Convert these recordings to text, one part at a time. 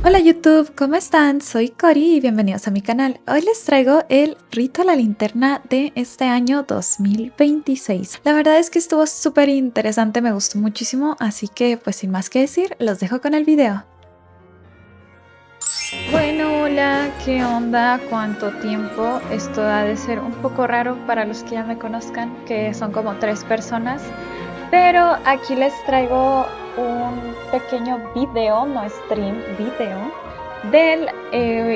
Hola YouTube, ¿cómo están? Soy Cori y bienvenidos a mi canal. Hoy les traigo el rito a la linterna de este año 2026. La verdad es que estuvo súper interesante, me gustó muchísimo, así que pues sin más que decir, los dejo con el video. Bueno, hola, ¿qué onda? ¿Cuánto tiempo? Esto ha de ser un poco raro para los que ya me conozcan, que son como 3 personas. Pero aquí les traigo un pequeño video, no stream, video, del,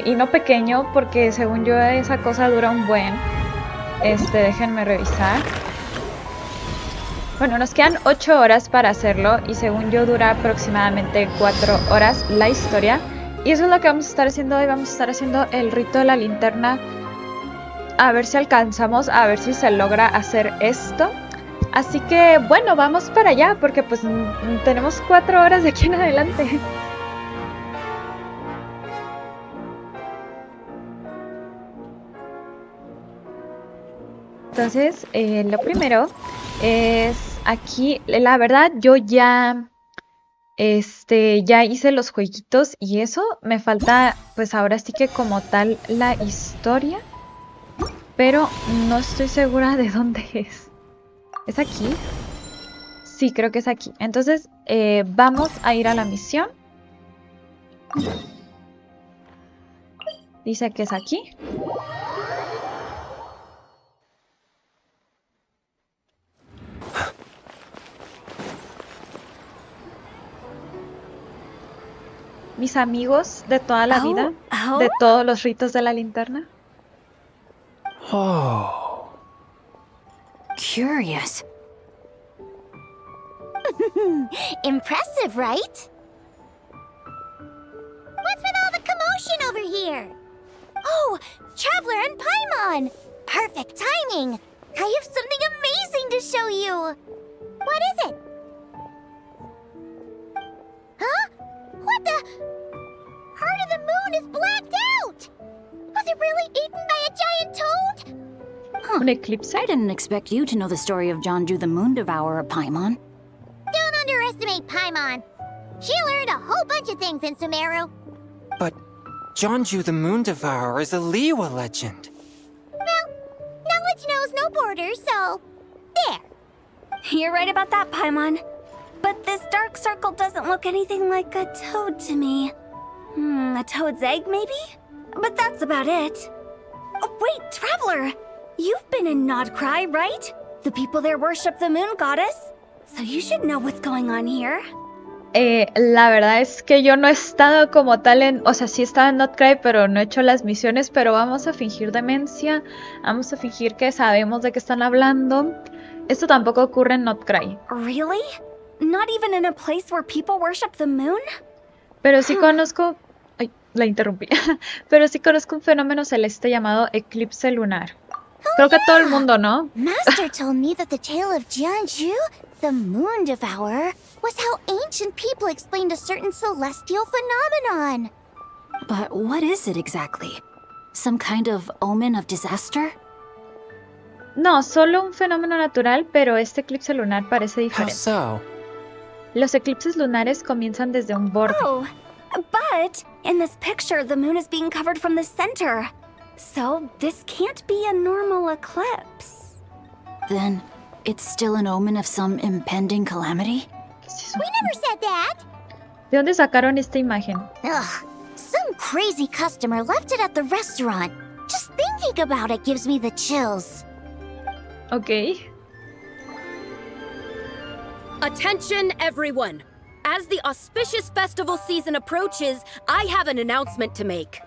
y no pequeño porque según yo esa cosa dura un buen. Déjenme revisar. Bueno, nos quedan 8 horas para hacerlo y según yo dura aproximadamente 4 horas la historia. Y eso es lo que vamos a estar haciendo hoy, vamos a estar haciendo el rito de la linterna. A ver si alcanzamos, a ver si se logra hacer esto. Así que bueno, vamos para allá porque pues tenemos 4 horas de aquí en adelante. Entonces, lo primero es aquí, la verdad yo ya hice los jueguitos y eso, me falta pues ahora sí que como tal la historia, pero no estoy segura de dónde es. ¿Es aquí? Sí, creo que es aquí. Entonces, vamos a ir a la misión. Dice que es aquí. Mis amigos de toda la vida, de todos los ritos de la linterna. Oh. Curious. Impressive, right? What's with all the commotion over here? Oh, Traveler and Paimon! Perfect timing! I have something amazing to show you! What is it? Huh? What the? Heart of the Moon is blacked out! Was it really eaten by a giant toad? Un eclipse? I didn't expect you to know the story of Jonju the Moon Devourer, Paimon. Don't underestimate Paimon. She learned a whole bunch of things in Sumeru. But Jonju the Moon Devourer is a Liyue legend. Well, knowledge knows no borders, so there. You're right about that, Paimon. But this dark circle doesn't look anything like a toad to me. A toad's egg, maybe? But that's about it. Oh, wait, Traveler! You've been in Nodcry, right? The people there worship the moon goddess. So you should know what's going on here. La verdad es que yo no he estado como tal en... O sea, sí he estado en Nodcry, pero no he hecho las misiones. Pero vamos a fingir demencia. Vamos a fingir que sabemos de qué están hablando. Esto tampoco ocurre en Nodcry. Really? Not even in a place where people worship the moon? Pero sí conozco... Ay, la interrumpí. Pero sí conozco un fenómeno celeste llamado eclipse lunar. Creo que todo el mundo, ¿no? Master told me that the tale of Jianzhu, the Moon Devourer, was how ancient people explained a certain celestial phenomenon. But what is it exactly? Some kind of omen of disaster? No, solo un fenómeno natural, pero este eclipse lunar parece How diferente. so? Los eclipses lunares comienzan desde un borde. Oh, but in this picture, the moon is being covered from the center. So this can't be a normal eclipse. Then it's still an omen of some impending calamity? ¿Qué es eso? We never said that. ¿De dónde sacaron esta imagen? Ugh, some crazy customer left it at the restaurant. Just thinking about it gives me the chills. Ok. Attention, everyone! As the auspicious festival season approaches, I have an announcement to make.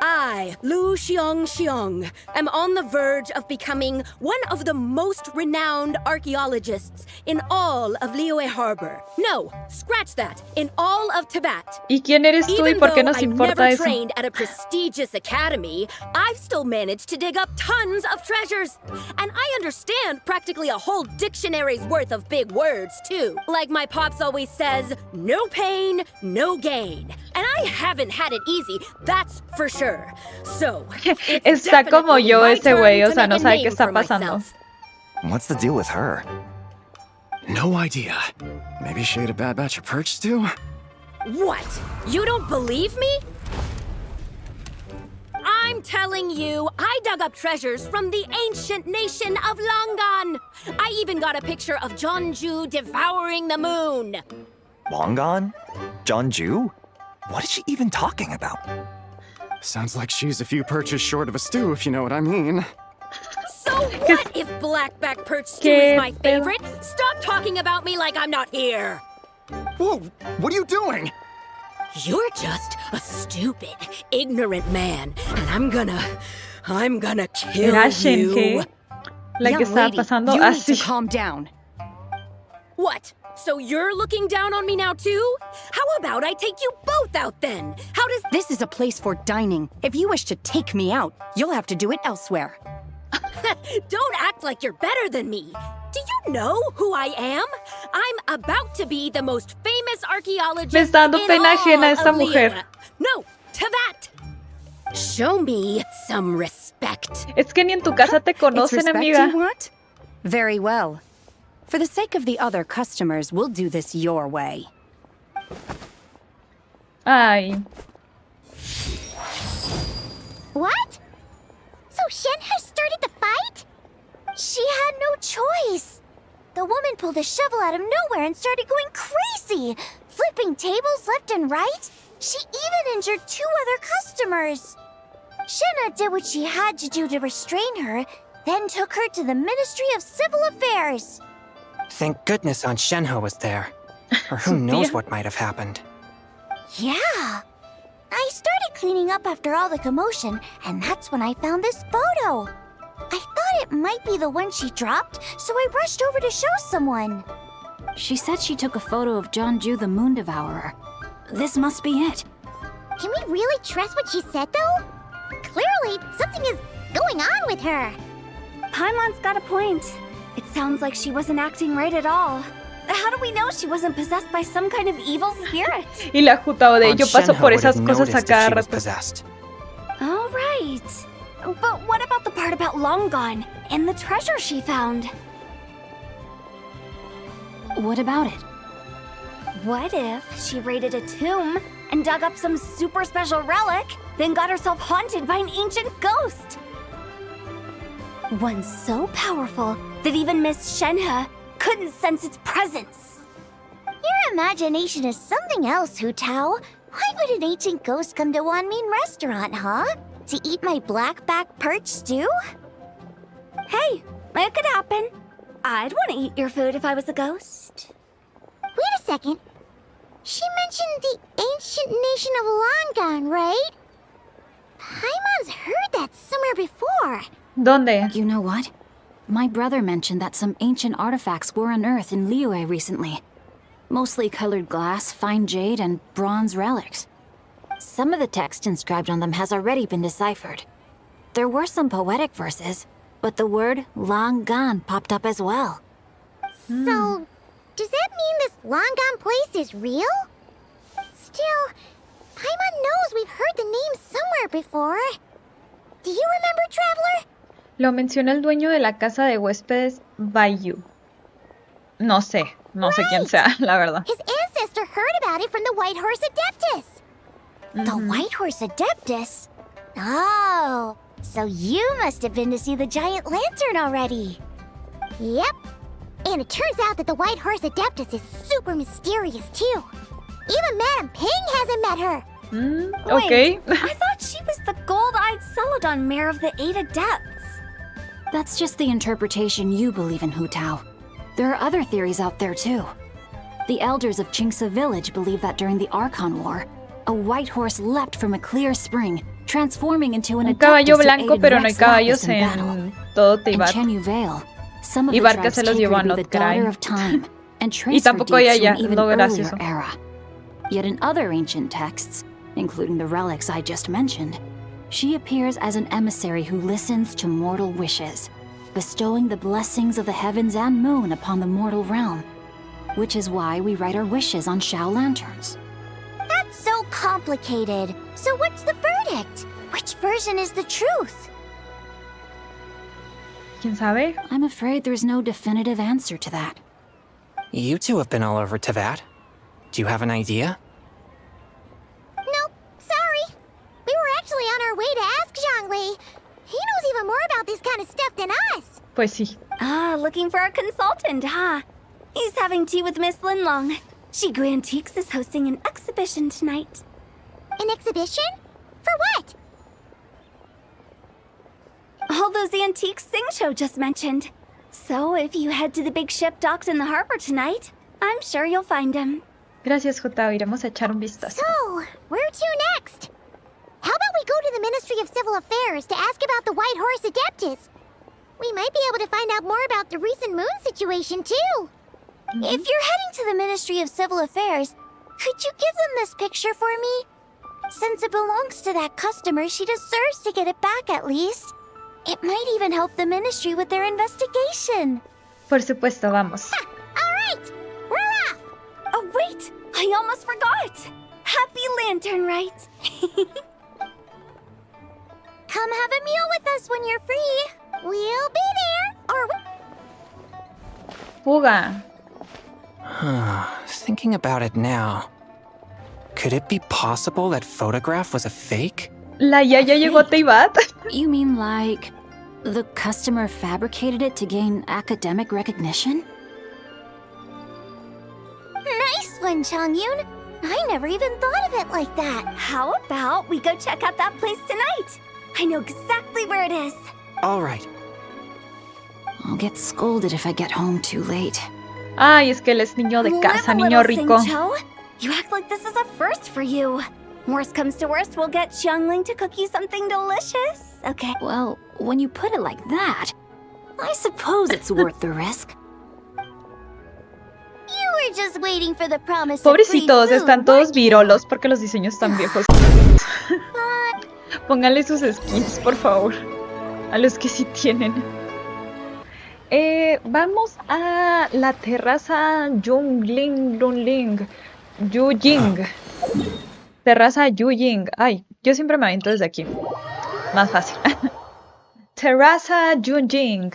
I, Lu Xiong, am on the verge of becoming one of the most renowned archaeologists in all of Liyue Harbor. No, scratch that, in all of Tibet. ¿Y quién eres tú y Even por qué though nos I importa never eso? trained at a prestigious academy, I've still managed to dig up tons of treasures. And I understand practically a whole dictionary's worth of big words, too. Like my pops always says, no pain, no gain. And I haven't had it easy, that's for sure. So, it's Está como definitely yo my ese turn güey, o to sea, make no a sabe qué name está for pasando. myself. What's the deal with her? No idea. Maybe she ate a bad batch of perch stew? What? You don't believe me? I'm telling you, I dug up treasures from the ancient nation of Longan. I even got a picture of Jeonju devouring the moon. Longan? Jeonju? What is she even talking about? Sounds like she's a few perches short of a stew, if you know what I mean. So what if blackback perch stew is my favorite? Stop talking about me like I'm not here. Whoa, what are you doing? You're just a stupid, ignorant man, and I'm gonna kill you. La que estaba pasando you así. need to calm down. What? So you're looking down on me now too? How about I take you both out then? How does— This is a place for dining. If you wish to take me out, you'll have to do it elsewhere. Don't act like you're better than me. Do you know who I am? I'm about to be the most famous archaeologist Me está dando in pena all ajena esta of mujer. Liyue. No, Tevat. Show me some respect. Es que ni en tu casa te It's conocen, respect amiga. you want? Very well. For the sake of the other customers, we'll do this your way. Ay. What? So Shen has started the fight? She had no choice. The woman pulled a shovel out of nowhere and started going crazy, flipping tables left and right. She even injured 2 other customers. Shenna did what she had to do to restrain her, then took her to the Ministry of Civil Affairs. Thank goodness Aunt Shenhe was there. Or who knows what might have happened. Yeah. I started cleaning up after all the commotion, and that's when I found this photo. I thought it might be the one she dropped, so I rushed over to show someone. She said she took a photo of Jeonju the Moon Devourer. This must be it. Can we really trust what she said, though? Clearly, something is going on with her. Paimon's got a point. It sounds like she wasn't acting right at all. How do we know she wasn't possessed by some kind of evil spirit? Y la Jutao de Aunt yo paso Shenhe por would have esas cosas a noticed if cada she was rato. possessed. All right. But what about the part about Longan and the treasure she found? What about it? What if she raided a tomb and dug up some super special relic, then got herself haunted by an ancient ghost? One so powerful that even Miss Shenhe couldn't sense its presence. Your imagination is something else, Hu Tao. Why would an ancient ghost come to Wanmin restaurant, huh? To eat my blackback perch stew? Hey, it could happen. I'd want to eat your food if I was a ghost. Wait a second. She mentioned the ancient nation of Longan, right? Paimon's heard that somewhere before. ¿Dónde? You know what? My brother mentioned that some ancient artifacts were unearthed in Liyue recently. Mostly colored glass, fine jade, and bronze relics. Some of the text inscribed on them has already been deciphered. There were some poetic verses, but the word Longan popped up as well. So, does that mean this Longan place is real? Still, Paimon knows we've heard the name somewhere before. Do you remember, Traveler? Lo menciona el dueño de la casa de huéspedes, Bayou. No sé quién sea, la verdad. His ancestor heard about it from the White Horse Adeptus. The White Horse Adeptus? Oh, so you must have been to see the giant lantern already. Yep. And it turns out that the White Horse Adeptus is super mysterious, too. Even Madame Ping hasn't met her. Okay. Wait, I thought she was the gold-eyed Celadon mare of the 8 Adepts. That's just the interpretation you believe in, Hu Tao. There are other theories out there too. The elders of Qingce village believe that during the Archon War, a white horse leapt from a clear spring, transforming into an Un adeptus caballo who blanco, aided pero no hay Rex Lapis caballos in battle. en todo In Teyvat. Chenyu Vale, some of Y the Barca tribes se los take llevó her a to be the daughter Notgrain. of time, and Y trace her tampoco deeds hay to an allá, even no earlier gracioso. era. Yet in other ancient texts, including the relics I just mentioned, she appears as an emissary who listens to mortal wishes, bestowing the blessings of the heavens and moon upon the mortal realm, which is why we write our wishes on Shao lanterns. That's so complicated. So what's the verdict? Which version is the truth? ¿Quién sabe? I'm afraid there's no definitive answer to that. You two have been all over Tevat. Do you have an idea? kind of stuff than us. Pues sí. Ah, looking for a consultant, huh? He's having tea with Miss Linlong. Shigu Antiques is hosting an exhibition tonight. An exhibition? For what? All those antiques Sing Show just mentioned. So if you head to the big ship docked in the harbor tonight, I'm sure you'll find him. Gracias, Jotao. Iremos a echar un vistazo. So, where to next? How about we go to the Ministry of Civil Affairs to ask about the White Horse Adeptus? We might be able to find out more about the recent moon situation, too. If you're heading to the Ministry of Civil Affairs, could you give them this picture for me? Since it belongs to that customer, she deserves to get it back at least. It might even help the ministry with their investigation. Por supuesto, vamos. All right, we're off. Oh, wait! I almost forgot! Happy Lantern Rite! Come have a meal with us when you're free. We'll be there, or Fuga. Thinking about it now. Could it be possible that photograph was a fake? La Yaya llegó a Teibat. You mean like the customer fabricated it to gain academic recognition? Nice one, Changyun. I never even thought of it like that. How about we go check out that place tonight? I know exactly where it is. All right. I'll get scolded if I get home too late. Ay, es que él es niño de casa, Live a niño little, rico. Sing-Cho. You act like this is a first for you. Worst comes to worst, we'll get Xiangling to cook you something delicious. Okay. Well, when you put it like that, I suppose it's worth the risk. You were just waiting for the promise of free Pobrecitos, food, están todos weren't you? virolos porque los diseños están viejos. Pónganle sus skins, por favor. A los que sí tienen. Vamos a la terraza Yujing. Terraza Yujing. Ay, yo siempre me aviento desde aquí. Más fácil. Terraza Yujing.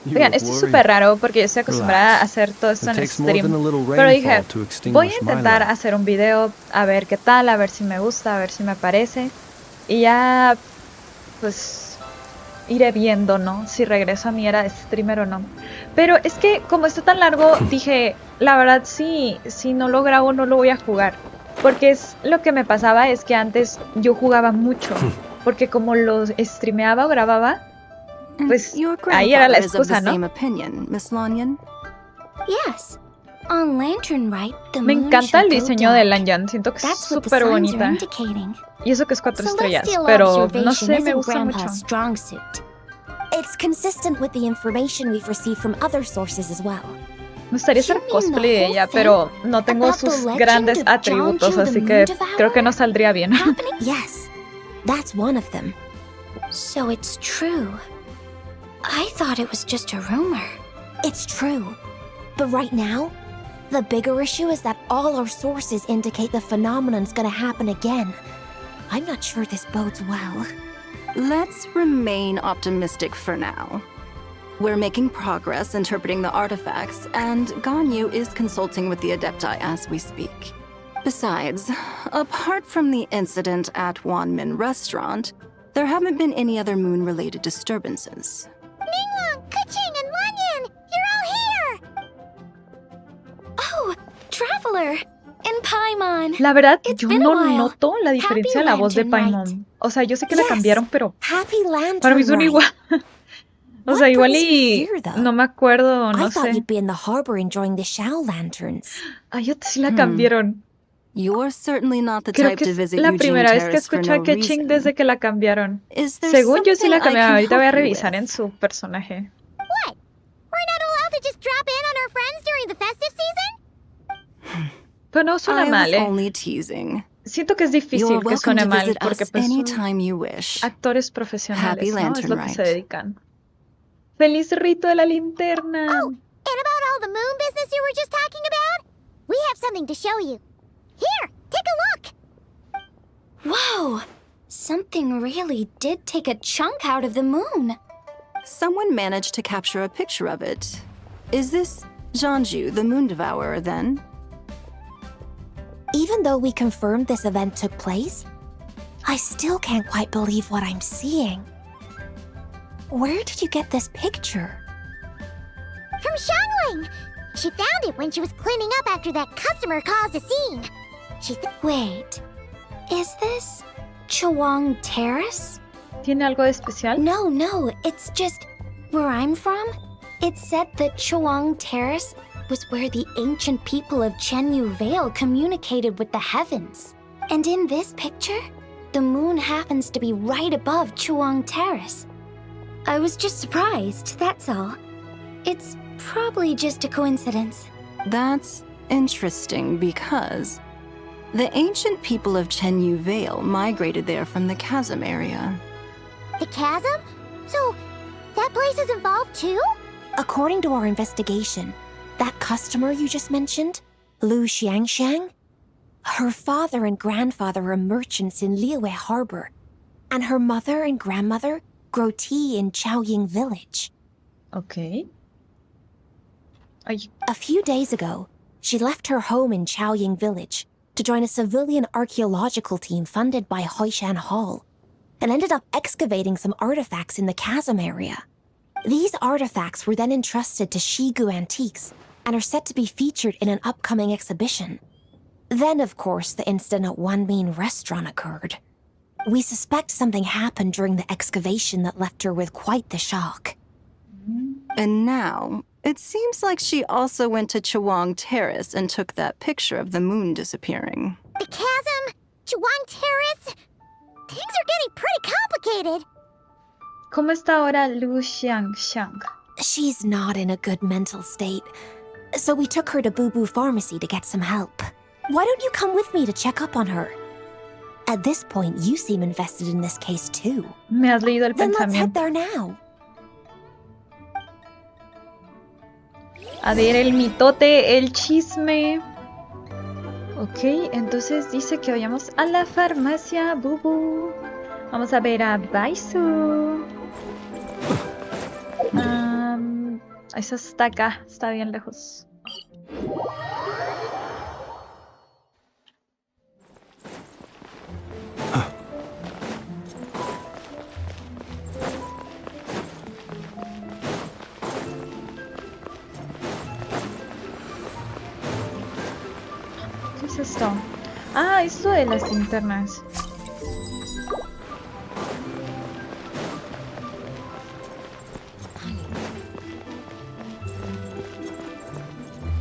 Oigan, esto es súper raro porque yo estoy acostumbrada a hacer todo esto en stream. Pero dije, voy a intentar hacer un video a ver qué tal, a ver si me gusta, a ver si me parece. Y ya, pues, iré viendo, ¿no? Si regreso a mi era de streamer o no. Pero es que como está tan largo, dije, la verdad, si no lo grabo, no lo voy a jugar. Porque es lo que me pasaba es que antes yo jugaba mucho. Porque como lo streameaba o grababa, pues ahí era la excusa, ¿no? Yes. On Lantern Rite, the Me moon encanta el shall go diseño de dark. Lanyan, siento que es That's what the súper signs are bonita. indicating. Y eso que es 4 estrellas, Celestial pero no observation sé, me isn't gusta mucho. Grandpa's strong suit. It's consistent with the information we've received from other sources as well. Me gustaría hacer You mean cosplay the de whole ella, thing pero no tengo about the sus legend grandes of atributos, Jeonju, the así Moon que Devourer? creo que no saldría bien. Happening? Yes, that's one of them. So it's true. I thought it was just a rumor. It's true. But right now, the bigger issue is that all our sources indicate the phenomenon's gonna happen again. I'm not sure this bodes well. Let's remain optimistic for now. We're making progress interpreting the artifacts, and Ganyu is consulting with the Adepti as we speak. Besides, apart from the incident at Wanmin Restaurant, there haven't been any other moon-related disturbances. Ningguang, Keqing, and Lanyan, you're all here! Oh, Traveler! And Paimon! La verdad, It's yo been a no while. noto la diferencia en la voz de Lantern Rite. Paimon. O sea, yo sé que la Yes. cambiaron, pero Happy Lantern para mí son Rite. igual. O sea, What igual brings you y here, though? no me acuerdo, I no thought sé. you'd be in the harbor enjoying the Shao lanterns. Ay, yo sí la cambiaron. You're certainly not the Creo type que to es visit la Eugene primera vez que Terrace for escucho a no Keqing reason. desde que la cambiaron. Is there Según yo sí la something I cambiaron, can ahorita voy a help you revisar with? en su personaje. What? We're not allowed to just drop in on our friends during the festive season? Pero no suena I mal, was ¿eh? only teasing. Siento que es difícil You're que welcome suene to mal, visit porque us pues son anytime you wish. actores profesionales, Happy ¿no? Es Lantern lo que se Rite. dedican. ¡Feliz rito de la linterna! Oh, and about all the moon business you were just talking about? We have something to show you. Here, take a look! Whoa! Something really did take a chunk out of the moon. Someone managed to capture a picture of it. Is this Jeonju, the Moon Devourer, then? Even though we confirmed this event took place, I still can't quite believe what I'm seeing. Where did you get this picture? From Xiangling! She found it when she was cleaning up after that customer caused a scene. Wait, is this Chawang Terrace? ¿Tiene algo de especial? No, it's just where I'm from. It said that Chawang Terrace was where the ancient people of Chenyu Vale communicated with the heavens. And in this picture, the moon happens to be right above Chawang Terrace. I was just surprised, that's all. It's probably just a coincidence. That's interesting because the ancient people of Chenyu Vale migrated there from the chasm area. The chasm? So, that place is involved too? According to our investigation, that customer you just mentioned, Lu Xiangxiang, her father and grandfather are merchants in Liyue Harbor, and her mother and grandmother grow tea in Chaoying Village. Okay. Ay, A few days ago, she left her home in Chaoying Village to join a civilian archaeological team funded by Hoishan Hall, and ended up excavating some artifacts in the chasm area. These artifacts were then entrusted to Shigu Antiques and are set to be featured in an upcoming exhibition. Then, of course, the incident at Wanmin Restaurant occurred. We suspect something happened during the excavation that left her with quite the shock. And now, it seems like she also went to Chawang Terrace and took that picture of the moon disappearing. The chasm? Chawang Terrace? Things are getting pretty complicated. ¿Cómo está ahora Lu Xiangxiang? She's not in a good mental state, so we took her to Boo Boo Pharmacy to get some help. Why don't you come with me to check up on her? At this point, you seem invested in this case too. Me has leído el Then let's head pensamiento. there now. A ver, el mitote, el chisme. Ok, entonces dice que vayamos a la farmacia, Bubu. Vamos a ver a Baisu. Eso está acá, está bien lejos. ¿Qué es esto? Ah, esto de las linternas.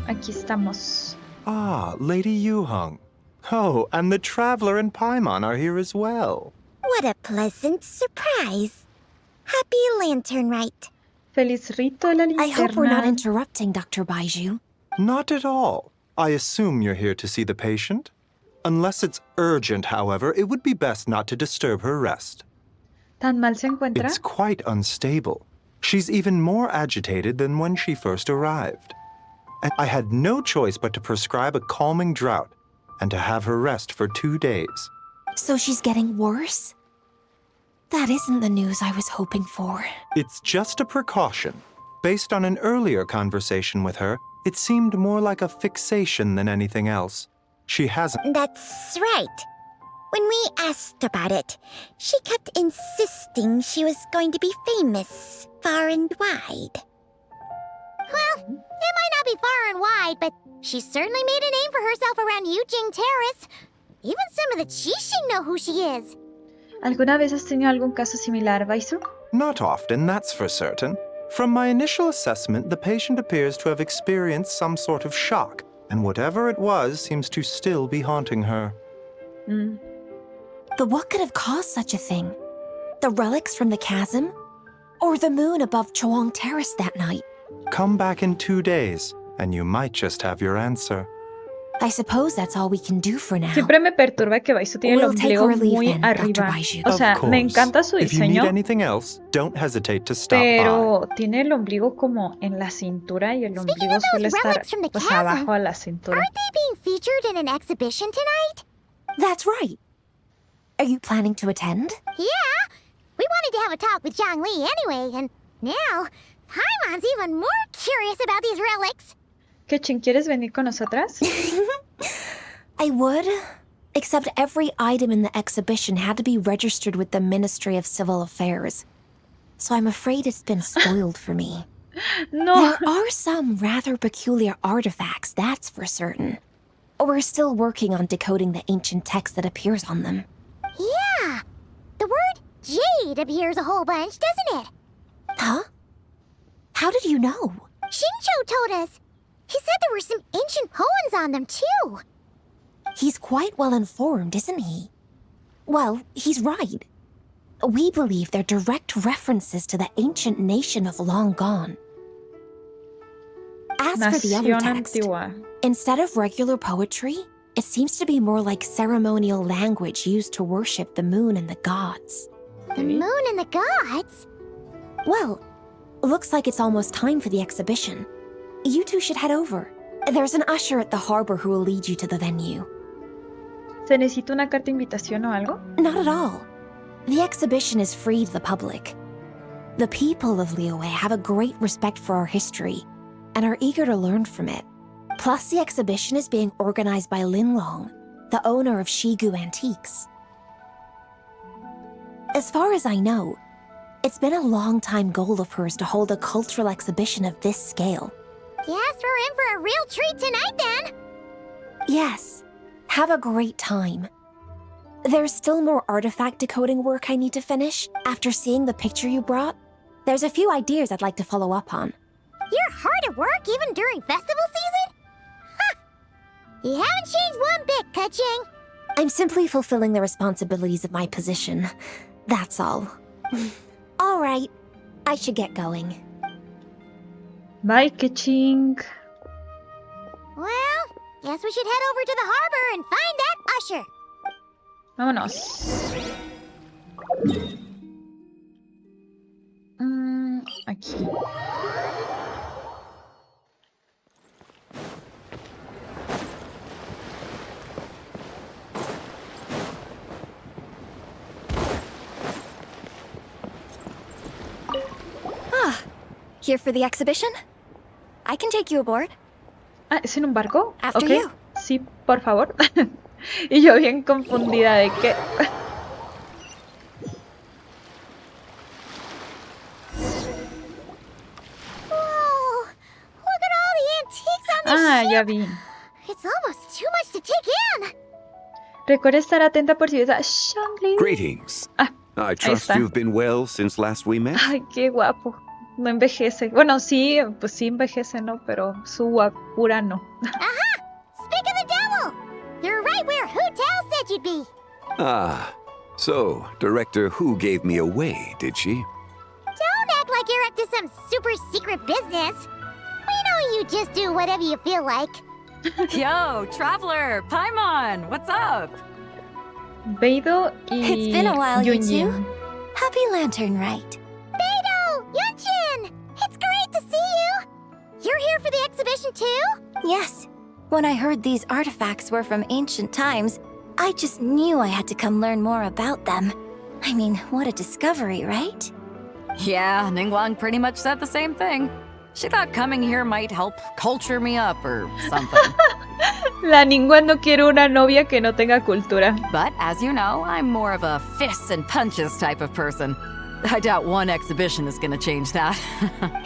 Aquí estamos. Ah, Lady Yuheng. Oh, and the Traveler and Paimon are here as well. What a pleasant surprise. Happy lantern rite. Feliz rito la linterna. I hope we're not interrupting, Dr. Baiju. Not at all. I assume you're here to see the patient? Unless it's urgent, however, it would be best not to disturb her rest. ¿Tan mal se encuentra? It's quite unstable. She's even more agitated than when she first arrived. And I had no choice but to prescribe a calming draught and to have her rest for 2 days. So she's getting worse? That isn't the news I was hoping for. It's just a precaution. Based on an earlier conversation with her, it seemed more like a fixation than anything else. She hasn't... That's right. When we asked about it, she kept insisting she was going to be famous far and wide. Well, it might not be far and wide, but she certainly made a name for herself around Yujing Terrace. Even some of the Qixing know who she is. ¿Alguna vez has tenido algún caso similar, Baisu? Not often, that's for certain. From my initial assessment, the patient appears to have experienced some sort of shock, and whatever it was seems to still be haunting her. But what could have caused such a thing? The relics from the chasm? Or the moon above Chawang Terrace that night? Come back in 2 days, and you might just have your answer. I suppose that's all we can do for now. Siempre me perturba que Baisu tiene el We'll take ombligo our leave muy then, Dr. arriba. Baiju. O sea, Of course. me encanta su If you need diseño, anything else, don't hesitate to stop by. pero tiene el ombligo como en la cintura y el ombligo of suele those estar relics from the pues chasm, abajo de la cintura. Aren't they being featured in an exhibition tonight? That's right. Are you planning to attend? Yeah. We wanted to have a talk with Zhang Li anyway, and now Paimon's even more curious about these relics. Kechin, ¿quieres venir con nosotras? I would, except every item in the exhibition had to be registered with the Ministry of Civil Affairs. so I'm afraid it's been spoiled for me. No. There are some rather peculiar artifacts, that's for certain. We're still working on decoding the ancient text that appears on them. Yeah! The word jade appears a whole bunch, doesn't it? Huh? How did you know? Shincho told us. He said there were some ancient poems on them, too. He's quite well informed, isn't he? Well, he's right. We believe they're direct references to the ancient nation of long gone. As for the other Nación text, antigua. instead of regular poetry, it seems to be more like ceremonial language used to worship the moon and the gods. The moon and the gods? Well, looks like it's almost time for the exhibition. You two should head over. There's an usher at the harbor who will lead you to the venue. ¿Se necesita una carta de invitación o algo? Not at all. The exhibition is free to the public. The people of Liyue have a great respect for our history and are eager to learn from it. Plus, the exhibition is being organized by Linlong, the owner of Shigu Antiques. As far as I know, it's been a long-time goal of hers to hold a cultural exhibition of this scale. Guess we're in for a real treat tonight, then. Yes. Have a great time. There's still more artifact decoding work I need to finish. After seeing the picture you brought, there's a few ideas I'd like to follow up on. You're hard at work even during festival season? Huh! You haven't changed one bit, Ka-Ching. I'm simply fulfilling the responsibilities of my position. That's all. All right. I should get going. Bye, Keching. Well, guess we should head over to the harbor and find that usher. Vámonos. Aquí. Here for the exhibition? I can take you aboard. Ah, ¿es en un barco? After Ok. you. Sí, por favor. Y yo bien confundida de que... Whoa! Look at all the antiques on this Ah, ship. ya vi. It's almost too much to take in. Recuerda estar atenta por si ves a Shangli. Greetings. Ah, I trust está. you've been well since last we met. Ay, qué guapo. No envejece. Bueno, sí, pues sí envejece, ¿no? Pero su guapura no. Aha! Speak of the devil! You're right where Hu Tao said you'd be. Ah, so Director Hu gave me away, did she? Don't act like you're up to some super secret business. We know you just do whatever you feel like. Yo, traveler, Paimon, what's up? Beidou y It's been a while, you Yunjin. two. Happy Lantern Rite. Beidou! Yunchin! It's great to see you! You're here for the exhibition too? Yes. When I heard these artifacts were from ancient times, I just knew I had to come learn more about them. I mean, what a discovery, right? Yeah, Ningguang pretty much said the same thing. She thought coming here might help culture me up or something. La Ningguang no quiere una novia que no tenga cultura. But as you know, I'm more of a fists and punches type of person. I doubt one exhibition is gonna change that.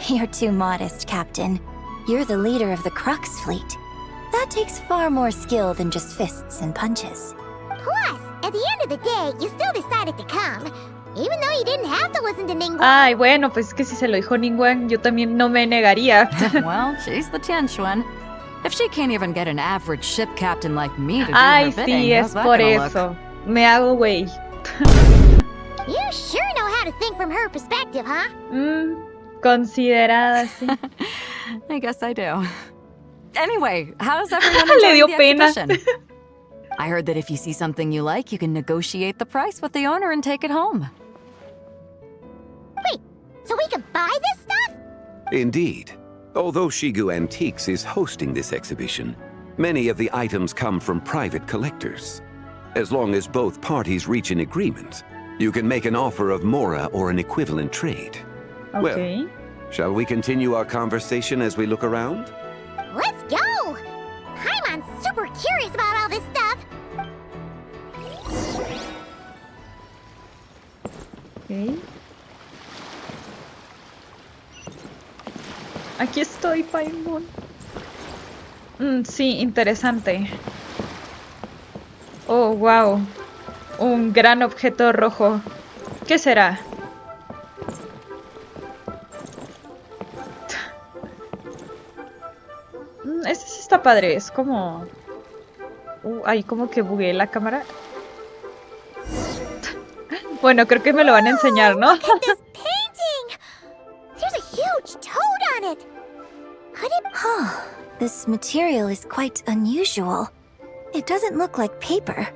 You're too modest, Captain. You're the leader of the Crux fleet. That takes far more skill than just fists and punches. Plus, at the end of the day, you still decided to come. Even though you didn't have to listen to Ningguang. Ay, bueno, pues es que si se lo dijo Ningguang, yo también no me negaría. Well, she's the Tianquan. If she can't even get an average ship captain like me to do Ay, her bidding, sí, es how's that por gonna eso. look? Me hago güey. You sure know how to think from her perspective, huh? Considerada, sí. I guess I do. Anyway, how's everyone Le dio enjoying the pena. exhibition? I heard that if you see something you like, you can negotiate the price with the owner and take it home. Wait, so we can buy this stuff? Indeed. Although Shigu Antiques is hosting this exhibition, many of the items come from private collectors. As long as both parties reach an agreement, you can make an offer of mora or an equivalent trade. Okay. Well, shall we continue our conversation as we look around? Let's go! Paimon's super curious about all this stuff. Okay. Aquí estoy, Paimon. Sí, interesante. Oh, wow. Un gran objeto rojo. ¿Qué será? Este sí está padre. Es como... ahí como que bugueé la cámara. Bueno, creo que me lo van a enseñar, ¿no? There's a huge toad on it. Could it... Huh. This material is quite unusual. It doesn't look like paper.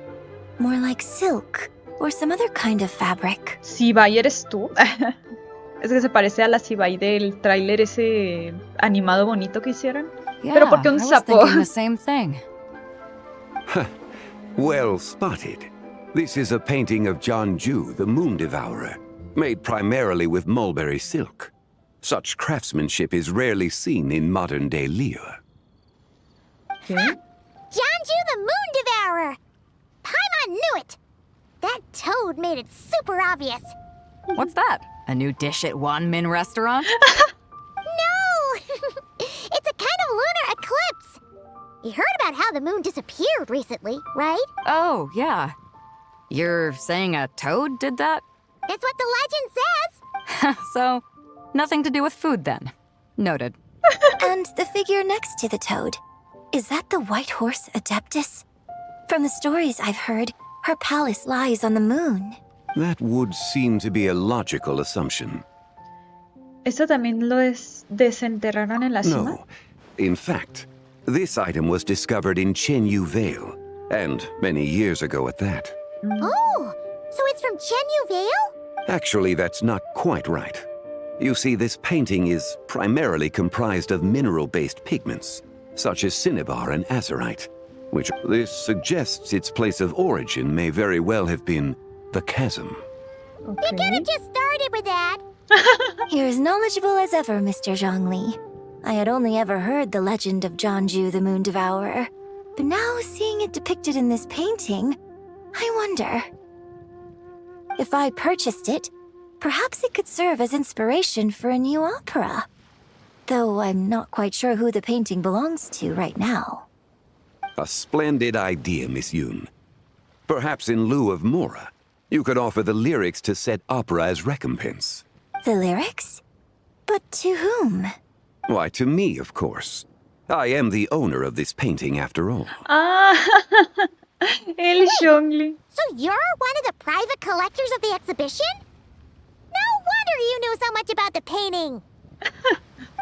More like silk or some other kind of fabric. ZIBAI, ¿eres tú? Es que se parece a la ZIBAI del tráiler ese animado bonito que hicieron. Yeah, Pero porque un I was sapo. thinking the same thing. Well spotted. This is a painting of Jeonju, the Moon Devourer, made primarily with mulberry silk. Such craftsmanship is rarely seen in modern-day Liyue. ¿Qué? Jeonju the Moon Devourer! Paimon knew it! That toad made it super obvious. What's that? A new dish at Wanmin restaurant? No! It's a kind of lunar eclipse. You heard about how the moon disappeared recently, right? Oh, yeah. You're saying a toad did that? That's what the legend says. So, nothing to do with food then. Noted. And the figure next to the toad. Is that the white horse Adeptus? From the stories I've heard, her palace lies on the moon. That would seem to be a logical assumption. ¿Esto también lo desenterraron en la cima? No. In fact, this item was discovered in Chenyu Vale, and many years ago at that. Oh, so it's from Chenyu Vale? Actually, that's not quite right. You see, this painting is primarily comprised of mineral-based pigments, such as cinnabar and azurite, which this suggests its place of origin may very well have been the chasm. Okay. You could have just started with that. You're as knowledgeable as ever, Mr. Zhongli. I had only ever heard the legend of Jeonju the Moon Devourer, but now seeing it depicted in this painting, I wonder... If I purchased it, perhaps it could serve as inspiration for a new opera. Though I'm not quite sure who the painting belongs to right now. A splendid idea, Miss Yoon. Perhaps in lieu of Mora, you could offer the lyrics to said opera as recompense. The lyrics? But to whom? Why, to me, of course. I am the owner of this painting, after all. Ah, el Zhongli. So you're one of the private collectors of the exhibition? No wonder you knew so much about the painting.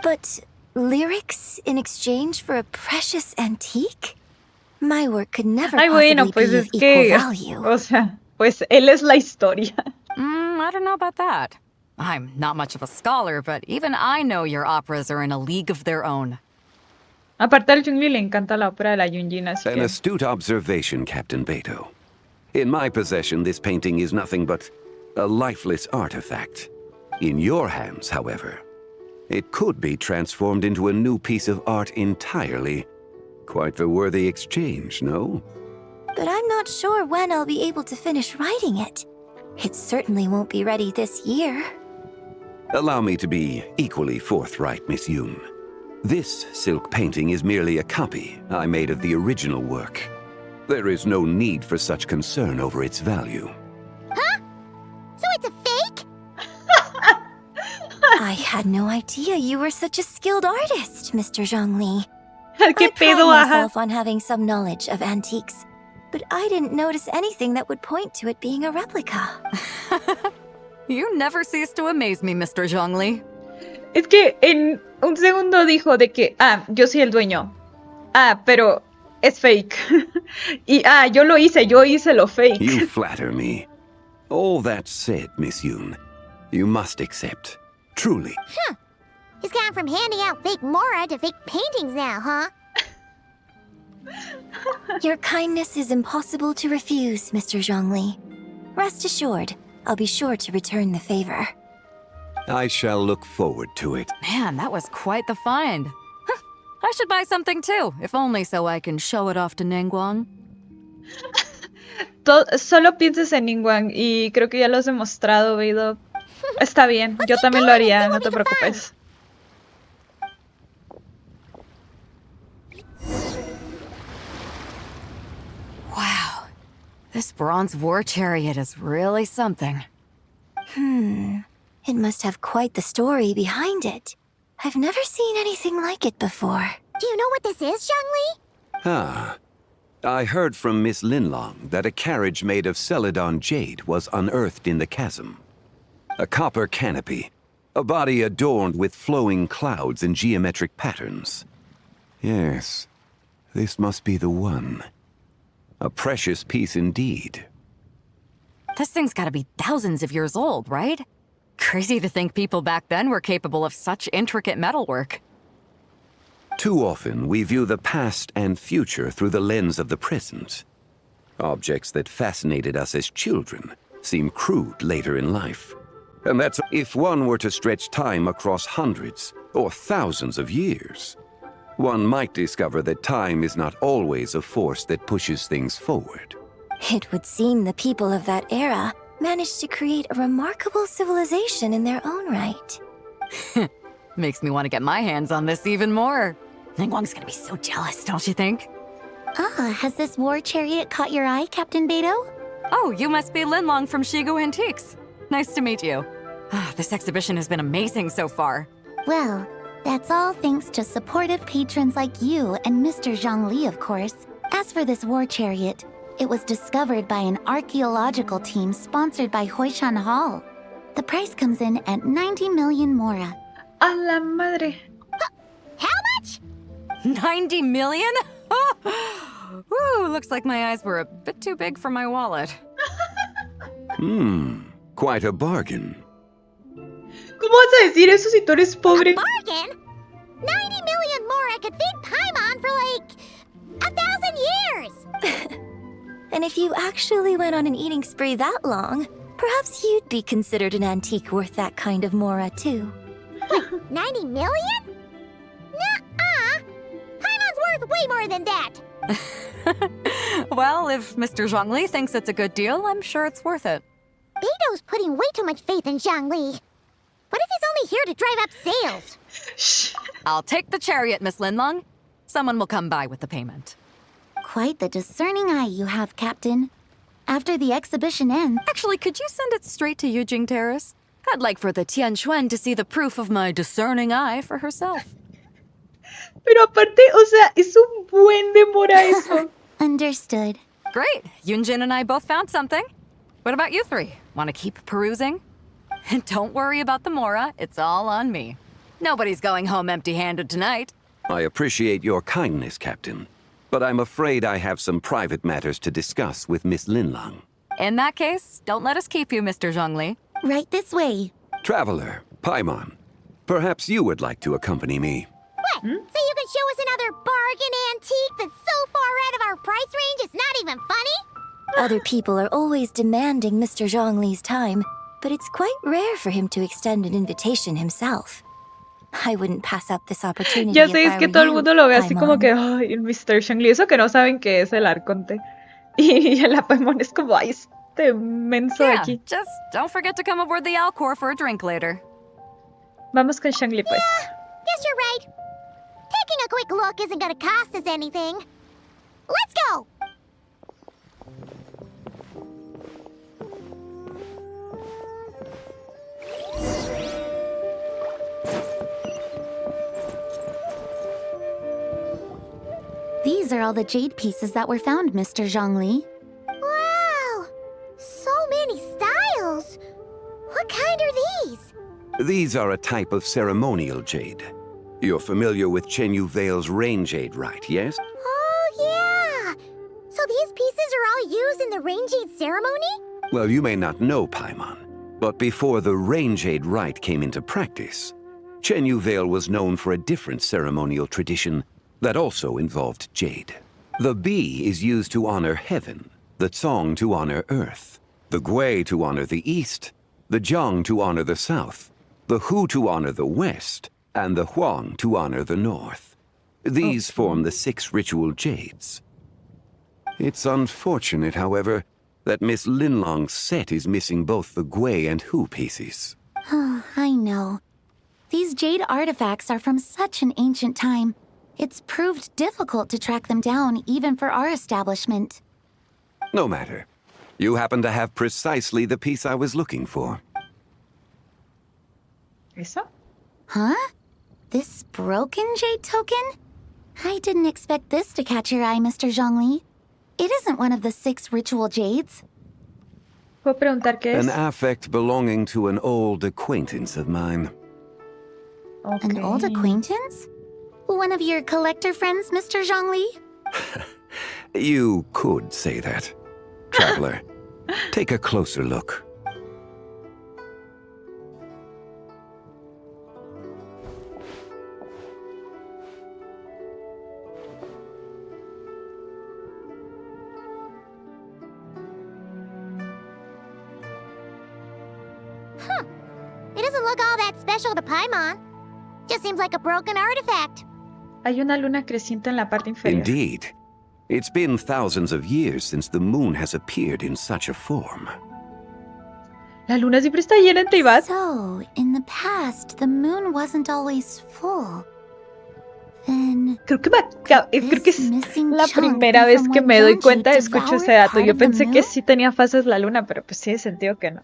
But lyrics in exchange for a precious antique? My work could never Ay, possibly bueno, pues be es of equal que, value. o sea, pues él es la historia. I don't know about that. I'm not much of a scholar, but even I know your operas are in a league of their own. Aparte al Zhongli le encanta la ópera de la Yunjin, así An que... astute observation, Captain Beto. In my possession, this painting is nothing but a lifeless artifact. In your hands, however, it could be transformed into a new piece of art entirely. Quite the worthy exchange, no? But I'm not sure when I'll be able to finish writing it. It certainly won't be ready this year. Allow me to be equally forthright, Miss Yoon. This silk painting is merely a copy I made of the original work. There is no need for such concern over its value. Huh? So it's a fake? I had no idea you were such a skilled artist, Mr. Zhongli. ¿Qué I pride pedo, ajá? myself on having some knowledge of antiques, but I didn't notice anything that would point to it being a replica. You never cease to amaze me, Mr. Zhongli. Es que en un segundo dijo de que, yo soy el dueño. Pero es fake. Y, yo hice lo fake. You flatter me. All that said, Miss Yoon, you must accept. Truly. Huh. He's gone from handing out fake Mora to fake paintings now, huh? Your kindness is impossible to refuse, Mr. Zhongli. Rest assured, I'll be sure to return the favor. I shall look forward to it. Man, that was quite the find. Huh, I should buy something too, if only so I can show it off to Ningguang. Solo pienses en Ningguang y creo que ya lo has demostrado, Veido. Está bien, yo también lo haría, no te preocupes. This bronze war chariot is really something. It must have quite the story behind it. I've never seen anything like it before. Do you know what this is, Zhongli? Ah. I heard from Miss Linlong that a carriage made of Celadon jade was unearthed in the chasm. A copper canopy, a body adorned with flowing clouds and geometric patterns. Yes, this must be the one. A precious piece indeed. This thing's gotta be thousands of years old, right? Crazy to think people back then were capable of such intricate metalwork. Too often, we view the past and future through the lens of the present. Objects that fascinated us as children seem crude later in life. And that's if one were to stretch time across hundreds or thousands of years. One might discover that time is not always a force that pushes things forward. It would seem the people of that era managed to create a remarkable civilization in their own right. Makes me want to get my hands on this even more. Ningguang's gonna be so jealous, don't you think? Has this war chariot caught your eye, Captain Beidou? Oh, you must be Linlong from Shigu Antiques. Nice to meet you. This exhibition has been amazing so far. Well, that's all thanks to supportive patrons like you and Mr. Zhongli, of course. As for this war chariot, it was discovered by an archaeological team sponsored by Huishan Hall. The price comes in at 90 million mora. A la madre. How much? 90 million? Woo, looks like my eyes were a bit too big for my wallet. Quite a bargain. ¿Cómo vas a decir eso si tú eres pobre? A bargain? 90 million mora could feed Paimon for like 1,000 years! And if you actually went on an eating spree that long, perhaps you'd be considered an antique worth that kind of mora, too. Wait, 90 million? Nuh-uh! Paimon's worth way more than that! Well, if Mr. Zhongli thinks it's a good deal, I'm sure it's worth it. Beidou's putting way too much faith in Zhongli. What if he's only here to drive up sales? Shh. I'll take the chariot, Miss Linlong. Someone will come by with the payment. Quite the discerning eye you have, Captain. After the exhibition ends... Actually, could you send it straight to Yujing Terrace? I'd like for the Tianquan to see the proof of my discerning eye for herself. Pero aparte, o sea, es un buen demora eso. Understood. Great. Yunjin and I both found something. What about you three? Want to keep perusing? And don't worry about the mora. It's all on me. Nobody's going home empty-handed tonight. I appreciate your kindness, Captain. But I'm afraid I have some private matters to discuss with Miss Linlong. In that case, don't let us keep you, Mr. Zhongli. Right this way. Traveler, Paimon, perhaps you would like to accompany me. What? So you can show us another bargain antique that's so far out of our price range it's not even funny? Other people are always demanding Mr. Zhongli's time, but it's quite rare for him to extend an invitation himself. I wouldn't pass up this opportunity. Ya sé, es que todo el mundo lo ve así como que, ay, el Mr. Zhongli, eso que no saben que es el arconte. Y la Paimon es como, ay, este menso de aquí. Just don't forget to come aboard the Alcor for a drink later. Vamos con Zhongli, pues. Guess you're right. Taking a quick look isn't gonna cost us anything. Let's go! These are all the jade pieces that were found, Mr. Zhongli. Wow! So many styles! What kind are these? These are a type of ceremonial jade. You're familiar with Chenyu Vale's rain jade, right, yes? Oh, yeah! So these pieces are all used in the rain jade ceremony? Well, you may not know, Paimon, but before the rain jade rite came into practice, Chenyu Vale was known for a different ceremonial tradition that also involved jade. The bee is used to honor heaven, the tsong to honor earth, the gui to honor the east, the jiang to honor the south, the hu to honor the west, and the huang to honor the north. These form the 6 ritual jades. It's unfortunate, however, that Miss Linlong's set is missing both the gui and hu pieces. Oh, I know. These jade artifacts are from such an ancient time. It's proved difficult to track them down, even for our establishment. No matter. You happen to have precisely the piece I was looking for. ¿Eso? Huh? This broken jade token? I didn't expect this to catch your eye, Mr. Zhongli. It isn't one of the 6 ritual jades. ¿Puedo preguntar qué es? An affect belonging to an old acquaintance of mine. Okay. An old acquaintance? One of your collector friends, Mr. Zhongli? You could say that. Traveler, take a closer look. Huh. It doesn't look all that special to Paimon. Just seems like a broken artifact. Hay una luna creciente en la parte inferior. Indeed. It's been thousands of years since the moon has appeared in such a form. La luna siempre está llena en Teyvat. So, in the past, the moon wasn't always full. Then... Creo que es la primera vez que me doy cuenta, escucho ese dato. Yo pensé que sí tenía fases la luna, pero pues sí, he sentido que no.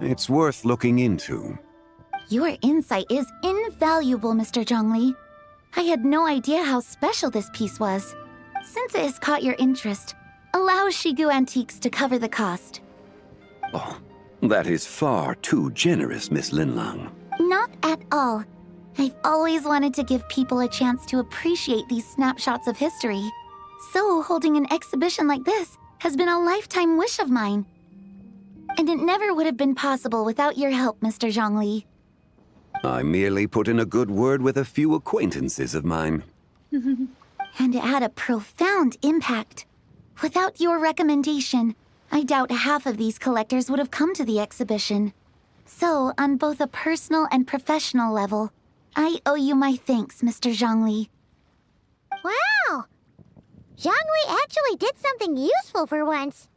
It's worth looking into. Your insight is invaluable, Mr. Zhongli. I had no idea how special this piece was. Since it has caught your interest, allow Shigu Antiques to cover the cost. Oh, that is far too generous, Miss Linlang. Not at all. I've always wanted to give people a chance to appreciate these snapshots of history. So holding an exhibition like this has been a lifetime wish of mine. And it never would have been possible without your help, Mr. Zhongli. I merely put in a good word with a few acquaintances of mine. And it had a profound impact. Without your recommendation, I doubt half of these collectors would have come to the exhibition. So, on both a personal and professional level, I owe you my thanks, Mr. Zhongli. Wow! Zhongli actually did something useful for once.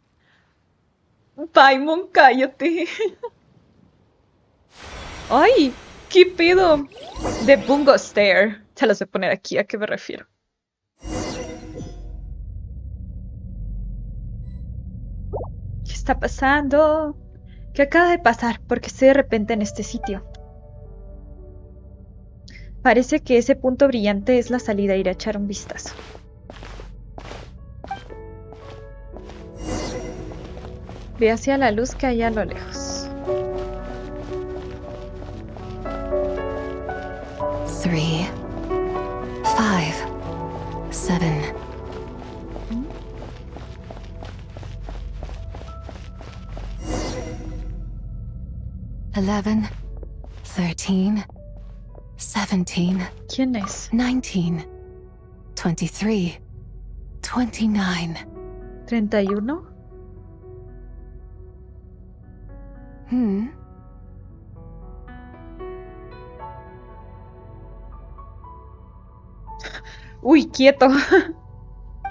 Paimon, cállate. ¡Ay! ¿Qué pedo? The Bungo Stare. Se las voy a poner aquí, ¿a qué me refiero? ¿Qué está pasando? ¿Qué acaba de pasar? Porque estoy de repente en este sitio. Parece que ese punto brillante es la salida. Iré a echar un vistazo. Ve hacia la luz que hay a lo lejos. 3, 5, 7. $11, 13, 17. ¿Quién es? 19, 23, 29. 31. Uy, quieto.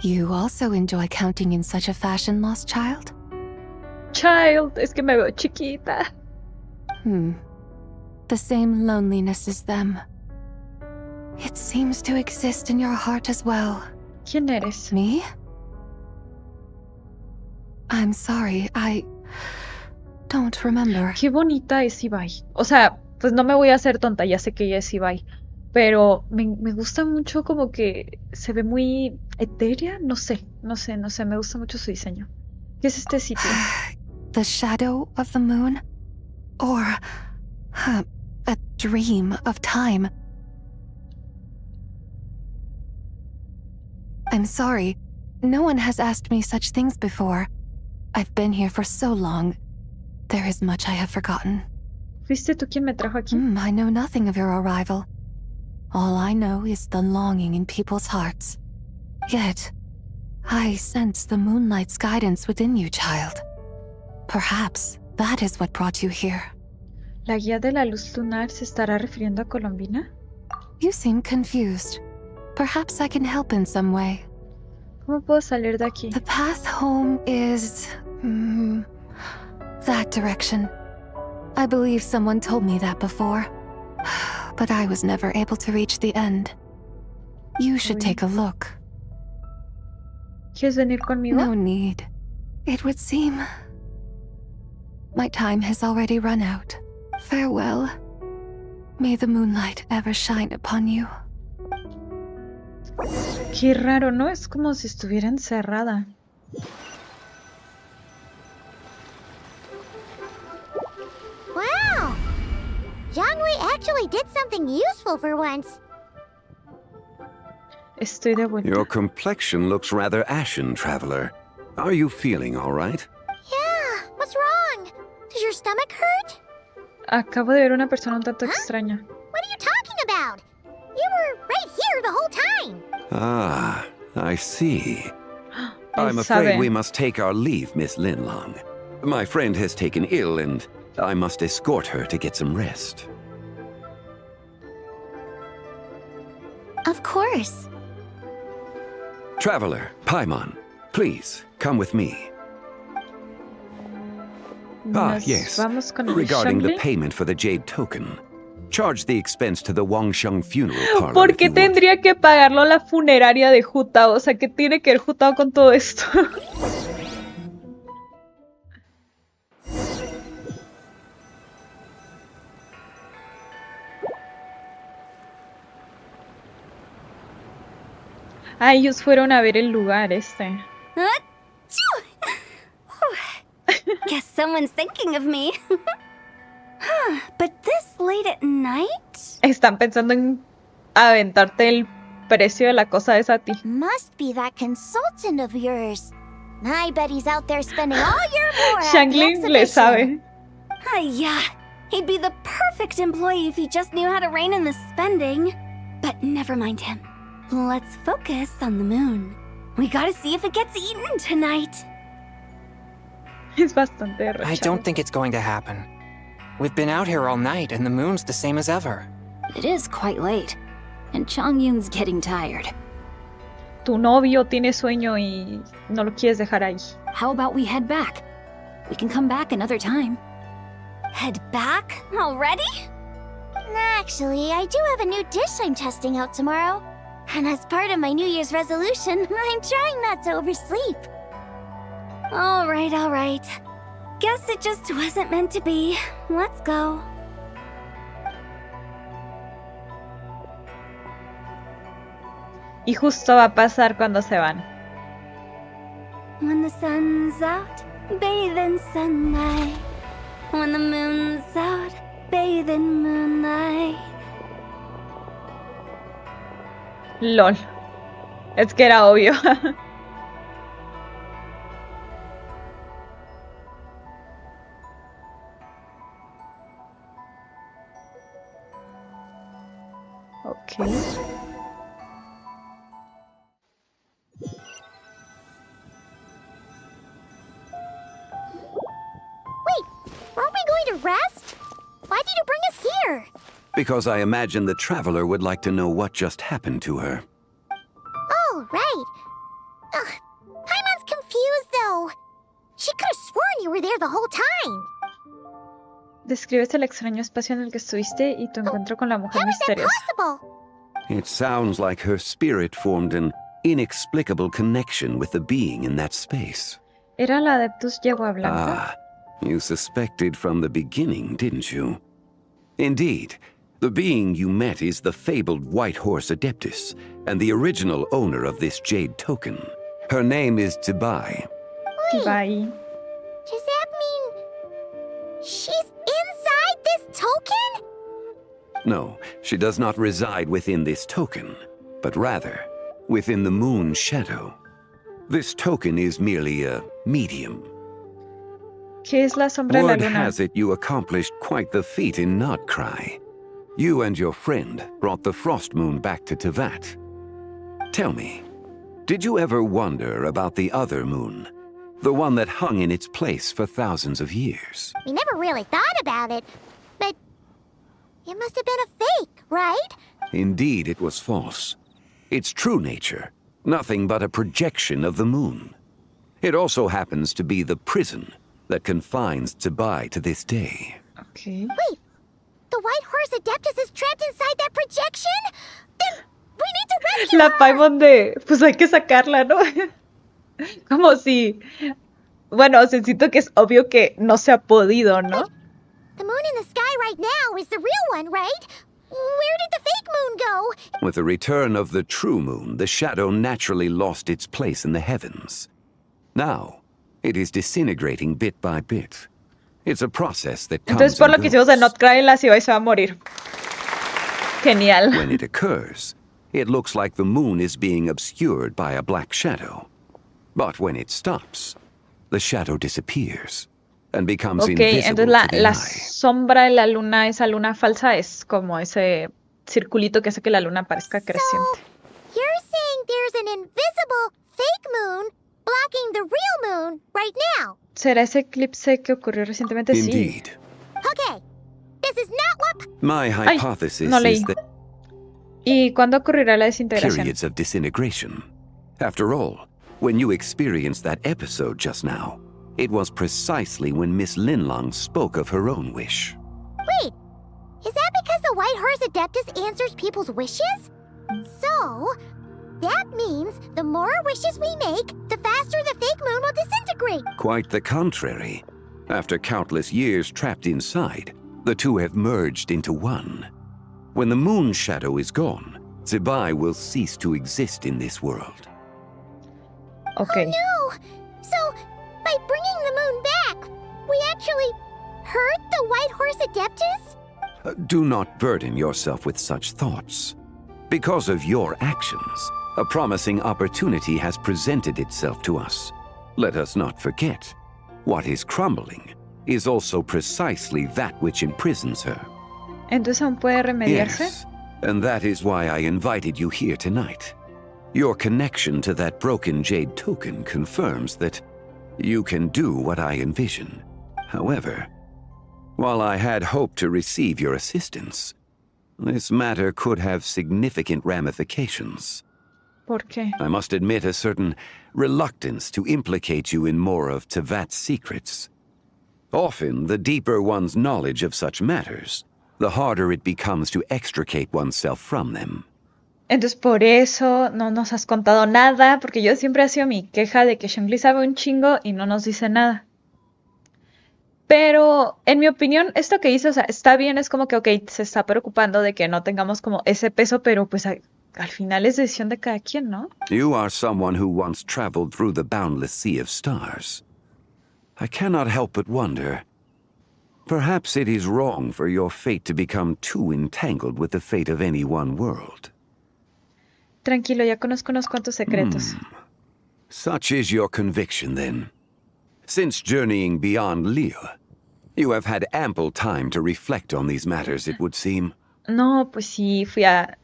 You also enjoy counting in such a fashion, lost child? Child, es que me veo chiquita. The same loneliness as them. It seems to exist in your heart as well. ¿Quién eres? Me? I'm sorry, I don't remember. Qué bonita es ZIBAI. O sea, pues no me voy a hacer tonta, ya sé que ella es ZIBAI. Pero me gusta mucho como que se ve muy etérea. No sé, me gusta mucho su diseño. ¿Qué es este sitio? The shadow of the moon? Or a dream of time? I'm sorry. No one has asked me such things before. I've been here for so long. There is much I have forgotten. ¿Fuiste tú quien me trajo aquí? I know nothing of your arrival. All I know is the longing in people's hearts. Yet, I sense the moonlight's guidance within you, child. Perhaps that is what brought you here. ¿La guía de la luz lunar se estará refiriendo a Colombina? You seem confused. Perhaps I can help in some way. ¿Cómo puedo salir de aquí? The path home is... that direction. I believe someone told me that before. But I was never able to reach the end. You should take a look. ¿Quieres venir conmigo? No need. It would seem my time has already run out. Farewell. May the moonlight ever shine upon you. Qué raro, ¿no? Es como si estuviera encerrada. Wow! Jiangwei actually did something useful for once. Estoy de vuelta. Your complexion looks rather ashen, traveler. Are you feeling all right? Yeah, what's wrong? Does your stomach hurt? Acabo de ver una persona un tanto extraña. What are you talking about? You were right here the whole time. Ah, I see. I'm Él afraid sabe. we must take our leave, Miss Linlong. My friend has taken ill and I must escort her to get some rest. Of course. Traveler, Paimon, please, come with me. Nos Yes. vamos con el Regarding the Shangli. payment for the jade token, charge the expense to the Wangsheng funeral parlor. ¿Por if qué you would. tendría que pagarlo la funeraria de Jutao? O sea, ¿qué tiene que ver Jutao con todo esto? Ah, ellos fueron a ver el lugar este. Guess someone's thinking of me. But this late at night? Están pensando en aventarte el precio de la cosa esa a ti. Must be that consultant of yours. I bet he's out there spending all year more at the Shangling le exhibition. sabe. Yeah, he'd be the perfect employee if he just knew how to rein in the spending. But never mind him. Let's focus on the moon. We gotta see if it gets eaten tonight. Es bastante I derrochado. don't think it's going to happen. We've been out here all night, and the moon's the same as ever. It is quite late, and Chongyun's getting tired. Tu novio tiene sueño y no lo quieres dejar ahí. How about we head back? We can come back another time. Head back? Already? Actually, I do have a new dish I'm testing out tomorrow. And as part of my New Year's resolution, I'm trying not to oversleep. All right. Guess it just wasn't meant to be. Let's go. Y justo va a pasar cuando se van. When the sun's out, bathe in sunlight. When the moon's out, bathe in moonlight. LOL. Es que era obvio. Ok. Aren't we going to rest? Why did you bring us here? Because I imagine the traveler would like to know what just happened to her. Oh, right. Ugh, Paimon's confused, though. She could have sworn you were there the whole time. Describes el extraño espacio en el que estuviste y tu encuentro con la mujer How is that misteriosa. possible? It sounds like her spirit formed an inexplicable connection with the being in that space. ¿Era la Adeptus Yegua Blanca? Ah, you suspected from the beginning, didn't you? Indeed, the being you met is the fabled White Horse Adeptus, and the original owner of this jade token. Her name is ZIBAI. ZIBAI. Does that mean she's inside this token? No, she does not reside within this token, but rather within the moon's shadow. This token is merely a medium. ¿Qué es la sombra de la Word luna? has it you accomplished quite the feat in Notcry. You and your friend brought the Frost Moon back to Tevat. Tell me, did you ever wonder about the other moon? The one that hung in its place for thousands of years? We never really thought about it, but it must have been a fake, right? Indeed, it was false. Its true nature, nothing but a projection of the moon. It also happens to be the prison that confines ZIBAI to this day. Okay. Wait, the White Horse Adeptus is trapped inside that projection? Then we need to rescue La her! Paimon de... Pues hay que sacarla, ¿no? Como si Bueno, o sea, siento que es obvio que no se ha podido, ¿no? The moon in the sky right now is the real one, right? Where did the fake moon go? With the return of the true moon, the shadow naturally lost its place in the heavens. Now, it is disintegrating bit by bit. It's a process that comes Entonces, por lo and que hicimos de Not Cry, la ZIBAI se va a morir. Genial. When it occurs, it looks like the moon is being obscured by a black shadow. But when it stops, the shadow disappears and becomes invisible entonces to the la eye. sombra de la luna, esa luna falsa, es como ese circulito que hace que la luna parezca creciente. You're saying there's an invisible fake moon blocking the real moon right now? ¿Será ese eclipse que ocurrió recientemente? Indeed. Sí. Okay. This is not what... My hypothesis no leí. is that ¿Y cuándo ocurrirá la desintegración? periods of disintegration. After all, when you experienced that episode just now, it was precisely when Miss Linlong spoke of her own wish. Wait, is that because the White Horse Adeptus answers people's wishes? So, that means the more wishes we make, the faster the fake moon will disintegrate. Quite the contrary. After countless years trapped inside, the two have merged into one. When the moon shadow is gone, ZIBAI will cease to exist in this world. Okay. Oh no! So, by bringing the moon back, we actually hurt the White Horse Adeptus? Do not burden yourself with such thoughts. Because of your actions, a promising opportunity has presented itself to us. Let us not forget, what is crumbling is also precisely that which imprisons her. Entonces aún puede remediarse. Yes, and that is why I invited you here tonight. Your connection to that broken jade token confirms that you can do what I envision. However, while I had hoped to receive your assistance, this matter could have significant ramifications. ¿Por qué? I must admit a certain reluctance to implicate you in more of Tevat's secrets. Often, the deeper one's knowledge of such matters, the harder it becomes to extricate oneself from them. Entonces por eso no nos has contado nada, porque yo siempre ha sido mi queja de que Zhongli sabe un chingo y no nos dice nada. Pero, en mi opinión, esto que hizo, o sea, está bien, es como que, ok, se está preocupando de que no tengamos como ese peso, pero pues al final es decisión de cada quien, ¿no? You are someone who once traveled through the boundless sea of stars. I cannot help but wonder, perhaps it is wrong for your fate to become too entangled with the fate of any one world. Tranquilo, ya conozco unos cuantos secretos. Such is your conviction, then. Since journeying beyond Liyue, you have had ample time to reflect on these matters, it would seem. No, pues sí, fui a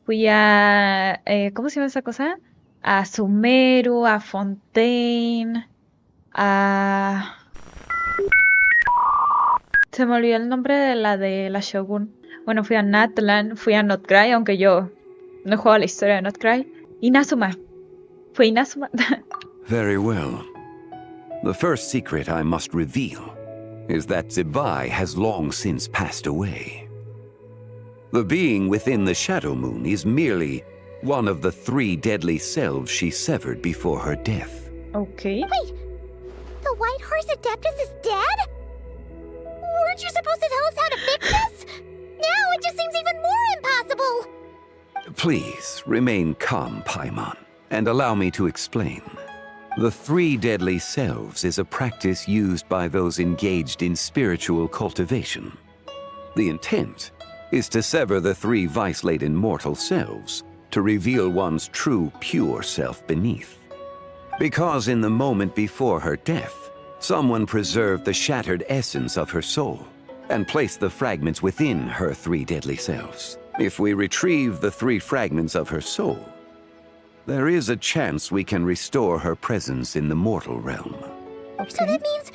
¿cómo se llama esa cosa? A Sumeru, a Fontaine, se me olvidó el nombre de la Shogun. Bueno, fui a Natlan, fui a Not Cry, aunque yo no he jugado la historia de Not Cry. Inazuma. Fue Inazuma. Very well. The first secret I must reveal is that ZIBAI has long since passed away. The being within the Shadow Moon is merely one of the 3 deadly selves she severed before her death. Okay. Wait, the White Horse Adeptus is dead? Weren't you supposed to tell us how to fix this? Now it just seems even more impossible. Please remain calm, Paimon, and allow me to explain. The 3 deadly selves is a practice used by those engaged in spiritual cultivation. The intent is to sever the 3 vice-laden mortal selves to reveal one's true, pure self beneath. Because in the moment before her death, someone preserved the shattered essence of her soul and placed the fragments within her 3 deadly selves. If we retrieve the 3 fragments of her soul, there is a chance we can restore her presence in the mortal realm. Okay. So that means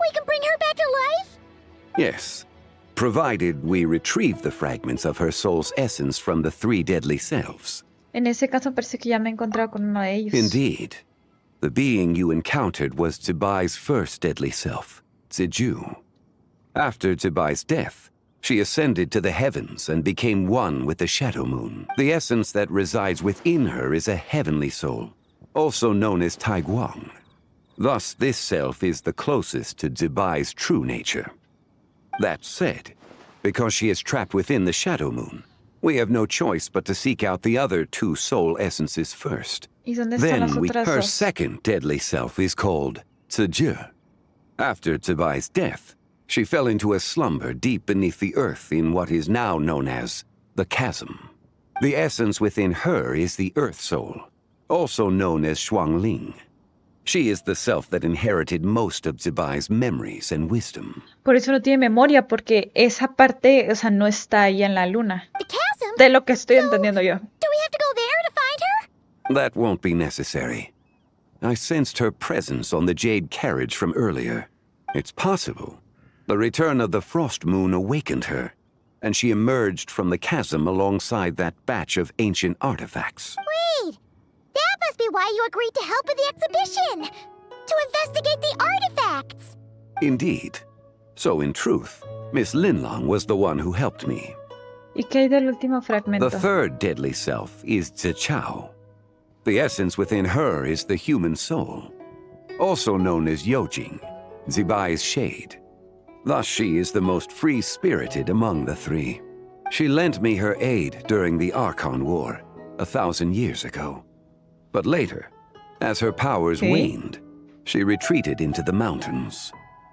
we can bring her back to life? Yes, provided we retrieve the fragments of her soul's essence from the 3 deadly selves. En ese caso parece que ya me he encontrado con uno de ellos. Indeed. The being you encountered was ZIBAI's first deadly self, Ziju. After ZIBAI's death, she ascended to the heavens and became one with the Shadow Moon. The essence that resides within her is a heavenly soul, also known as Taiguang. Thus, this self is the closest to ZIBAI's true nature. That said, because she is trapped within the Shadow Moon, we have no choice but to seek out the other two soul essences first. ¿Y dónde están las otras Her dos? second deadly self is called ZIBAI. After ZIBAI's death, she fell into a slumber deep beneath the earth in what is now known as the Chasm. The essence within her is the Earth Soul, also known as Xuangling. She is the self that inherited most of ZIBAI's memories and wisdom. Por eso no tiene memoria, porque esa parte, o sea, no está ahí en la luna. De lo que estoy entendiendo yo. Do we have to go there to find her? That won't be necessary. I sensed her presence on the jade carriage from earlier. It's possible. The return of the Frost Moon awakened her, and she emerged from the chasm alongside that batch of ancient artifacts. Wait! That must be why you agreed to help with the exhibition! To investigate the artifacts! Indeed. So in truth, Miss Linlong was the one who helped me. ¿Y qué hay del último fragmento? The third deadly self is Zichao. The essence within her is the human soul, also known as Yojing, ZIBAI's shade. Thus she is the most free-spirited among the three. She lent me her aid during the Archon War, 1,000 years ago. But later, as her powers waned, she retreated into the mountains.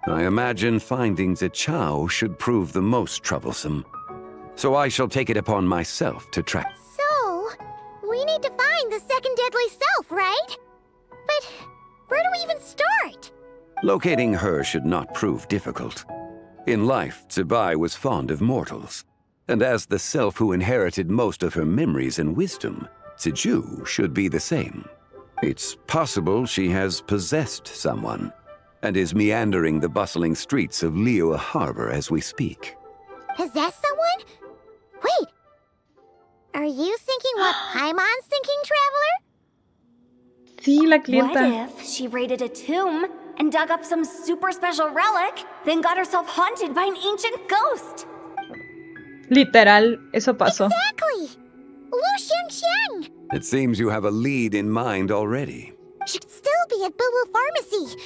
I imagine finding Zichao should prove the most troublesome. So I shall take it upon myself to track. So, we need to find the second deadly self, right? But where do we even start? Locating her should not prove difficult. In life, ZIBAI was fond of mortals, and as the self who inherited most of her memories and wisdom, Ziju should be the same. It's possible she has possessed someone, and is meandering the bustling streets of Liyue Harbor as we speak. Possess someone? Wait! Are you thinking what Paimon's thinking, Traveler? Sí, la clienta. What if she raided a tomb and dug up some super special relic, then got herself haunted by an ancient ghost? Literal, eso pasó. Exactly! Lu Xiangxiang! It seems you have a lead in mind already. She'd still be at Boo Boo Pharmacy.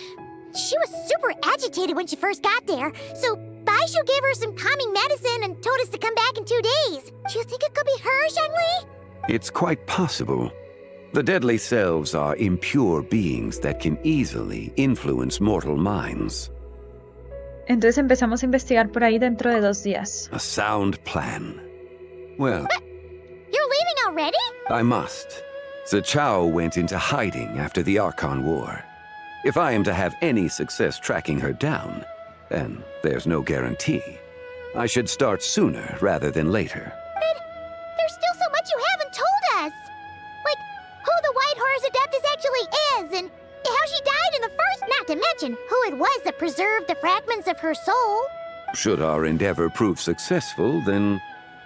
She was super agitated when she first got there, so Baishu gave her some calming medicine and told us to come back in 2 days. Do you think it could be her, Zhengli? It's quite possible. The deadly selves are impure beings that can easily influence mortal minds. Entonces empezamos a investigar por ahí dentro de 2 días. A sound plan. Well, You're leaving already? I must. Zichao went into hiding after the Archon War. If I am to have any success tracking her down, and there's no guarantee, I should start sooner rather than later. But there's still so much you haven't told us! Like, who the White Horse Adeptus actually is, and how she died in the first, not to mention who it was that preserved the fragments of her soul. Should our endeavor prove successful, then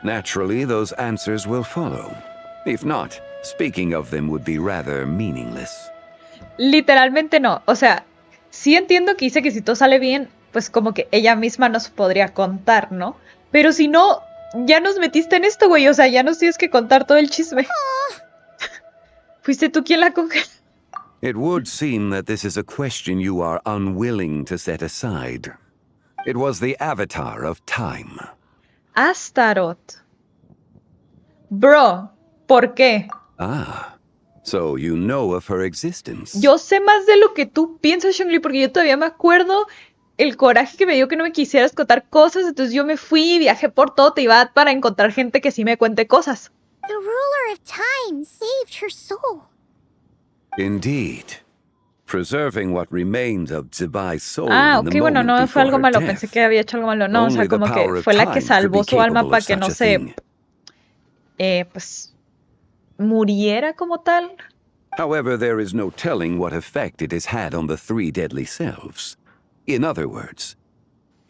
naturally those answers will follow. If not, speaking of them would be rather meaningless. Literalmente no. O sea, sí entiendo que dice que si todo sale bien, pues como que ella misma nos podría contar, ¿no? Pero si no, ya nos metiste en esto, güey. O sea, ya nos tienes que contar todo el chisme. ¿Fuiste tú quien la congeló? It would seem that this is a question you are unwilling to set aside. It was the avatar of time. Astaroth. Bro, ¿por qué? Ah, so you know of her existence. Yo sé más de lo que tú piensas, Zhongli, porque yo todavía me acuerdo el coraje que me dio que no me quisieras contar cosas. Entonces yo me fui y viajé por todo Teyvat para encontrar gente que sí me cuente cosas. The ruler of time saved her soul. Indeed. Preserving what remained of ZIBAI's soul Ah, in ok, the bueno, moment no fue algo before her malo. death. Pensé que había hecho algo malo. No, o sea, Only the como power que of fue la time que could salvó be su alma capable para of que no such a se, thing. pues, muriera como tal. However, there is no telling what effect it has had on the three deadly selves. In other words,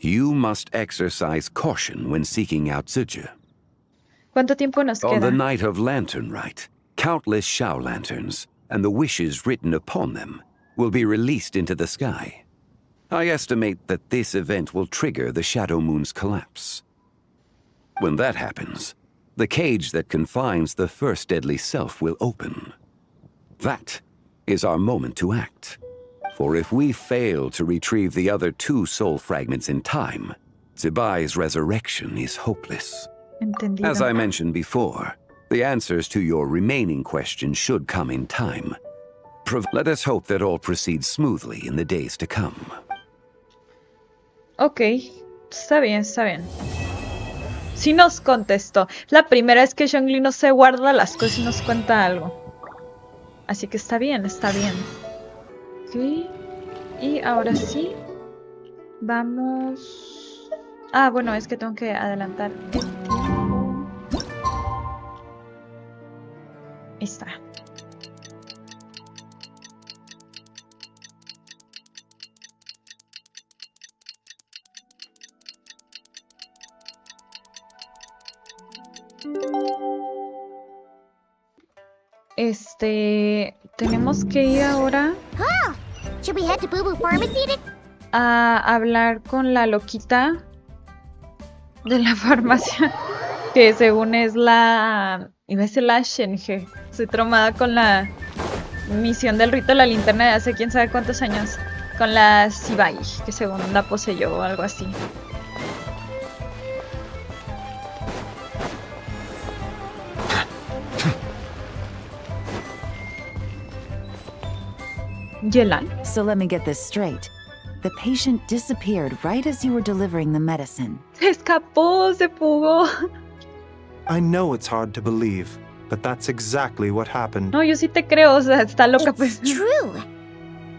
you must exercise caution when seeking out Ziji. ¿Cuánto tiempo nos On queda? the night of Lantern Rite, countless Shao lanterns and the wishes written upon them will be released into the sky. I estimate that this event will trigger the Shadow Moon's collapse. When that happens, the cage that confines the first deadly self will open. That is our moment to act. For if we fail to retrieve the other 2 soul fragments in time, ZIBAI's resurrection is hopeless. Entendido. As I mentioned before, the answers to your remaining questions should come in time. Let us hope that all proceeds smoothly in the days to come. Ok, está bien, está bien. Sí nos contestó. La primera vez que Zhongli no se guarda las cosas y nos cuenta algo. Así que está bien, está bien. Ok. Y ahora sí. Vamos... Ah, bueno, es que tengo que adelantar el tiempo. Ahí está. Tenemos que ir ahora Should we head to Boo Boo Pharmacy a hablar con la loquita de la farmacia, que según es la... iba a ser la Shenhe. Estoy traumada con la misión del rito de la linterna de hace quién sabe cuántos años. Con la ZIBAI, que según la poseyó o algo así. Yelan? So let me get this straight. The patient disappeared right as you were delivering the medicine. Se escapó, se fugó. I know it's hard to believe, but that's exactly what happened. No, yo sí te creo, o sea, está loca pues. It's true.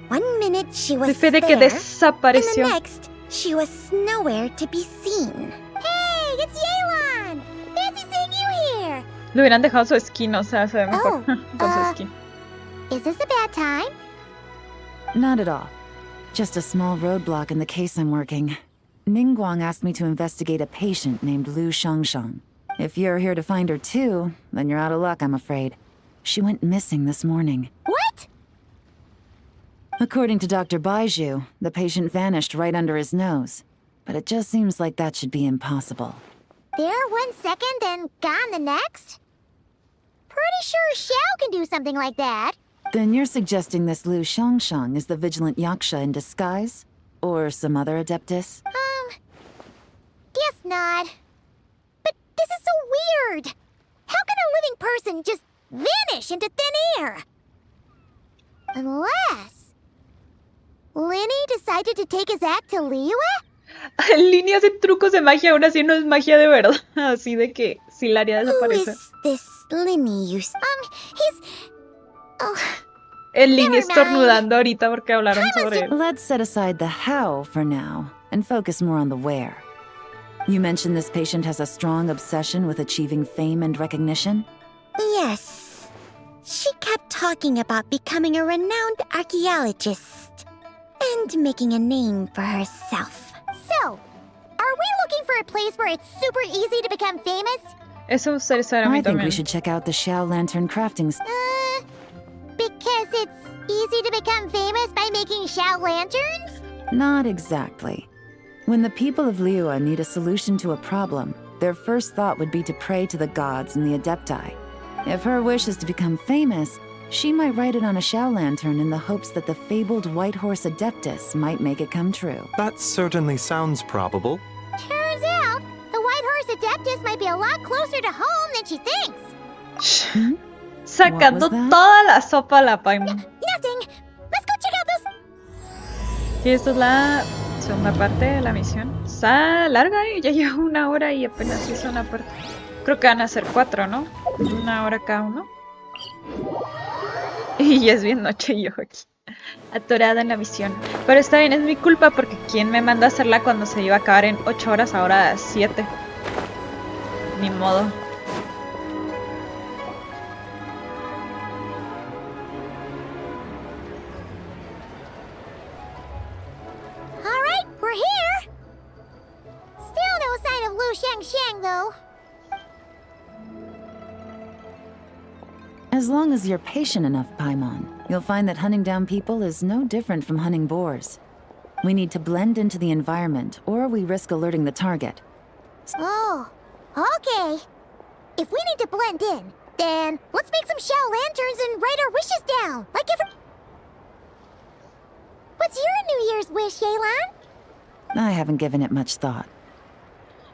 One minute she was de que there, desapareció. and the next she was nowhere to be seen. Hey, it's Yelan! Fancy seeing you here! Le hubieran dejado su skin, o sea, se ve mejor con su skin. Is this a bad time? Not at all. Just a small roadblock in the case I'm working. Ningguang asked me to investigate a patient named Lu Shangshang. If you're here to find her too, then you're out of luck, I'm afraid. She went missing this morning. What? According to Dr. Baiju, the patient vanished right under his nose. But it just seems like that should be impossible. There 1 second and gone the next? Pretty sure Xiao can do something like that. Then you're suggesting this Lu Shangshang is the vigilant Yaksha in disguise? Or some other adeptus? Guess not. But this is so weird! How can a living person just vanish into thin air? Unless... Linny decided to take his act to Liyue? Lini hace trucos de magia, aún así no es magia de verdad. Así de que si la haría desaparecer. Who is this Linny you... he's... Oh... El Lini estornudando ahorita porque hablaron sobre él. Let's set aside the how for now and focus more on the where. You mentioned this patient has a strong obsession with achieving fame and recognition? Yes. She kept talking about becoming a renowned archaeologist and making a name for herself. So, are we looking for a place where it's super easy to become famous? Eso se sabe a mí I think también. we should check out the Xiao Lantern crafting. Because it's easy to become famous by making Xiao lanterns? Not exactly. When the people of Liyue need a solution to a problem, their first thought would be to pray to the gods and the Adepti. If her wish is to become famous, she might write it on a Xiao lantern in the hopes that the fabled White Horse Adeptus might make it come true. That certainly sounds probable. Turns out, the White Horse Adeptus might be a lot closer to home than she thinks. Sacando toda la sopa a la Paimon. Nothing. Let's go check out this. Y esta es la segunda parte de la misión. Está larga, ya lleva 1 hora y apenas hizo una parte. Creo que van a ser 4, ¿no? 1 hora cada uno. Y ya es bien noche y yo aquí, atorada en la misión. Pero está bien, es mi culpa porque ¿quién me manda a hacerla cuando se iba a acabar en 8 horas, ahora 7? Ni modo. Alright, we're here. Still no sign of Lu Shangshang, though. As long as you're patient enough, Paimon, you'll find that hunting down people is no different from hunting boars. We need to blend into the environment, or we risk alerting the target. Oh, okay. If we need to blend in, then let's make some Xiao lanterns and write our wishes down, like every... What's your New Year's wish, Yelan? I haven't given it much thought.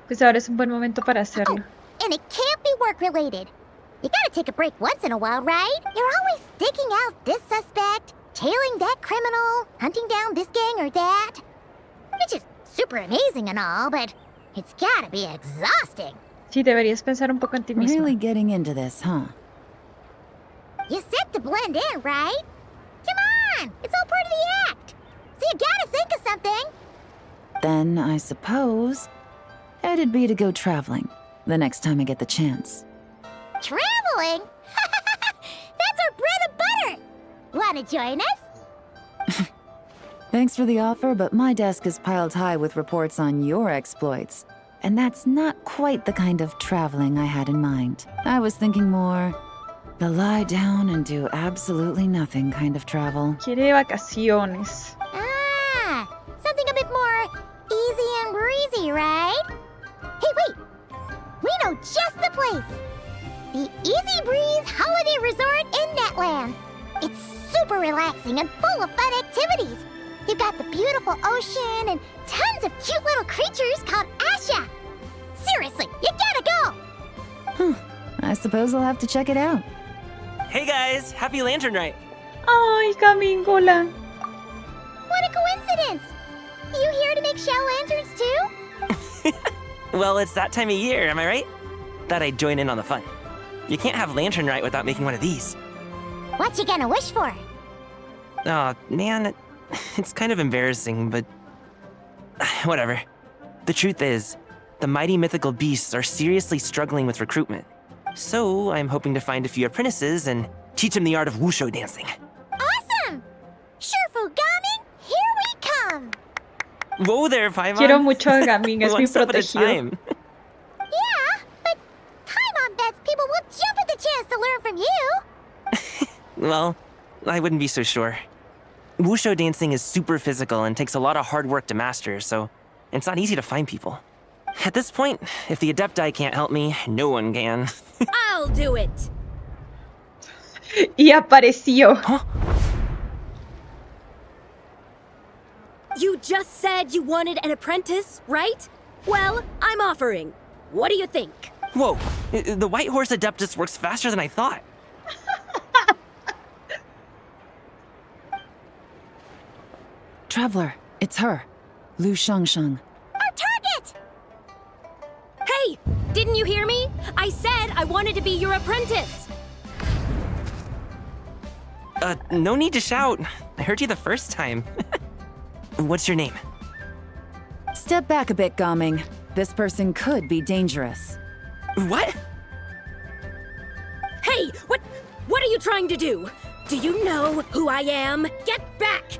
Pues ahora es un buen momento para hacerlo. And it can't be work-related. You gotta take a break once in a while, right? You're always digging out this suspect, tailing that criminal, hunting down this gang or that. Which is super amazing and all, but it's gotta be exhausting. Sí, deberías pensar un poco en ti mismo. Really getting into this, huh? You set to blend in, right? Come on! It's all part of the act! So you gotta think of something! Then, I suppose, it'd be to go traveling the next time I get the chance. Traveling? That's our bread and butter! Wanna join us? Thanks for the offer, but my desk is piled high with reports on your exploits. And that's not quite the kind of traveling I had in mind. I was thinking more the lie down and do absolutely nothing kind of travel. Quiere vacaciones. Ah, something a bit more easy and breezy, right? Hey, wait! We know just the place! The Easy Breeze Holiday Resort in Netland. It's super relaxing and full of fun activities. You've got the beautiful ocean and tons of cute little creatures called Asha. Seriously, you gotta go! I suppose I'll have to check it out. Hey guys, happy Lantern Night! Ay, Camingola. What a coincidence! You here to make shell lanterns too? Well, it's that time of year, am I right? Thought I'd join in on the fun. You can't have Lantern Night without making one of these. What you gonna wish for? Oh, man, it's kind of embarrassing, but whatever. The truth is, the mighty mythical beasts are seriously struggling with recruitment. So I'm hoping to find a few apprentices and teach them the art of wushu dancing. Awesome! Sure, Gaming, here we come! Whoa there, Paimon! Quiero mucho a Gaming, es mi One step at a protegido. time. Yeah, but Paimon bets people will jump at the chance to learn from you! Well, I wouldn't be so sure. Wushu dancing is super physical and takes a lot of hard work to master, so it's not easy to find people. At this point, if the Adepti can't help me, no one can. I'll do it! Y apareció. Huh? You just said you wanted an apprentice, right? Well, I'm offering. What do you think? Whoa, the White Horse Adeptus works faster than I thought. Traveler, it's her. Lu Shangshang. Our target! Hey, didn't you hear me? I said I wanted to be your apprentice. No need to shout. I heard you the first time. What's your name? Step back a bit, Gaming. This person could be dangerous. What? Hey, what are you trying to do? Do you know who I am? Get back!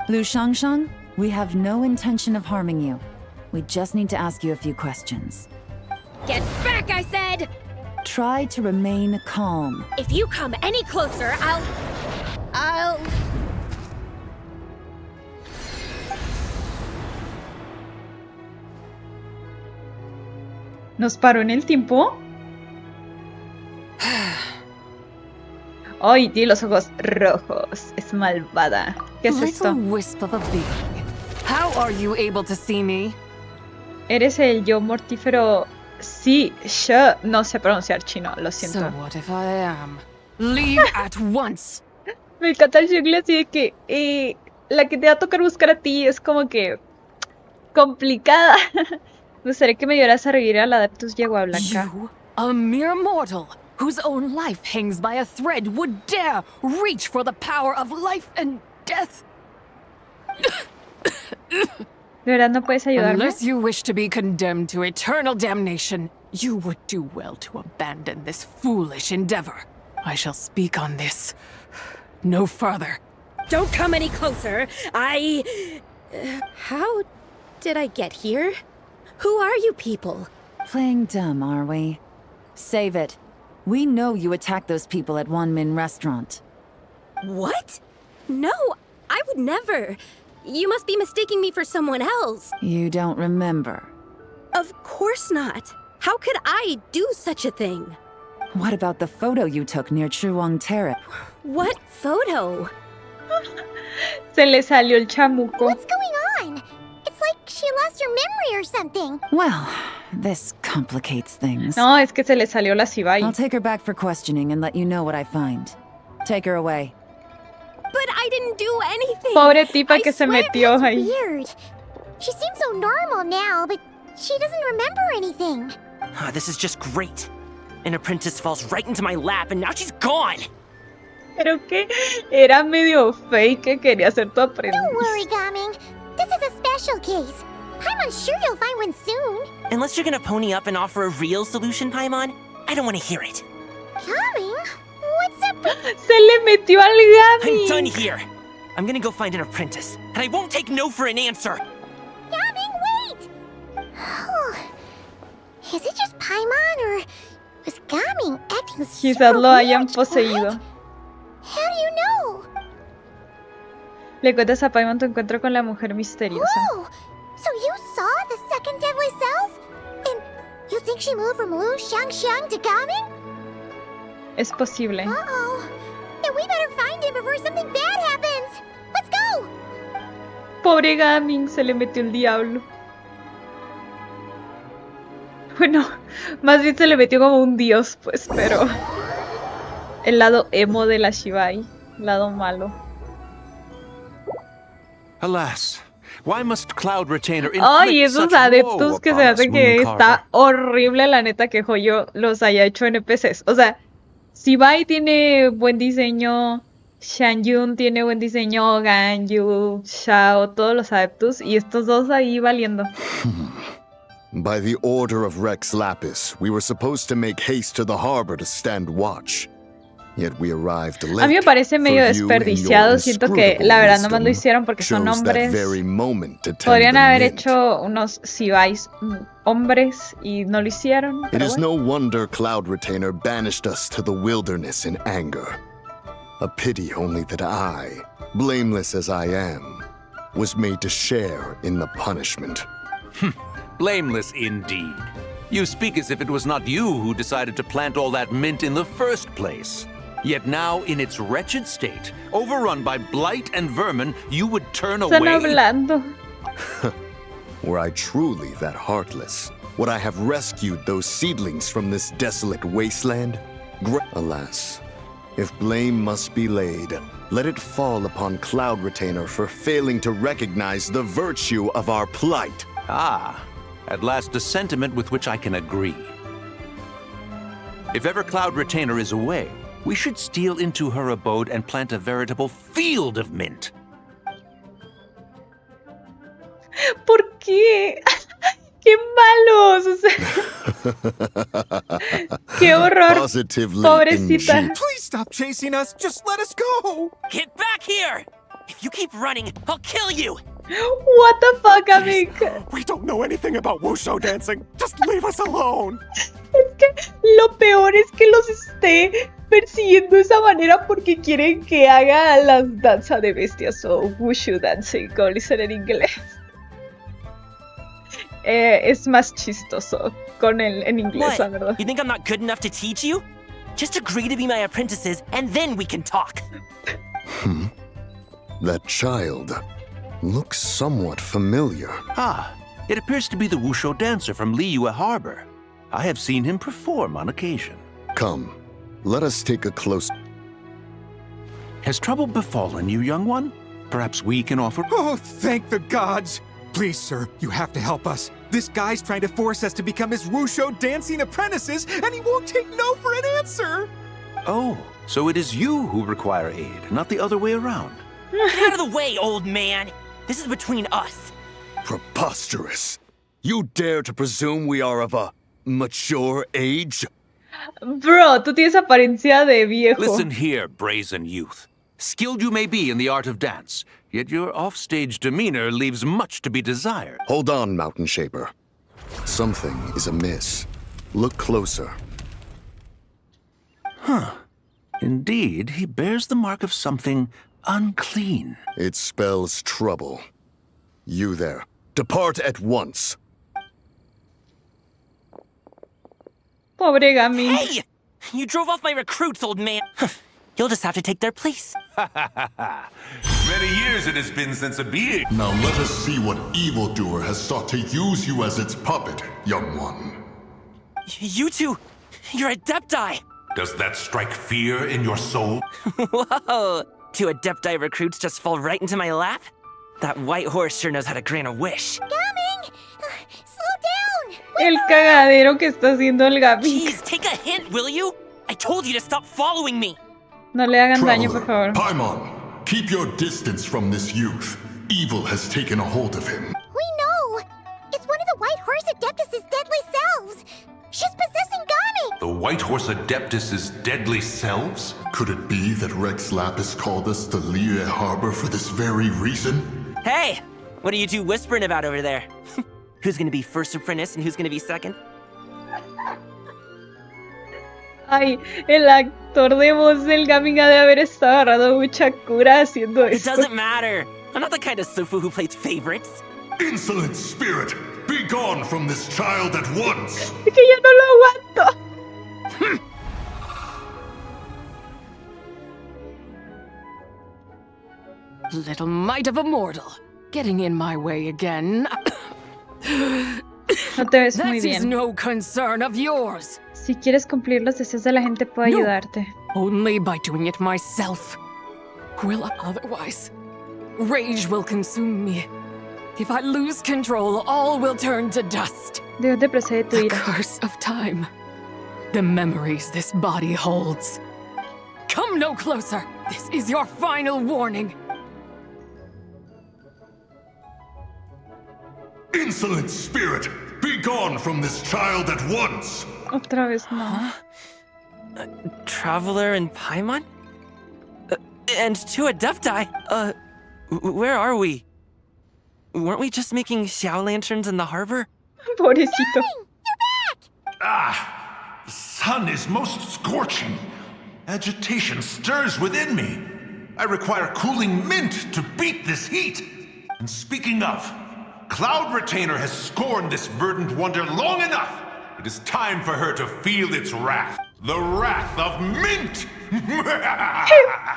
Lu Shangshang, we have no intention of harming you. We just need to ask you a few questions. Get back, I said! Try to remain calm. If you come any closer, I'll... ¿Nos paró en el tiempo? Ay, tiene los ojos rojos. Es malvada. ¿Qué es esto? Little wisp of a being. How are you able to see me? Eres el yo mortífero. Sí, yo no sé pronunciar chino, lo siento. So what if I am? Leave at once. Me encanta el inglés así de que la que te va a tocar buscar a ti es como que complicada. Me gustaría que me ayudaras a revivir al Adeptus Yegua Blanca. You, a mere mortal whose own life hangs by a thread, would dare reach for the power of life and death. ¿De verdad no puedes ayudarme? Unless you wish to be condemned to eternal damnation, you would do well to abandon this foolish endeavor. I shall speak on this no further. Don't come any closer. How did I get here? Who are you people? Playing dumb, are we? Save it. We know you attacked those people at Wanmin Restaurant. What? No, I would never. You must be mistaking me for someone else. You don't remember. Of course not. How could I do such a thing? What about the photo you took near Chuwang Terrace? What photo? Se le salió el chamuco. What's going on? It's like she lost her memory or something. Well, this complicates things. No, es que se le salió la ZIBAI. I'll take her back for questioning and let you know what I find. Take her away. But I didn't do anything. Pobre tipa que se metió ahí. Weird. She seems so normal now, but she doesn't remember anything. This is just great. An apprentice falls right into my lap and now she's gone. Pero que era medio fake que quería ser tu aprendiz. Don't worry, Gaming. This is a special case. Paimon's sure you'll find one soon. Unless you're gonna pony up and offer a real solution, Paimon, I don't want to hear it. Gaming? What's up? Se le metió al Gaming. I'm done here. I'm gonna go find an apprentice, and I won't take no for an answer. Gaming, wait! Is it just Paimon, or was Gaming acting Quizás super lo hayan weird? poseído. What? How do you know? Le cuentas a Paimon tu encuentro con la mujer misteriosa. Whoa! So you saw the second deadly self? And you think she moved from Lu Xiangxiang to Gaming? Es posible. Uh-oh. Then we better find him before something bad happens. Let's go! Pobre Gaming, se le metió el diablo. Bueno, más bien se le metió como un dios, pues, pero... El lado emo de la ZIBAI, lado malo. Alas, why must Cloud Retainer Ay, inflict esos such woe adeptos que upon se us, hacen que Moon está horrible, la neta, que Joyo los haya hecho NPCs. O sea, ZIBAI tiene buen diseño, Shangyun tiene buen diseño, Ganyu, Xiao, todos los adeptos, y estos dos ahí valiendo. By the order of Rex Lapis, we were supposed to make haste to the harbor to stand watch. Yet we arrived late. A mí me parece medio desperdiciado, siento que la verdad nomás lo hicieron porque son hombres. Podrían haber hecho unos ZIBAIs hombres y no lo hicieron. It is no wonder Cloud Retainer banished us to the wilderness in anger. A pity only that I, blameless as I am, was made to share in the punishment. Blameless indeed. You speak as if it was not you who decided to plant all that mint in the first place. Yet now, in its wretched state, overrun by blight and vermin, you would turn away? Were I truly that heartless, would I have rescued those seedlings from this desolate wasteland? Alas, if blame must be laid, let it fall upon Cloud Retainer for failing to recognize the virtue of our plight. Ah, at last a sentiment with which I can agree. If ever Cloud Retainer is away, we should steal into her abode and plant a veritable field of mint. ¿Por qué? ¡Qué malos! O sea, ¡qué horror! Pobrecita. Please stop chasing us. Just let us go. Get back here! If you keep running, I'll kill you! What the fuck, amiga? We don't know anything about wushu dancing. Just leave us alone. Es que lo peor es que los esté persiguiendo de esa manera porque quieren que haga las danzas de bestias o wushu dancing, como dicen en inglés. Es más chistoso con el en inglés, la verdad. You think I'm not good enough to teach you? Just agree to be my apprentices, and then we can talk. That child looks somewhat familiar. Ah, it appears to be the wushu dancer from Liyue Harbor. I have seen him perform on occasion. Come, let us take a close... Has trouble befallen you, young one? Perhaps we can offer... Oh, thank the gods! Please, sir, you have to help us. This guy's trying to force us to become his wushu dancing apprentices, and he won't take no for an answer! Oh, so it is you who require aid, not the other way around. Get out of the way, old man! This is between us. Preposterous! You dare to presume we are of a mature age? Bro, tú tienes apariencia de viejo. Listen here, brazen youth. Skilled you may be in the art of dance, yet your offstage demeanor leaves much to be desired. Hold on, Mountain Shaper. Something is amiss. Look closer. Huh. Indeed, he bears the mark of something unclean. It spells trouble. You there, depart at once. Pobre Gami. Hey! You drove off my recruits, old man. You'll just have to take their place. Many years it has been since a being. Now let us see what evildoer has sought to use you as its puppet, young one. You two, you're Adepti. Does that strike fear in your soul? Whoa, 2 Adepti recruits just fall right into my lap? That white horse sure knows how to grant a wish. Coming! Slow down! El cagadero que está haciendo el Gabi. Jeez, take a hint, will you? I told you to stop following me. No le hagan daño, por favor. Paimon, keep your distance from this youth. Evil has taken a hold of him. We know! It's one of the White Horse Adeptus' deadly selves! She's possessing Gami! The White Horse Adeptus' deadly selves? Could it be that Rex Lapis called us to Liyue Harbor for this very reason? Hey! What are you two whispering about over there? Who's gonna be first apprentice and who's gonna be second? Ay, el actor de voz del Gami ha de haber estado agarrando mucha cura haciendo It esto. doesn't matter. I'm not the kind of Sufu who plays favorites. Insolent spirit! Be gone from this child at once! Es que ya no lo aguanto. Little mite of a mortal, getting in my way again. No te ves muy That is bien. no concern of yours. Si quieres cumplir los deseos de la gente, puedo ayudarte. Only by doing it myself. Will otherwise. Rage will consume me. If I lose control, all will turn to dust. ¿De dónde procede tu The ira? curse of time. The memories this body holds. Come no closer. This is your final warning. Insolent spirit! Be gone from this child at once! Otra vez no. Traveler and Paimon? And 2 Adepti? Where are we? Weren't we just making Xiao lanterns in the harbor? Pobrecito. Ah! The sun is most scorching. Agitation stirs within me. I require cooling mint to beat this heat. And speaking of, Cloud Retainer has scorned this verdant wonder long enough. It is time for her to feel its wrath. The wrath of mint!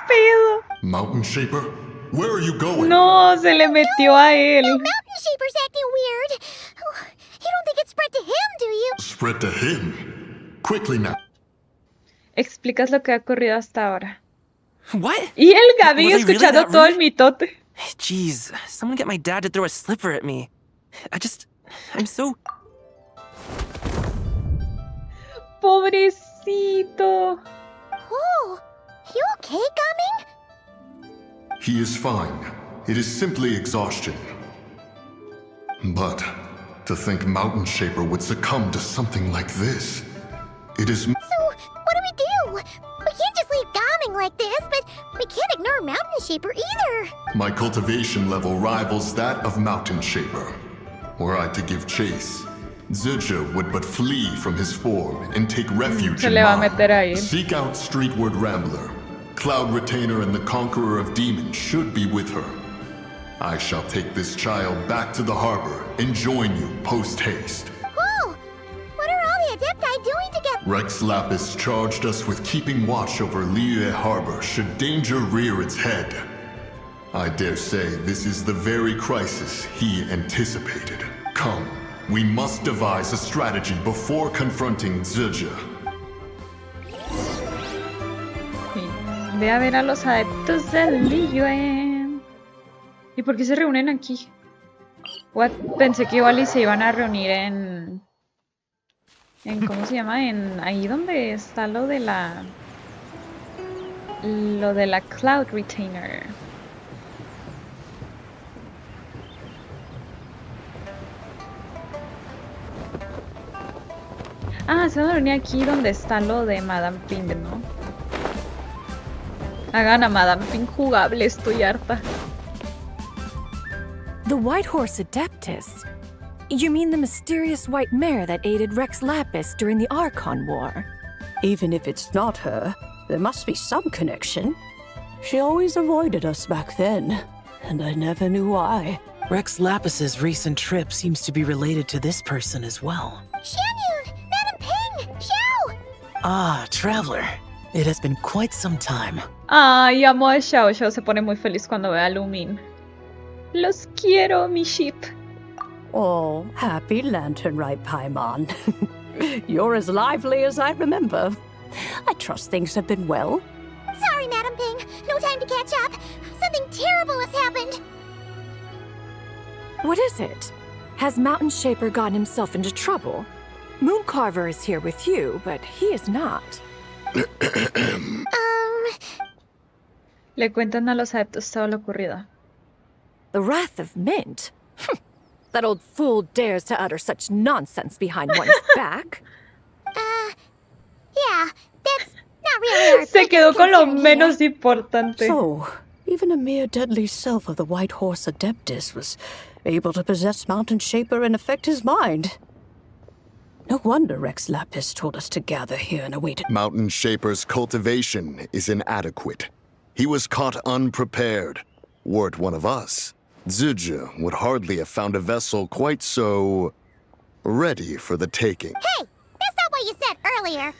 Pedo. Mountain Shaper? Where are you going? No, se le metió a él. Mountain Shaper's acting weird. You don't think it spread to him, do you? Spread to him? Quickly now. Explicas lo que ha ocurrido hasta ahora. What? Y el Gabi Was I really escuchando that todo el rude? mitote. Jeez, someone get my dad to throw a slipper at me. I'm so... Pobrecito. Oh, you okay, Gaming? He is fine. It is simply exhaustion. But to think Mountain Shaper would succumb to something like this. It is... So, what do we do? We can't just leave Gaming like this, but we can't ignore Mountain Shaper either. My cultivation level rivals that of Mountain Shaper. Were I to give chase, Zizha would but flee from his form and take refuge Se in le va a mine. meter a él. Seek out Streetward Rambler. Cloud Retainer and the Conqueror of Demons should be with her. I shall take this child back to the harbor and join you post-haste. Whoa! What are all the Adepti doing together? Rex Lapis charged us with keeping watch over Liyue Harbor should danger rear its head. I dare say this is the very crisis he anticipated. Come, we must devise a strategy before confronting Zizha. Ve a ver a los adeptos del Liyue. ¿Y por qué se reúnen aquí? What? Pensé que igual y se iban a reunir en ¿cómo se llama? En ahí donde está lo de la Cloud Retainer. Ah, se van a reunir aquí donde está lo de Madame Ping, ¿no? Hagan a Madame Ping jugable, estoy harta. The White Horse Adeptus? You mean the mysterious white mare that aided Rex Lapis during the Archon War? Even if it's not her, there must be some connection. She always avoided us back then, and I never knew why. Rex Lapis's recent trip seems to be related to this person as well. Xianyun! Madame Ping! Xiao! Ah, Traveler. It has been quite some time. Ay, amo a Xiao. Xiao se pone muy feliz cuando ve a Lumin. Los quiero, mi ship. Oh, happy lantern rite, Paimon. You're as lively as I remember. I trust things have been well. Sorry, Madam Ping. No time to catch up. Something terrible has happened. What is it? Has Mountain Shaper gotten himself into trouble? Mooncarver is here with you, but he is not. Le cuentan a los adeptos todo lo ocurrido. The Wrath of Mint? That old fool dares to utter such nonsense behind one's back. Yeah, that's not really our Se quedó con lo concern menos here. importante. So, even a mere deadly self of the White Horse Adeptus was able to possess Mountain Shaper and affect his mind. No wonder Rex Lapis told us to gather here and await it. Mountain Shaper's cultivation is inadequate. He was caught unprepared. Were it one of us, Zizhi would hardly have found a vessel quite so ready for the taking. Hey, that's not what you said earlier.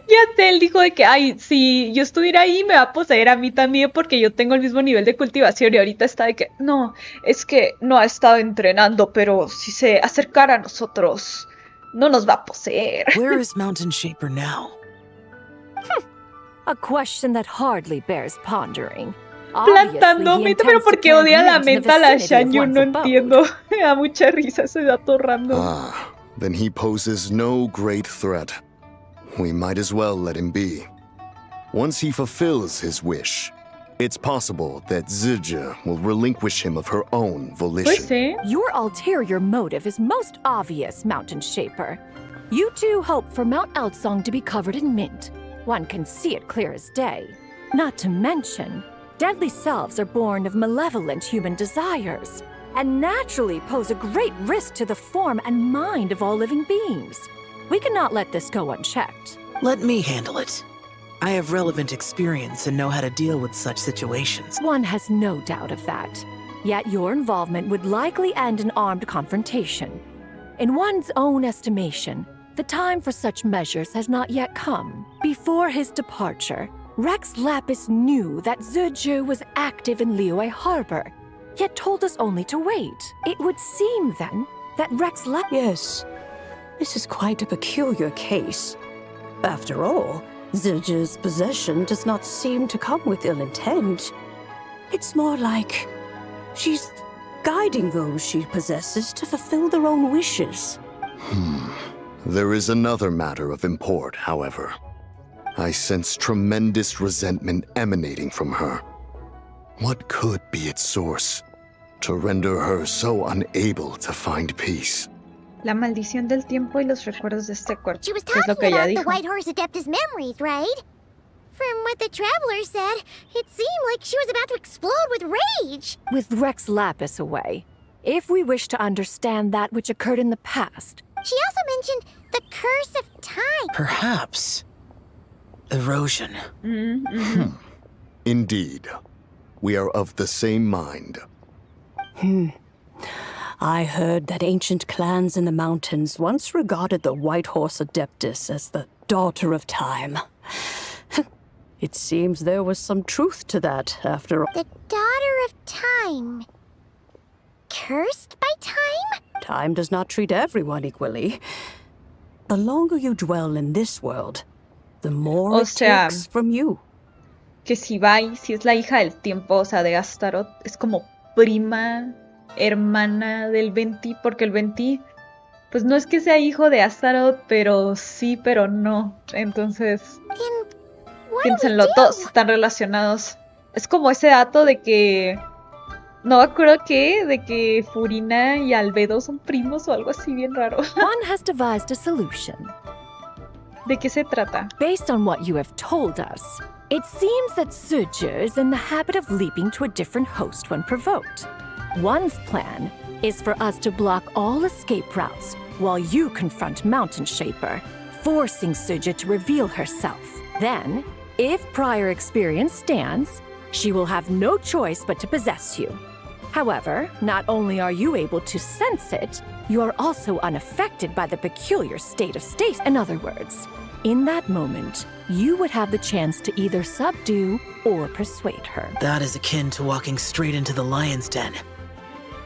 Ya te él dijo de que, ay, si yo estuviera ahí me va a poseer a mí también porque yo tengo el mismo nivel de cultivación y ahorita está de que, no, es que no ha estado entrenando, pero si se acercara a nosotros, no nos va a poseer. Where is Mountain Shaper now? A question that hardly bears pondering. Plantando menta, pero ¿por qué odia la menta a la Shan? Yo no entiendo. Me da mucha risa ese dato random. Ah, then he poses no great threat. We might as well let him be. Once he fulfills his wish, it's possible that Zizhi will relinquish him of her own volition. Your ulterior motive is most obvious, Mountain Shaper. You two hope for Mount Outsong to be covered in mint. One can see it clear as day. Not to mention, deadly selves are born of malevolent human desires, and naturally pose a great risk to the form and mind of all living beings. We cannot let this go unchecked. Let me handle it. I have relevant experience and know how to deal with such situations. One has no doubt of that. Yet your involvement would likely end in armed confrontation. In one's own estimation, the time for such measures has not yet come. Before his departure, Rex Lapis knew that Zizhi was active in Liyue Harbor, yet told us only to wait. It would seem, then, that Rex Lapis... Yes, this is quite a peculiar case. After all, Zizhi's possession does not seem to come with ill intent. It's more like she's guiding those she possesses to fulfill their own wishes. There is another matter of import, however. I sense tremendous resentment emanating from her. What could be its source to render her so unable to find peace? La maldición del tiempo y los recuerdos de este cuerpo. She was que es lo que talking ella about the dijo. White Horse Adeptus memories, right? From what the Traveler said, it seemed like she was about to explode with rage. With Rex Lapis away, if we wish to understand that which occurred in the past... She also mentioned the curse of time. Perhaps. Erosion. Indeed. We are of the same mind. I heard that ancient clans in the mountains once regarded the White Horse Adeptus as the daughter of time. It seems there was some truth to that, after all. The daughter of time. Cursed by time? Time does not treat everyone equally. The longer you dwell in this world, the more it takes from you. Que ZIBAI, si es la hija del tiempo, o sea, de Astaroth, es como prima, hermana del Venti, porque el Venti, pues no es que sea hijo de Astaroth, pero sí, pero no. Entonces, piénsenlo, todos están relacionados. Es como ese dato de que, no me acuerdo qué, de que Furina y Albedo son primos o algo así bien raro. One has devised a solution. ¿De qué se trata? Based on what you have told us, it seems that Zizhi is in the habit of leaping to a different host when provoked. One's plan is for us to block all escape routes while you confront Mountain Shaper, forcing Zizhi to reveal herself. Then, if prior experience stands, she will have no choice but to possess you. However, not only are you able to sense it, you are also unaffected by the peculiar state of stasis. In other words, in that moment, you would have the chance to either subdue or persuade her. That is akin to walking straight into the lion's den.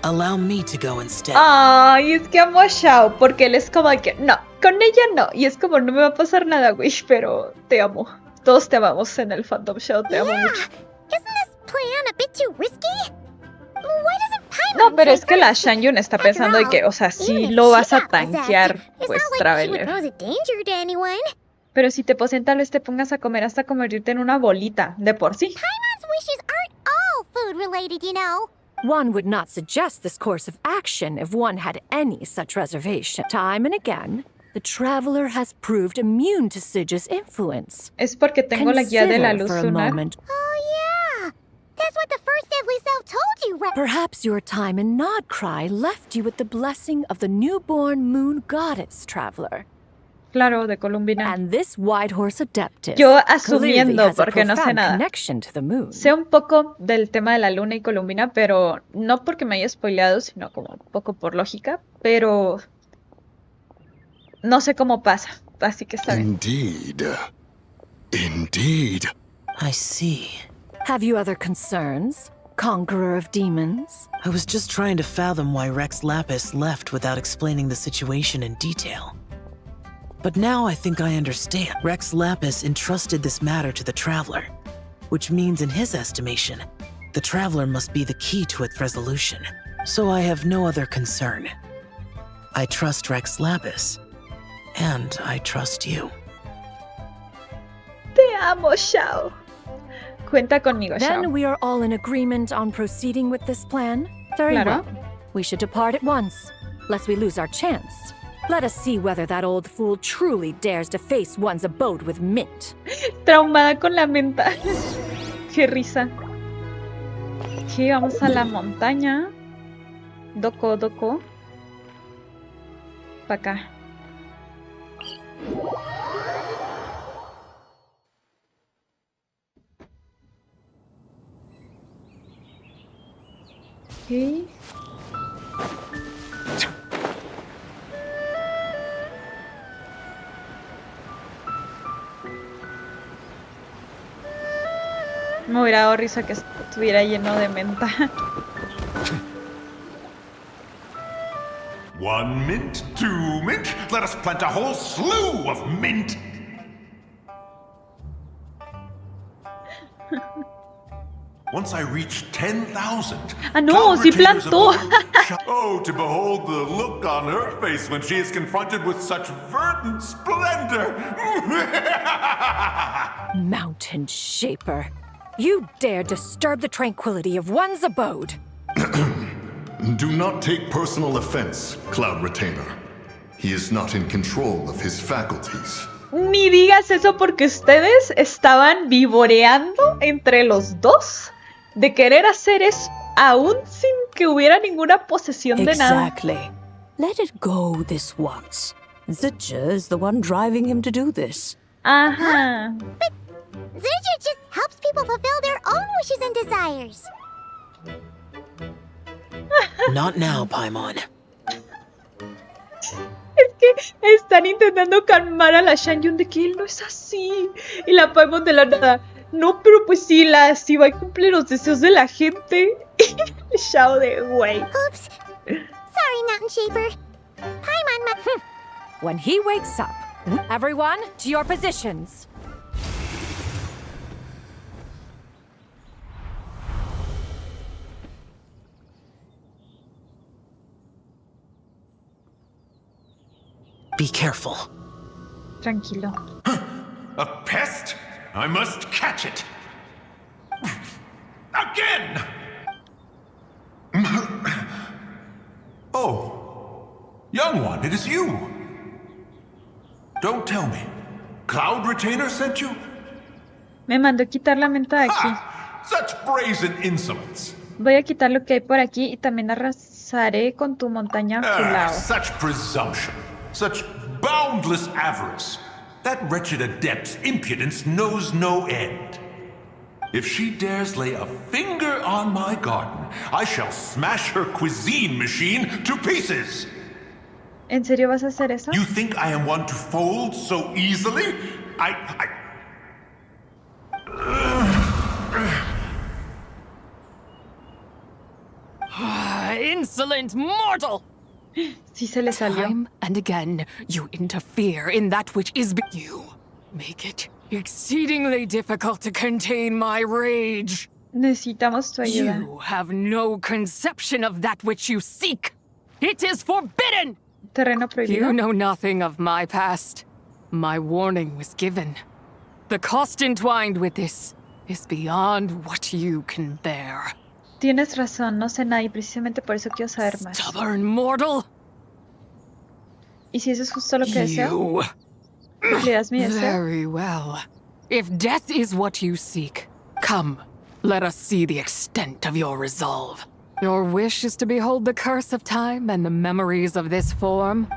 Allow me to go instead. Ay, es que amo a Xiao, porque él es como que, no, con ella no. Y es como, no me va a pasar nada, güey, pero te amo. Todos te amamos en el fandom, Xiao, te amo mucho. Isn't this plan a bit too risky? Why doesn't Paimon No, pero es que la Shangyun está pensando de que, o sea, si lo vas a tanquear, pues Traveler. Pero si te posen, tal vez te pongas a comer hasta convertirte en una bolita, de por sí. Paimon's wishes aren't all food related, you know. One would not suggest this course of action if one had any such reservation. Time and again, the traveler has proved immune to Sija's influence. Es porque tengo la guía de la luz lunar. Oh yeah, that's what the first deadly self told you. Perhaps your time in Nodcry left you with the blessing of the newborn moon goddess, traveler. Claro, de Columbina. And this white horse adeptus Yo asumiendo, porque no sé nada. Connection to the moon. Sé un poco del tema de la luna y Columbina, pero no porque me haya spoileado, sino como un poco por lógica, pero no sé cómo pasa, así que está bien. Indeed. I see. Have you other concerns, conqueror of demons? I was just trying to fathom why Rex Lapis left without explaining the situation in detail. But now I think I understand. Rex Lapis entrusted this matter to the Traveler, which means in his estimation, the Traveler must be the key to its resolution. So I have no other concern. I trust Rex Lapis, and I trust you. Te amo, Xiao. Cuenta conmigo, Xiao. Then we are all in agreement on proceeding with this plan? Very Claro. well. We should depart at once, lest we lose our chance. Let us see whether that old fool truly dares to face one's abode with mint. Traumada con la menta. Qué risa. Aquí vamos a la montaña. Doko. Pa' acá. Ok. Me hubiera dado risa que estuviera lleno de menta. 1 mint, 2 mint, let us plant a whole slew of mint. Once I reach 10,000. Ah, no, sí plantó. Oh, to behold the look on her face when she is confronted with such verdant splendor. Mountain Shaper. You dare disturb the tranquility of one's abode. Do not take personal offense, Cloud Retainer. He is not in control of his faculties. Ni digas eso porque ustedes estaban vivoreando entre los dos de querer hacer eso aún sin que hubiera ninguna posesión de nada. Exactly. Let it go this once. Zija is the one driving him to do this. Ajá. But Zija just helps people fulfill their own wishes and desires. Not now, Paimon. Es que están intentando calmar a la Shangyun de que él no es así. Y la Paimon de la nada. No, pero pues sí, la ZIBAI cumple los deseos de la gente. Xiao de güey. Oops. Sorry, Mountain Shaper. Paimon When he wakes up, everyone to your positions. Be careful. Tranquilo. A pest? I must catch it. Again! Oh, young one, it is you. Don't tell me. Cloud Retainer sent you? Me mandó quitar la menta de aquí. Such brazen insolence. Voy a quitar lo que hay por aquí y también arrasaré con tu montaña Holaaa. Such presumption. Such boundless avarice. That wretched adept's impudence knows no end. If she dares lay a finger on my garden, I shall smash her cuisine machine to pieces. ¿En serio vas a hacer eso? You think I am one to fold so easily? Insolent mortal! Sí se le salió. Time and again, you interfere in that which is you. Make it exceedingly difficult to contain my rage. Necesitamos tu ayuda. You have no conception of that which you seek. It is forbidden! Terreno prohibido. You know nothing of my past. My warning was given. The cost entwined with this is beyond what you can bear. Tienes razón, no sé nada y precisamente por eso quiero saber más. Stubborn mortal! ¿Y si eso es justo lo que deseo? ¿Cumplirás mi deseo? Very well. If death is what you seek, come, let us see the extent of your resolve. Your wish is to behold the curse of time and the memories of this form?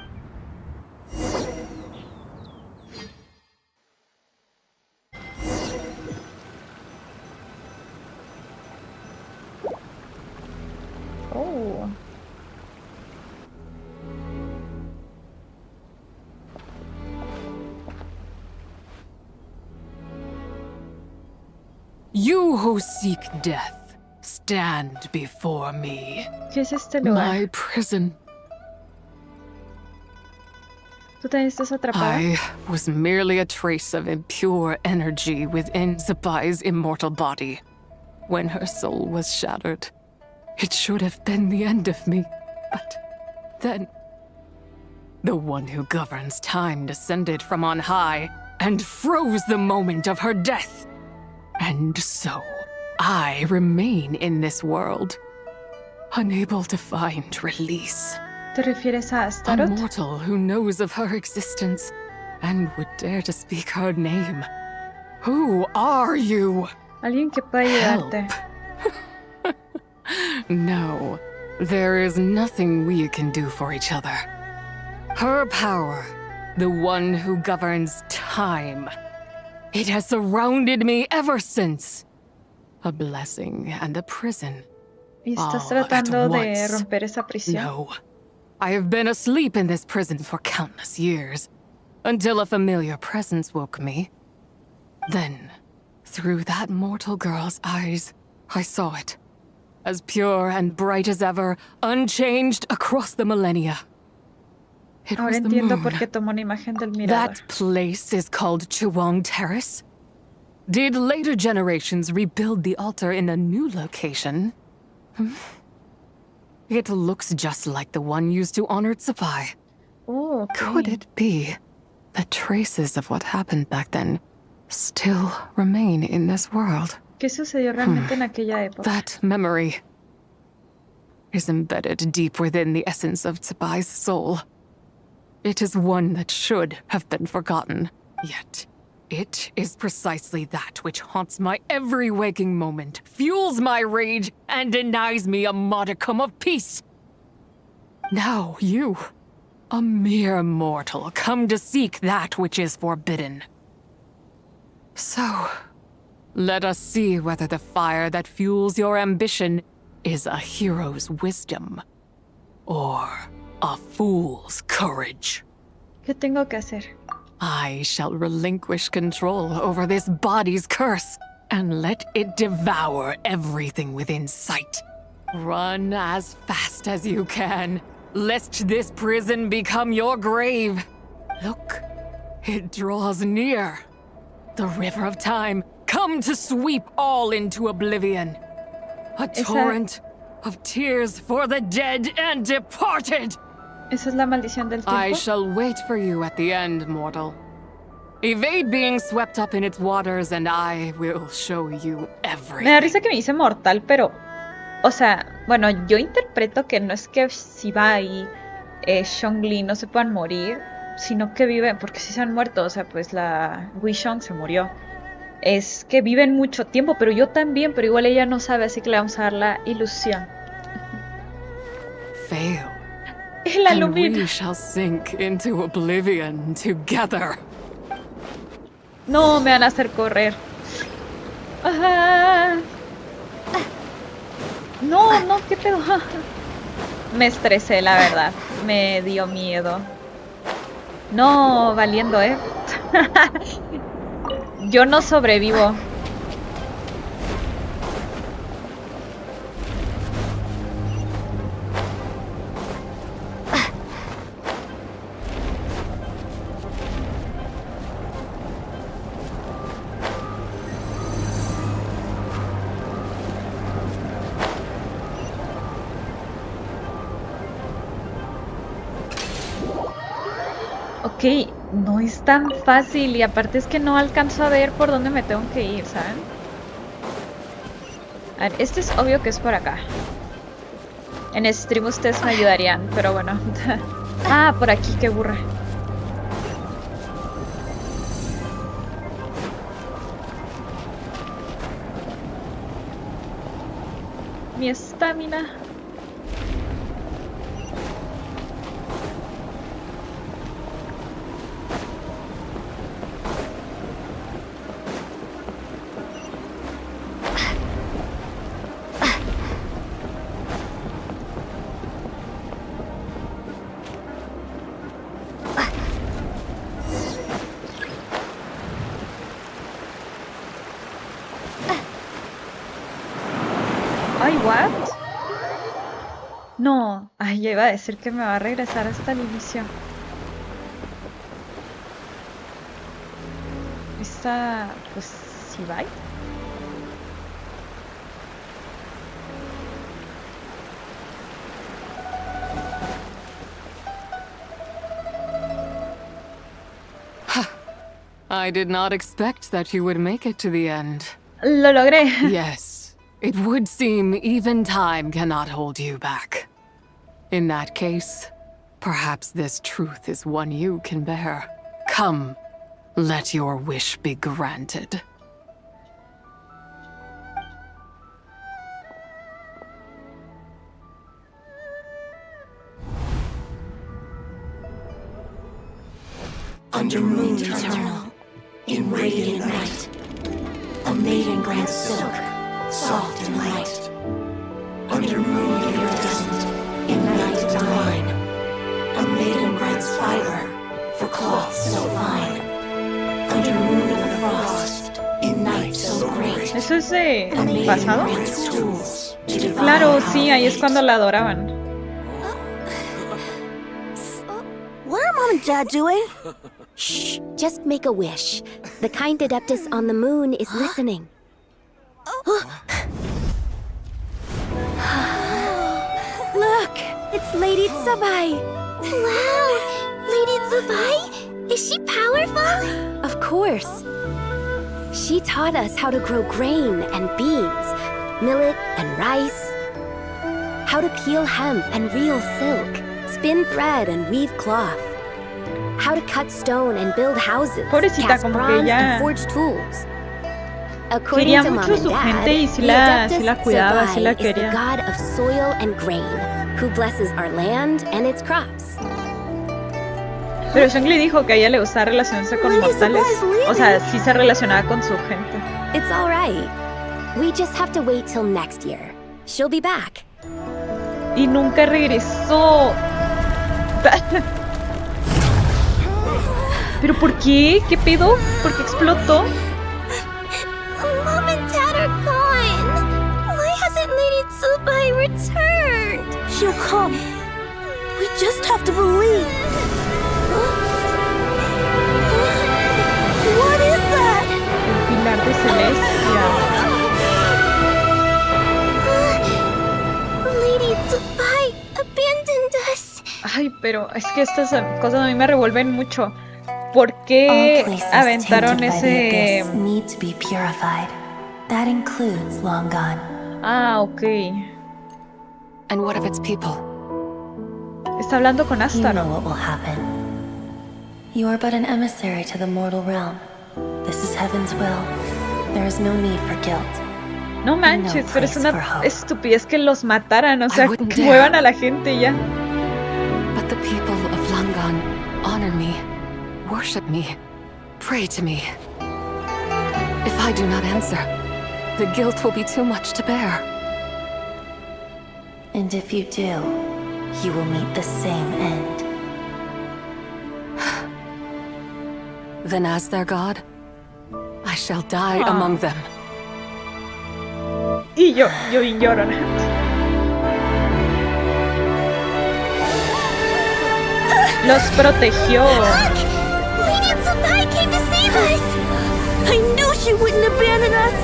Oh. You who seek death, stand before me. ¿Qué es este lugar? My prison. ¿Tú también estás atrapada? I was merely a trace of impure energy within ZIBAI's immortal body. When her soul was shattered, it should have been the end of me. But then, the one who governs time descended from on high and froze the moment of her death. And so, I remain in this world, unable to find release. ¿Te refieres a A Astaroth? mortal who knows of her existence and would dare to speak her name. Who are you? Alguien que pueda ayudarte. No, there is nothing we can do for each other. Her power, the one who governs time, it has surrounded me ever since. A blessing and a prison. ¿Y estás all at tratando de once. romper esa prisión? No. I have been asleep in this prison for countless years, until a familiar presence woke me. Then, through that mortal girl's eyes, I saw it. As pure and bright as ever, unchanged across the millennia. It Ahora was the entiendo moon. por qué tomó una imagen del mirador. That place is called Chewang Terrace. Did later generations rebuild the altar in a new location? It looks just like the one used to honor ZIBAI. Oh, okay. Could it be that traces of what happened back then still remain in this world? ¿Qué sucedió realmente en aquella época? That memory is embedded deep within the essence of ZIBAI's soul. It is one that should have been forgotten, yet it is precisely that which haunts my every waking moment, fuels my rage, and denies me a modicum of peace. Now you, a mere mortal, come to seek that which is forbidden. So, let us see whether the fire that fuels your ambition is a hero's wisdom or a fool's courage. ¿Qué tengo que hacer? I shall relinquish control over this body's curse and let it devour everything within sight. Run as fast as you can, lest this prison become your grave. Look, it draws near. The river of time, come to sweep all into oblivion. A torrent of tears for the dead and departed. ¿Esa es la maldición del tiempo? I shall wait for you at the end, mortal. Evade being swept up in its waters and I will show you everything. Me da risa que me dice mortal, pero... O sea, bueno, yo interpreto que no es que ZIBAI y Zhongli no se puedan morir, sino que viven, porque si se han muerto, o sea, pues la Guishong se murió. Es que viven mucho tiempo, pero yo también, pero igual ella no sabe, así que le vamos a dar la ilusión. Fail. El and aluminio. we shall sink into oblivion together. No, me van a hacer correr. Ajá. No, no, qué pedo. Me estresé, la verdad. me dio miedo. No, valiendo, ¿eh? Yo no sobrevivo. Ok, no es tan fácil y aparte es que no alcanzo a ver por dónde me tengo que ir, ¿saben? A ver, este es obvio que es por acá. En stream ustedes me ayudarían, pero bueno. Ah, por aquí, qué burra. Mi estamina. Ay, what? No, ay, ya iba a decir que me va a regresar hasta el inicio. Esta, pues, ZIBAI. I did not expect that you would make it to the end. Lo logré. Yes, it would seem even time cannot hold you back. In that case, perhaps this truth is one you can bear. Come, let your wish be granted. Under moon eternal, in radiant night, a maiden grants silk, soft and light. Under moon iridescent, in night divine, a maiden grants fiber for cloth so fine. Under moon of frost, in night so great. ¿Eso es de pasado? Claro, sí, ahí es cuando la adoraban. What are Mom and Dad doing? Shh, just make a wish. The kind adeptus on the moon is listening. Look, it's Lady ZIBAI. Wow, Lady ZIBAI? Is she powerful? Of course. She taught us how to grow grain and beans, millet and rice, how to peel hemp and reel silk, spin thread and weave cloth, how to cut stone and build houses, Pobrecita, cast como que bronze ya and forge tools. According quería to Mom mucho and su Dad, gente y sí the la adeptus cuidaba, sí la ZIBAI is the quería. god of soil and grain, who blesses our land and its crops. Pero Shangli dijo que a ella le gustaba relacionarse con mortales. O sea, sí se relacionaba con su gente. It's all right. We just have to wait till next year. She'll be back. Y nunca regresó. ¿Pero por qué? ¿Qué pedo? ¿Por qué explotó? Mom and Dad are gone. Why hasn't Lady ZIBAI returned? She'll come. We just have to believe. What is that? El pilar de Celestia. Lady ZIBAI abandoned us. Ay, pero es que estas cosas a mí me revuelven mucho. ¿Por qué aventaron ese...? Need to be purified. That includes long gone. Ah, ok. And what of its people? Está hablando con Asta, You know what will happen. You are but an emissary to the mortal realm. This is heaven's will. There is no need for guilt. No manches, pero es una estupidez que los mataran, o sea, que muevan a la gente ya. But the people of Langan honor me, worship me, pray to me. If I do not answer, the guilt will be too much to bear. And if you do, you will meet the same end. Then as their god, I shall die among them. Y yo lloro. Los protegió. Lady and ZIBAI came to save us! I knew she wouldn't abandon us!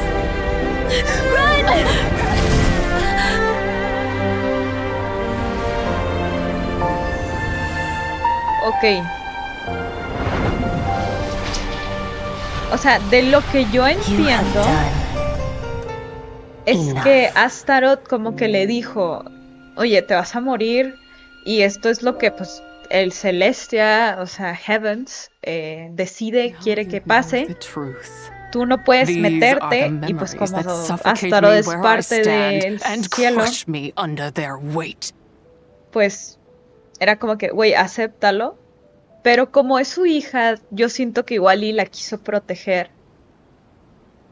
Run! Ok. O sea, de lo que yo entiendo es que Astaroth como que le dijo, oye, te vas a morir y esto es lo que pues el Celestia, o sea, Heavens, decide, quiere que pase. Tú no puedes meterte y pues como Astaroth es parte del cielo, pues era como que, güey, acéptalo. Pero como es su hija, yo siento que igual y la quiso proteger.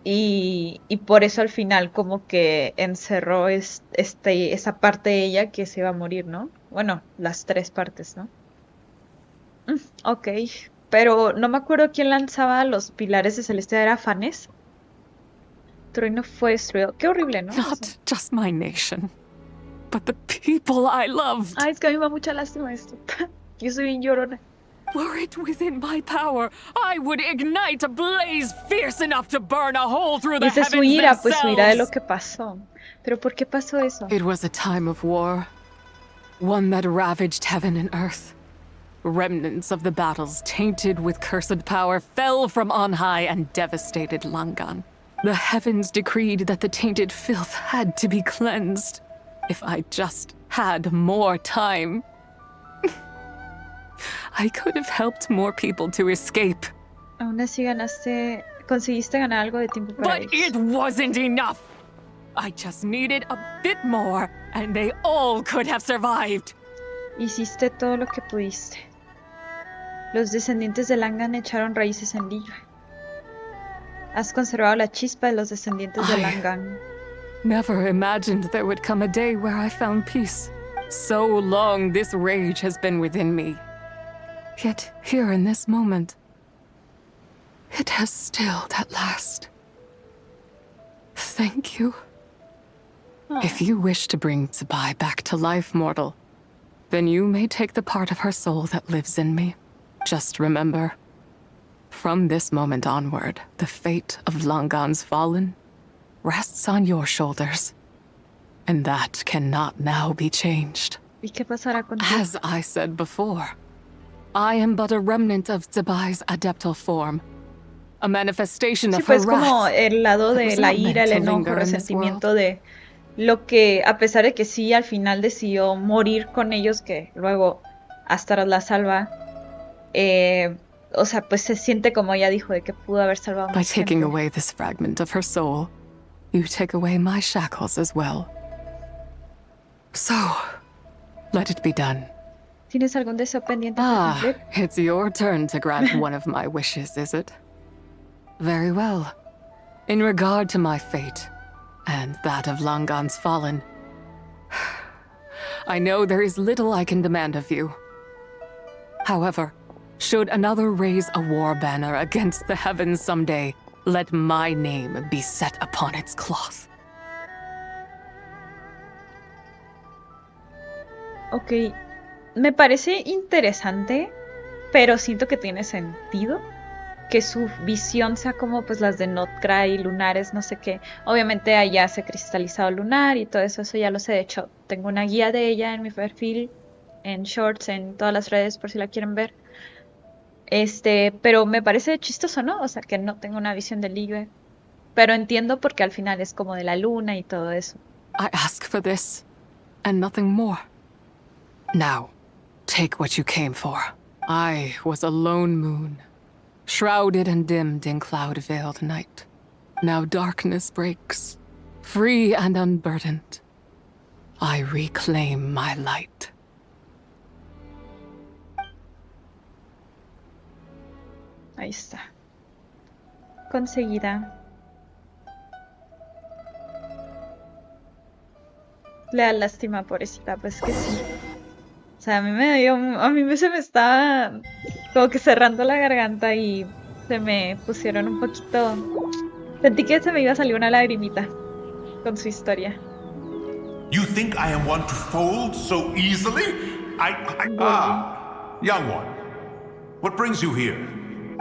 Y por eso al final como que encerró esa parte de ella que se iba a morir, ¿no? Bueno, las tres partes, ¿no? Ok. Pero no me acuerdo quién lanzaba los pilares de Celestia. ¿Era Fanes? Tu reino fue destruido. Qué horrible, ¿no? Not just my nation, but the people I loved. Ay, es que a mí me da mucha lástima esto. Yo soy bien llorona. Were it within my power, I would ignite a blaze fierce enough to burn a hole through the Esa es heavens su ira, pues su ira de lo themselves. que pasó. Pero ¿por qué pasó eso? It was a time of war, one that ravaged heaven and earth. Remnants of the battles, tainted with cursed power, fell from on high and devastated Langan. The heavens decreed that the tainted filth had to be cleansed. If I just had more time, I could have helped more people to escape. Aún así conseguiste ganar algo de tiempo para But ellos. it wasn't enough. I just needed a bit more, and they all could have survived. Hiciste todo lo que pudiste. Los descendientes de Langan echaron raíces en Liyue. Has conservado la chispa de los descendientes de Langan. Never imagined there would come a day where I found peace. So long this rage has been within me. Yet here in this moment, it has stilled at last. Thank you. If you wish to bring ZIBAI back to life, mortal, then you may take the part of her soul that lives in me. Just remember, from this moment onward, the fate of Langan's fallen rests on your shoulders. And that cannot now be changed. ¿Y qué pasará contigo? As I said before, I am but a remnant of ZIBAI's adeptal form. A manifestation Sí, of her pues como wrath. el lado that de was la not meant ira, el to enojo, linger in this resentimiento de lo que, a pesar de que sí, al final decidió morir con ellos, que luego Astaroth la salva, o sea, pues se siente como ella dijo, de que pudo haber salvado By más taking gente. away this fragment of her soul, you take away my shackles as well. So, let it be done. ¿Tienes algún deseo pendiente por cumplir? It's your turn to grant one of my wishes, is it? Very well. In regard to my fate, and that of Langan's fallen, I know there is little I can demand of you. However, should another raise a war banner against the heavens someday, let my name be set upon its cloth. Ok, me parece interesante, pero siento que tiene sentido que su visión sea como pues las de Notcry, lunares, no sé qué. Obviamente allá se ha cristalizado lunar y todo eso ya lo sé. De hecho, tengo una guía de ella en mi perfil, en Shorts, en todas las redes por si la quieren ver. Pero me parece chistoso, ¿no? O sea, que no tengo una visión de Liyue. Pero entiendo porque al final es como de la luna y todo eso. I ask for this, and nothing more. Now, take what you came for. I was a lone moon, shrouded and dimmed in cloud-veiled night. Now darkness breaks, free and unburdened. I reclaim my light. Ahí está. Conseguida. Le da lástima, pobrecita, pues que sí. sea, a mí se me estaba como que cerrando la garganta y se me pusieron un poquito... Sentí que se me iba a salir una lagrimita con su historia. You think I am one to fold so easily? Young one, what brings you here?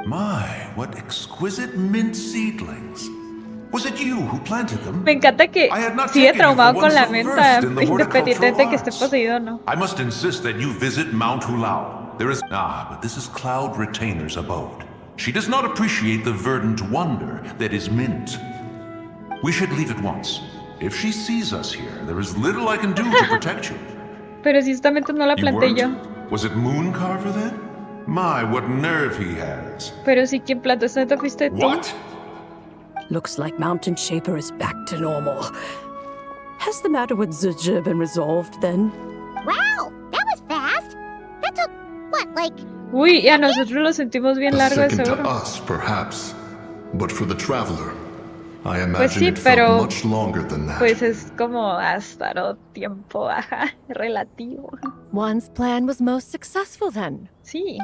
My, what exquisite mint seedlings. Was it you who planted them? Me encanta que sigue traumado con la menta, independientemente de que esté poseído o no. I must insist that you visit Mount Holaaa. There is... but this is Cloud Retainer's abode. She does not appreciate the verdant wonder that is mint. We should leave at once. If she sees us here, there is little I can do to protect you. Pero si esta menta no la planté yo. Was it Mooncarver then? My, what nerve he has. Pero si quien plantó esta menta fuiste tú. What? Looks like Mountain Shaper is back to normal. Has the matter with Zizha been resolved then? Wow, that was fast. That took, what, like... Uy, y a nosotros lo sentimos bien largo de second seguro. to us, perhaps. But for the traveler, I imagine Pues sí, it felt pero much longer than that. pues es como hasta el tiempo, ajá, relativo. One's plan was most successful then. Sí.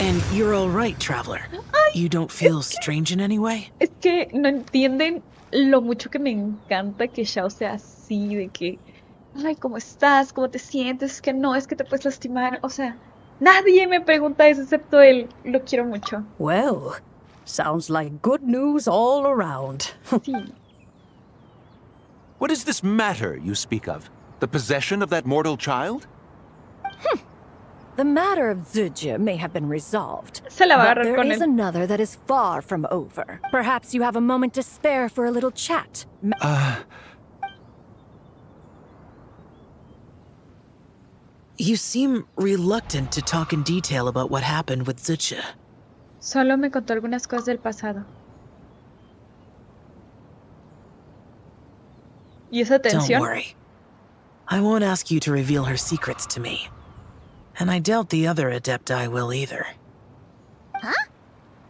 And you're all right, traveler. You don't feel strange in any way? Es que no entienden lo mucho que me encanta que Xiao sea así, de que, ay, ¿cómo estás? ¿Cómo te sientes? Es que no, es que te puedes lastimar. O sea, nadie me pregunta eso excepto él. Lo quiero mucho. Well, sounds like good news all around. Sí. What is this matter you speak of? The possession of that mortal child? The matter of Zizha may have been resolved, Se la va a but agarrar there con is él. another that is far from over. Perhaps you have a moment to spare for a little chat. You seem reluctant to talk in detail about what happened with Zizha. Solo me contó algunas cosas del pasado. ¿Y esa tensión? Don't worry. I won't ask you to reveal her secrets to me. And I doubt the other Adepti will either. Huh?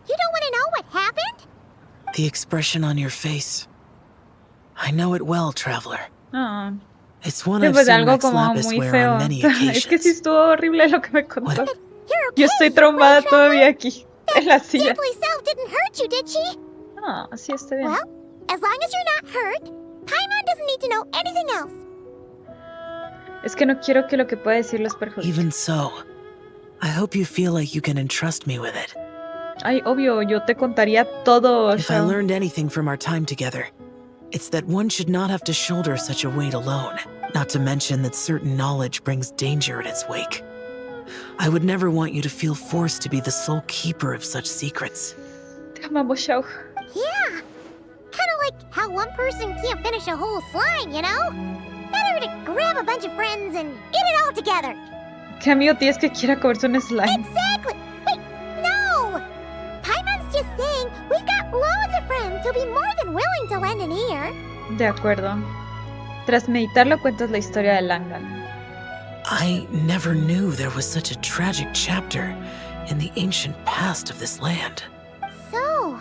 You don't want to know what happened? The expression on your face. I know it well, traveler. Ah. It's one I've Pues seen algo Rex como Lapis muy wear feo. on many occasions. Es que sí estuvo horrible lo que me contó. Yo estoy traumada todavía aquí, en la silla. Simply Self didn't hurt you, did she? Ah, sí está bien. Well, as long as you're not hurt, Paimon doesn't need to know anything else. Es que no quiero que lo que pueda decir los perjudique. Even so, I hope you feel like you can entrust me with it. Ay, obvio, yo te contaría todo. If I learned anything from our time together, it's that one should not have to shoulder such a weight alone. Not to mention that certain knowledge brings danger in its wake. I would never want you to feel forced to be the sole keeper of such secrets. Te amamos, Xiao. Yeah. Kind of like how one person can't finish a whole slime, you know? Better to grab a bunch of friends and get it all together. ¿Qué amigo tienes que quiera comerse un slime? Exactly. Wait, no! Paimon's just saying we've got loads of friends who'll be more than willing to lend an ear. De acuerdo. Tras meditarlo cuentas la historia de Langan. I never knew there was such a tragic chapter in the ancient past of this land. So,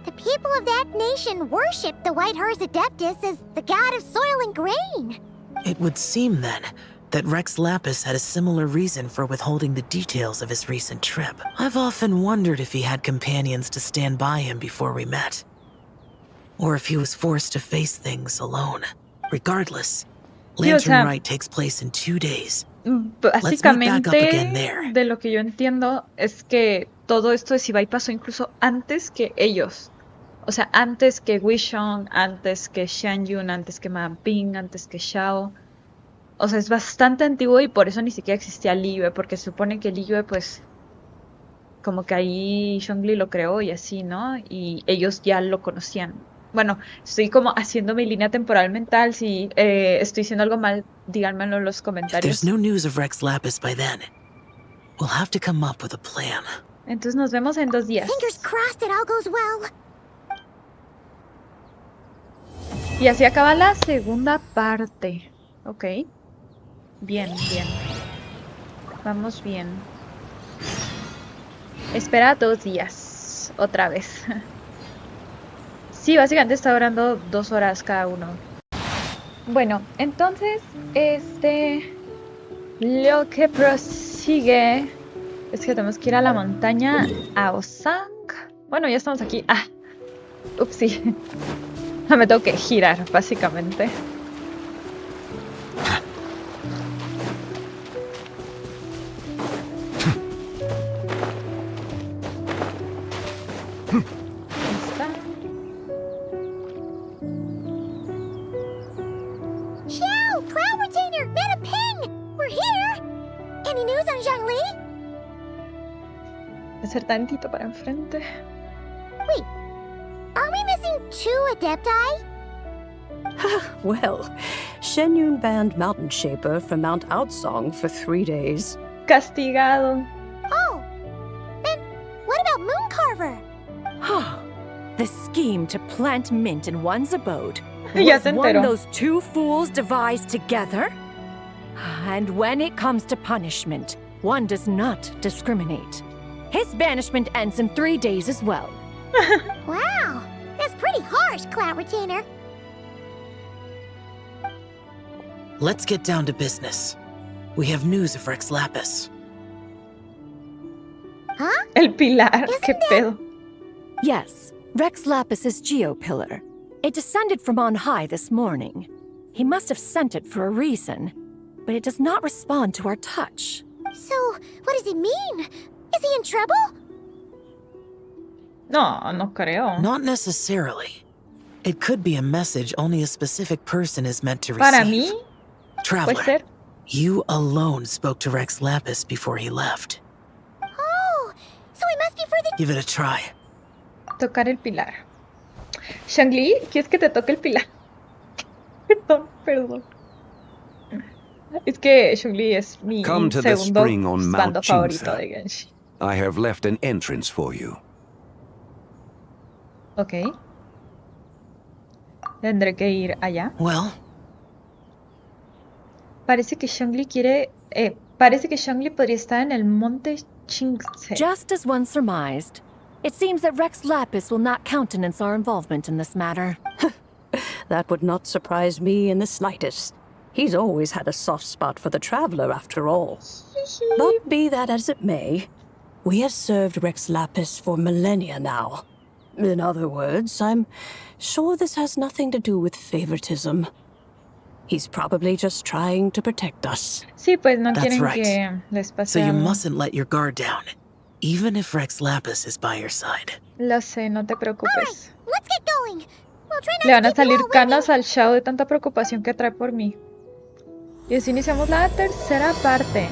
the people of that nation worship the White Horse Adeptus as the god of soil and grain. It would seem, then, that Rex Lapis had a similar reason for withholding the details of his recent trip. I've often wondered if he had companions to stand by him before we met. Or if he was forced to face things alone. Regardless, Lantern Rite takes place in 2 days. Básicamente, de lo que yo entiendo es que todo esto de ZIBAI pasó incluso antes que ellos. O sea, antes que Wishon, antes que Xianyun, antes que Madame Ping, antes que Xiao. O sea, es bastante antiguo y por eso ni siquiera existía Liyue, porque se supone que Liyue, pues, como que ahí Zhongli lo creó y así, ¿no? Y ellos ya lo conocían. Bueno, estoy como haciendo mi línea temporal mental. Si estoy diciendo algo mal, díganmelo en los comentarios. If there's no news of Rex Lapis by then, we'll have to come up with a plan. Entonces nos vemos en 2 días. Fingers crossed it all goes well. Y así acaba la segunda parte. Ok. Bien, bien. Vamos bien. Espera 2 días. Otra vez. Sí, básicamente está durando 2 horas cada uno. Bueno, entonces, Lo que prosigue es que tenemos que ir a la montaña Aosang. Bueno, ya estamos aquí. Ah, upsí. Me tengo que girar, básicamente. Hacer tantito para enfrente. Wait, are we missing 2 adepti? Well, Shenyun banned Mountain Shaper from Mount Outsong for 3 days. Castigado. Oh, then what about Mooncarver? The scheme to plant mint in one's abode Ya was se one enteró. those two fools devised together? And when it comes to punishment, one does not discriminate. His banishment ends in 3 days as well. Wow, that's pretty harsh, Cloud Retainer. Let's get down to business. We have news of Rex Lapis. Huh? El pilar, qué pedo. Yes, Rex Lapis's Geopillar. It descended from on high this morning. He must have sent it for a reason, but it does not respond to our touch. So, what does it mean? Is he in trouble? No, no creo. Not necessarily. It could be a message only a specific person is meant to receive. Para mí, Traveler, puede ser. you alone spoke to Rex Lapis before he left. Oh, so it must be for the... Give it a try. Tocar el pilar. Shangli, ¿quieres que te toque el pilar? Perdón, perdón. Es que Shangli es mi Come to the segundo spring on bando Mount favorito de Jinsa. Genshin. I have left an entrance for you. Ok. Tendré que ir allá. Well, Parece que Shangli quiere... parece que Shangli podría estar en el monte Chingse. Just as one surmised, it seems that Rex Lapis will not countenance our involvement in this matter. That would not surprise me in the slightest. He's always had a soft spot for the traveler, after all. But be that as it may, we have served Rex Lapis for millennia now. In other words, I'm sure this has nothing to do with favoritism. He's probably just trying to protect us. Sí, pues no That's quieren right. que les pase so you algo. mustn't let your guard down, even if Rex Lapis is by your side. Lo sé, no te preocupes. Let's get going. We'll try not Le van to a keep you salir all canas al Shao de tanta preocupación que trae por mí. Y así iniciamos la tercera parte.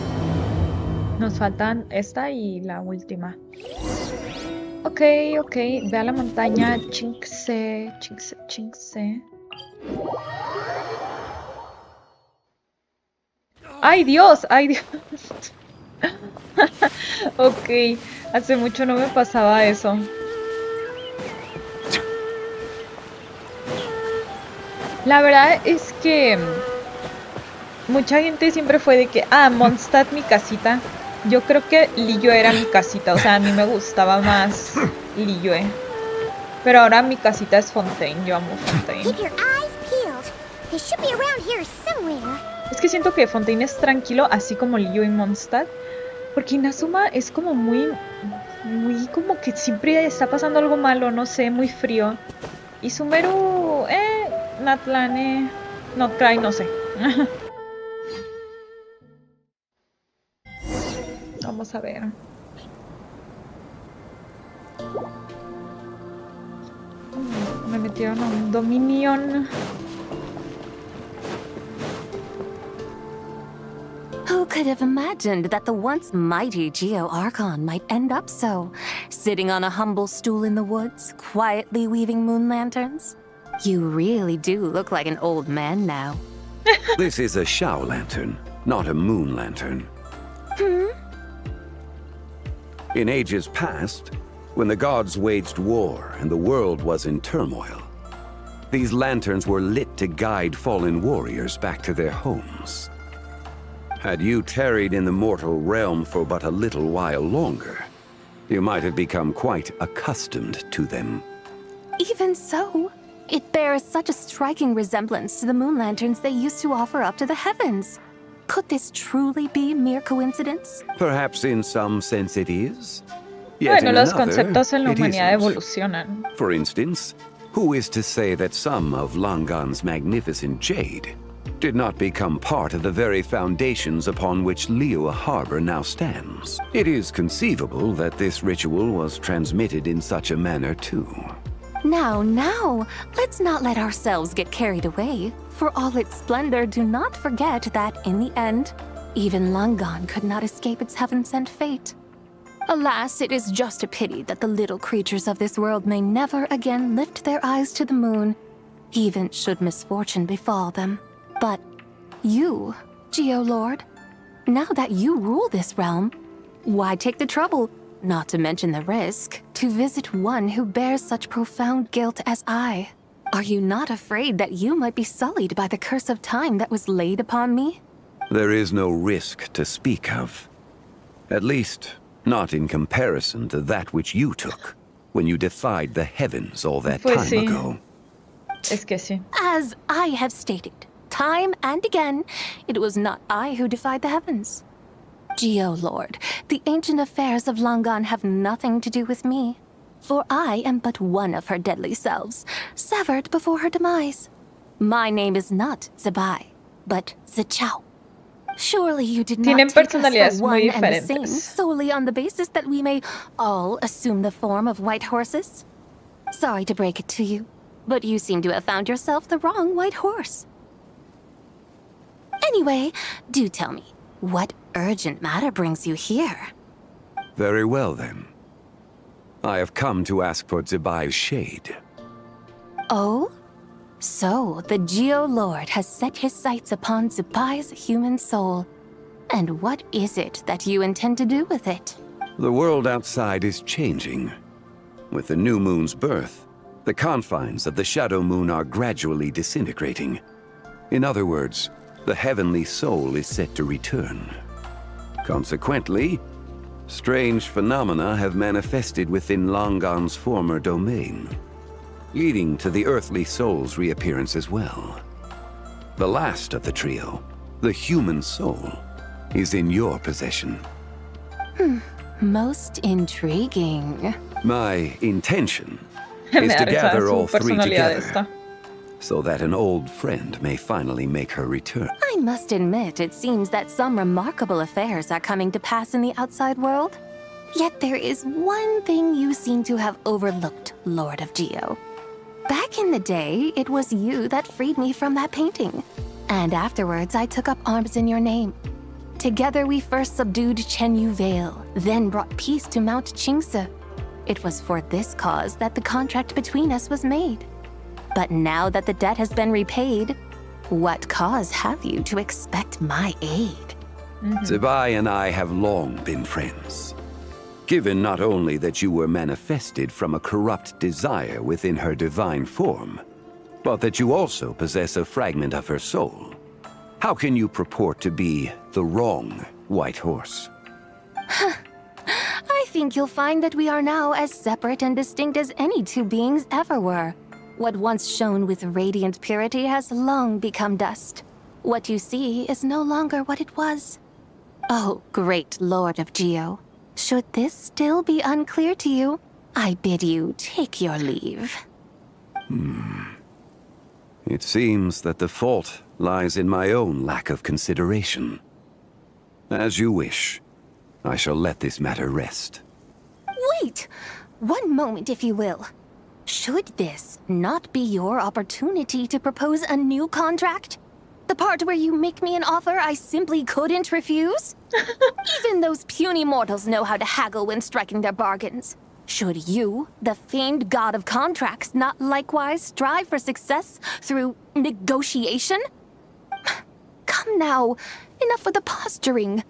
Nos faltan esta y la última. Ok, ok. Ve a la montaña Chingse, Chingse, Chingse. ¡Ay, Dios! ¡Ay, Dios! Ok. Hace mucho no me pasaba eso. La verdad es que mucha gente siempre fue de que, Mondstadt mi casita. Yo creo que Liyue era mi casita, o sea, a mí me gustaba más Liyue. Pero ahora mi casita es Fontaine, yo amo Fontaine. Keep your eyes peeled. They should be around here somewhere. Es que siento que Fontaine es tranquilo, así como Liyue y Mondstadt. Porque Inazuma es como muy como que siempre está pasando algo malo, no sé, muy frío. Y Sumeru, Natlane, Not Cry, no sé. Vamos a ver. Me metieron a un Dominion. Who could have imagined that the once mighty Geo Archon might end up so, sitting on a humble stool in the woods, quietly weaving moon lanterns? You really do look like an old man now. This is a Shao lantern, not a moon lantern. In ages past, when the gods waged war and the world was in turmoil, these lanterns were lit to guide fallen warriors back to their homes. Had you tarried in the mortal realm for but a little while longer, you might have become quite accustomed to them. Even so, it bears such a striking resemblance to the moon lanterns they used to offer up to the heavens. Could this truly be mere coincidence? Perhaps in some sense it is. Yet Bueno, in los another, conceptos en la it humanidad isn't. evolucionan. For instance, who is to say that some of Langan's magnificent jade did not become part of the very foundations upon which Liyue Harbor now stands? It is conceivable that this ritual was transmitted in such a manner too. Now, let's not let ourselves get carried away. For all its splendor, do not forget that, in the end, even Langan could not escape its heaven-sent fate. Alas, it is just a pity that the little creatures of this world may never again lift their eyes to the moon, even should misfortune befall them. But you, Geolord, now that you rule this realm, why take the trouble, not to mention the risk, to visit one who bears such profound guilt as I? Are you not afraid that you might be sullied by the curse of time that was laid upon me? There is no risk to speak of. At least, not in comparison to that which you took when you defied the heavens all that Pues time sí. ago. Es que sí. As I have stated, time and again, it was not I who defied the heavens. Geolord, the ancient affairs of Langan have nothing to do with me, for I am but one of her deadly selves, severed before her demise. My name is not ZIBAI, but Zichao. Surely you did not Tienen take us personalidades for one muy and the same, diferentes. solely on the basis that we may all assume the form of white horses? Sorry to break it to you, but you seem to have found yourself the wrong white horse. Anyway, do tell me, what urgent matter brings you here? Very well then. I have come to ask for Zibai's shade. Oh? So, the Geolord has set his sights upon Zibai's human soul. And what is it that you intend to do with it? The world outside is changing. With the new moon's birth, the confines of the shadow moon are gradually disintegrating. In other words, the heavenly soul is set to return. Consequently, strange phenomena have manifested within Langan's former domain, leading to the earthly soul's reappearance as well. The last of the trio, the human soul, is in your possession. Most intriguing. My intention Me is da to risa gather su all three personalidad together, esta. so that an old friend may finally make her return. I must admit, it seems that some remarkable affairs are coming to pass in the outside world. Yet there is one thing you seem to have overlooked, Lord of Geo. Back in the day, it was you that freed me from that painting. And afterwards, I took up arms in your name. Together, we first subdued Chenyu Vale, then brought peace to Mount Qingse. It was for this cause that the contract between us was made. But now that the debt has been repaid, what cause have you to expect my aid? Zibai and I have long been friends. Given not only that you were manifested from a corrupt desire within her divine form, but that you also possess a fragment of her soul, how can you purport to be the wrong white horse? I think you'll find that we are now as separate and distinct as any two beings ever were. What once shone with radiant purity has long become dust. What you see is no longer what it was. Oh, great Lord of Geo. Should this still be unclear to you, I bid you take your leave. It seems that the fault lies in my own lack of consideration. As you wish, I shall let this matter rest. Wait! One moment, if you will. Should this not be your opportunity to propose a new contract? The part where you make me an offer I simply couldn't refuse? Even those puny mortals know how to haggle when striking their bargains. Should you, the famed god of contracts, not likewise strive for success through negotiation? Come now, enough with the posturing.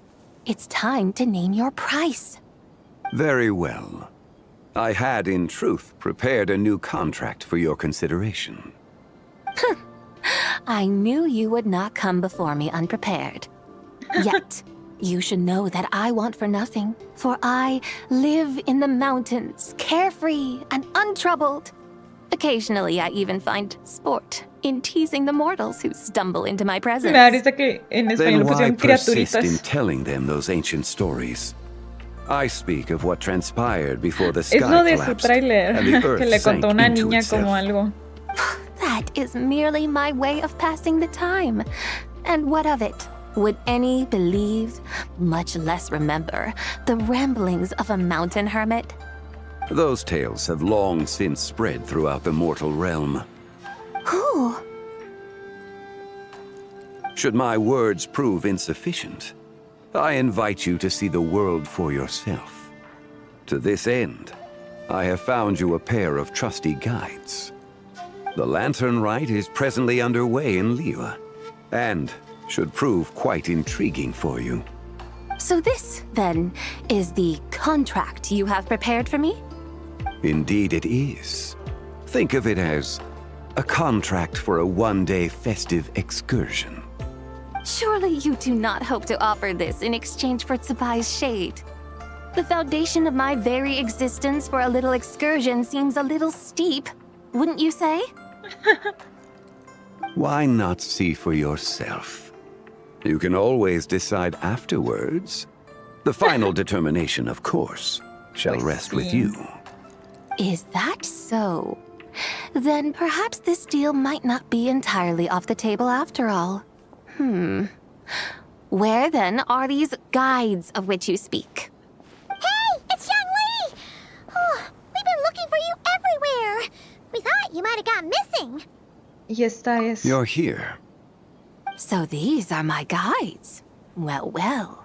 It's time to name your price. Very well. I had, in truth, prepared a new contract for your consideration. I knew you would not come before me unprepared. Yet, you should know that I want for nothing, for I live in the mountains, carefree and untroubled. Occasionally, I even find sport in teasing the mortals who stumble into my presence. Me da risa que en español Then why pusieron persist in criaturitas. telling them those ancient stories? I speak of what transpired before the sky Es lo de su collapsed tráiler, and the que earth le sank contó una into niña itself. como algo. That is merely my way of passing the time. And what of it? Would any believe, much less remember, the ramblings of a mountain hermit? Those tales have long since spread throughout the mortal realm. Who? Should my words prove insufficient, I invite you to see the world for yourself. To this end, I have found you a pair of trusty guides. The lantern rite is presently underway in Liyue, and should prove quite intriguing for you. So this, then, is the contract you have prepared for me? Indeed it is. Think of it as a contract for a one-day festive excursion. Surely you do not hope to offer this in exchange for ZIBAI's shade. The foundation of my very existence for a little excursion seems a little steep, wouldn't you say? Why not see for yourself? You can always decide afterwards. The final determination, of course, shall rest with you. Is that so? Then perhaps this deal might not be entirely off the table after all. Where then are these guides of which you speak? Hey, it's Young Lee! Oh, we've been looking for you everywhere. We thought you might have gone missing. Y esta es... You're here. So these are my guides. Well, well.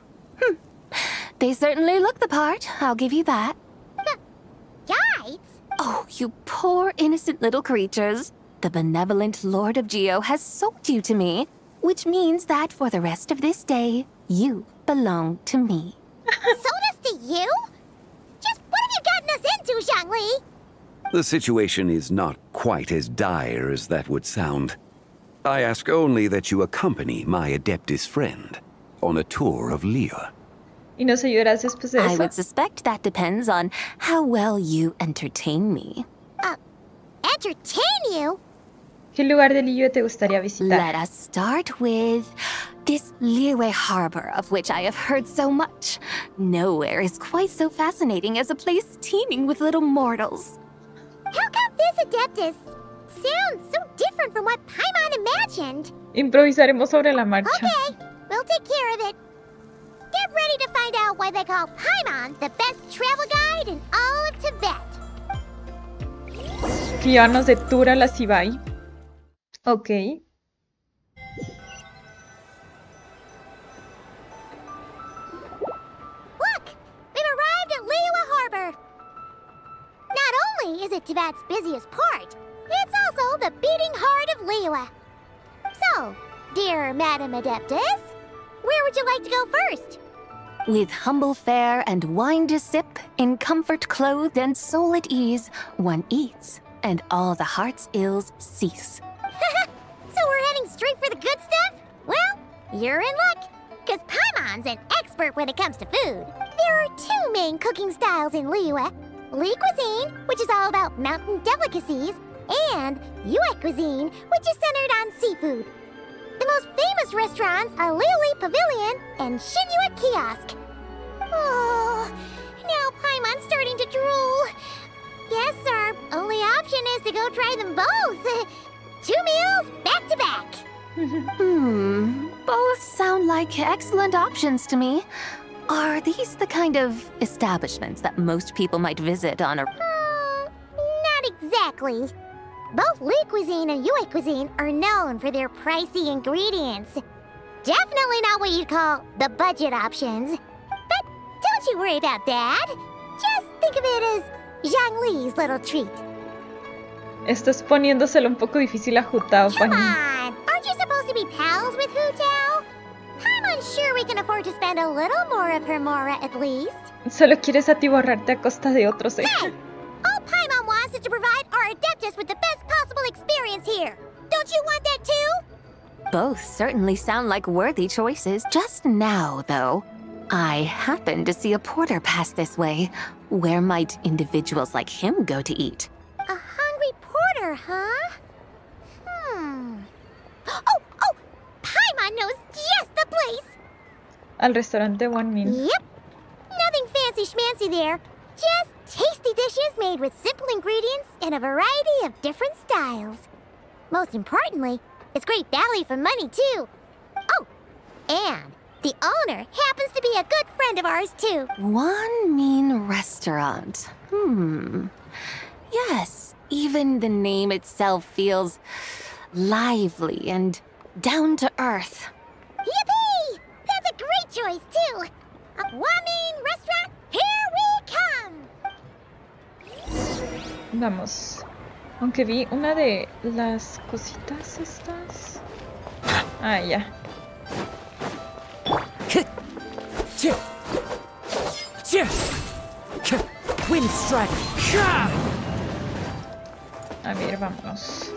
They certainly look the part, I'll give you that. Guides? Oh, you poor innocent little creatures. The benevolent Lord of Geo has sold you to me, which means that for the rest of this day, you belong to me. Sold us to you? Just what have you gotten us into, Zhangli? The situation is not quite as dire as that would sound. I ask only that you accompany my Adeptus friend on a tour of Liyue. ¿Y nos ayudarás después de I eso? would suspect that depends on how well you entertain me. Entertain you? ¿Qué lugar de Liyue te gustaría visitar? Let us start with this Liyue harbor of which I have heard so much. Nowhere is quite so fascinating as a place teeming with little mortals. How come this Adeptus sounds so different from what Paimon imagined? Improvisaremos sobre la marcha. Okay, we'll take care of it. Get ready to find out why they call Paimon the best travel guide in all of Tibet. Que llevarnos de tour a la ZIBAI. Ok. Look! We've arrived at Liyue Harbor. Not only is it Tibet's busiest port, it's also the beating heart of Liyue. So, dear Madam Adeptus, where would you like to go first? With humble fare and wine to sip, in comfort clothed and soul at ease, one eats, and all the heart's ills cease. So we're heading straight for the good stuff? Well, you're in luck, because Paimon's an expert when it comes to food. There are two main cooking styles in Liyue. Li cuisine, which is all about mountain delicacies, and Yue cuisine, which is centered on seafood. The most famous restaurants are Liuli Pavilion and Shinyue Kiosk. Oh, now Paimon's starting to drool. Yes, our only option is to go try them both. 2 meals, back to back. Both sound like excellent options to me. Are these the kind of establishments that most people might visit on a... Not exactly. Both Li cuisine and Yue cuisine are known for their pricey ingredients. Definitely not what you'd call the budget options. But don't you worry about that. Just think of it as Zhang Li's little treat. Estás poniéndoselo un poco difícil a Hu Tao. Come on! Aren't you supposed to be pals with Hu Tao? I'm unsure we can afford to spend a little more of her mora at least. Solo quieres atiborrarte a costa de otros, Hey! All Paimon wants is to provide our Adeptus with the best possible experience here. Don't you want that too? Both certainly sound like worthy choices. Just now, though, I happened to see a porter pass this way. Where might individuals like him go to eat? A hungry porter diner, huh? Oh! Paimon knows just the place! Al restaurante One Min. Yep. Nothing fancy schmancy there. Just tasty dishes made with simple ingredients in a variety of different styles. Most importantly, it's great value for money, too. Oh, and the owner happens to be a good friend of ours, too. One Mean Restaurant. Yes, even the name itself feels lively and down to earth. Yippee! That's a great choice, too. A Wamin restaurant, here we come! Vamos. Aunque vi una de las cositas estas. Ah, ya. Wind strike. A ver, vámonos.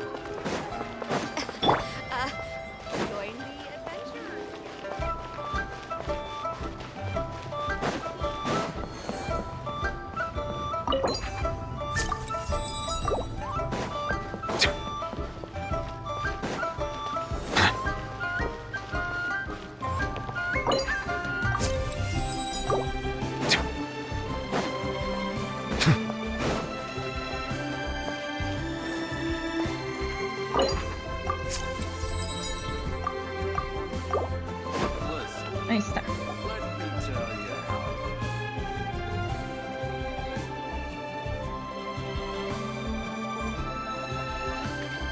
Ahí está.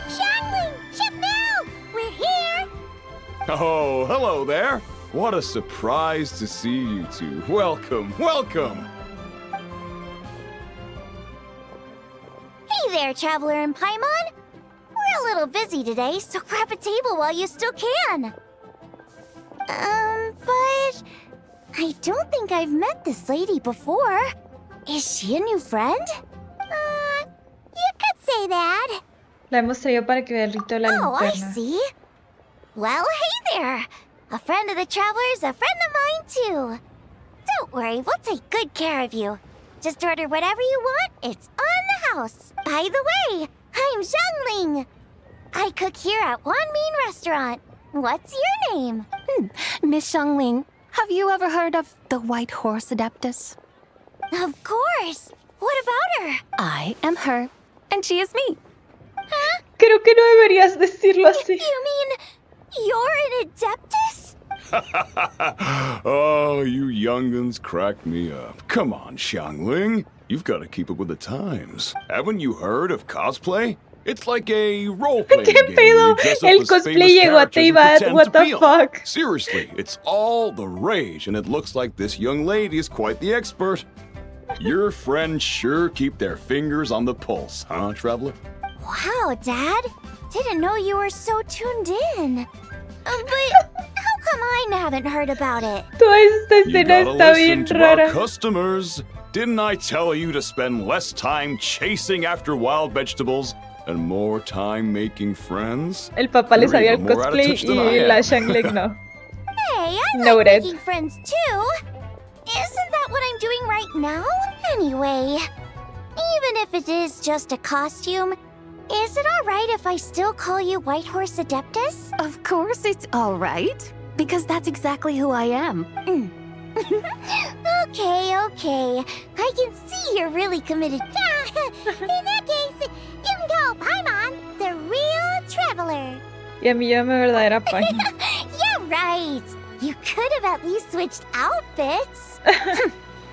Shangling! Chef Mel! We're here! Oh, hello there. What a surprise to see you two. Welcome, welcome. Hey there, Traveler and Paimon. We're a little busy today, so grab a table while you still can. But I don't think I've met this lady before. Is she a new friend? You could say that. La hemos traído para que vea el rito de la Oh, I linterna. see. Well, hey there. A friend of the Traveler's a friend of mine, too. Don't worry, we'll take good care of you. Just order whatever you want, it's on the house. By the way, I'm Zhongling. I cook here at One Mean Restaurant. What's your name? Miss Xiangling, have you ever heard of the White Horse Adeptus? Of course. What about her? I am her, and she is me. Huh? Creo que no deberías decirlo así. You mean you're an Adeptus? Oh, you young'uns crack me up. Come on, Xiangling. You've got to keep up with the times. Haven't you heard of cosplay? It's like a role-playing game where you dress up El as cosplay famous llegó a characters and Teyvat. pretend What to the be 'em. fuck? Seriously, it's all the rage, and it looks like this young lady is quite the expert. Your friends sure keep their fingers on the pulse, huh, Traveler? Wow, Dad. Didn't know you were so tuned in. But how come I haven't heard about it? Toda esta You escena gotta está listen bien to rara. our customers. Didn't I tell you to spend less time chasing after wild vegetables and more time making friends? El papá le You're sabía el even more out of cosplay touch than I y la am. Xiangling no. Hey, I like Noted. making friends too. Isn't that what I'm doing right now? Anyway, even if it is just a costume, is it alright if I still call you White Horse Adeptus? Of course it's all right, because that's exactly who I am. Okay. I can see you're really committed. In that case, you can call Paimon the real traveler. Y a mí ya me verdadera página. You're right. You could have at least switched outfits.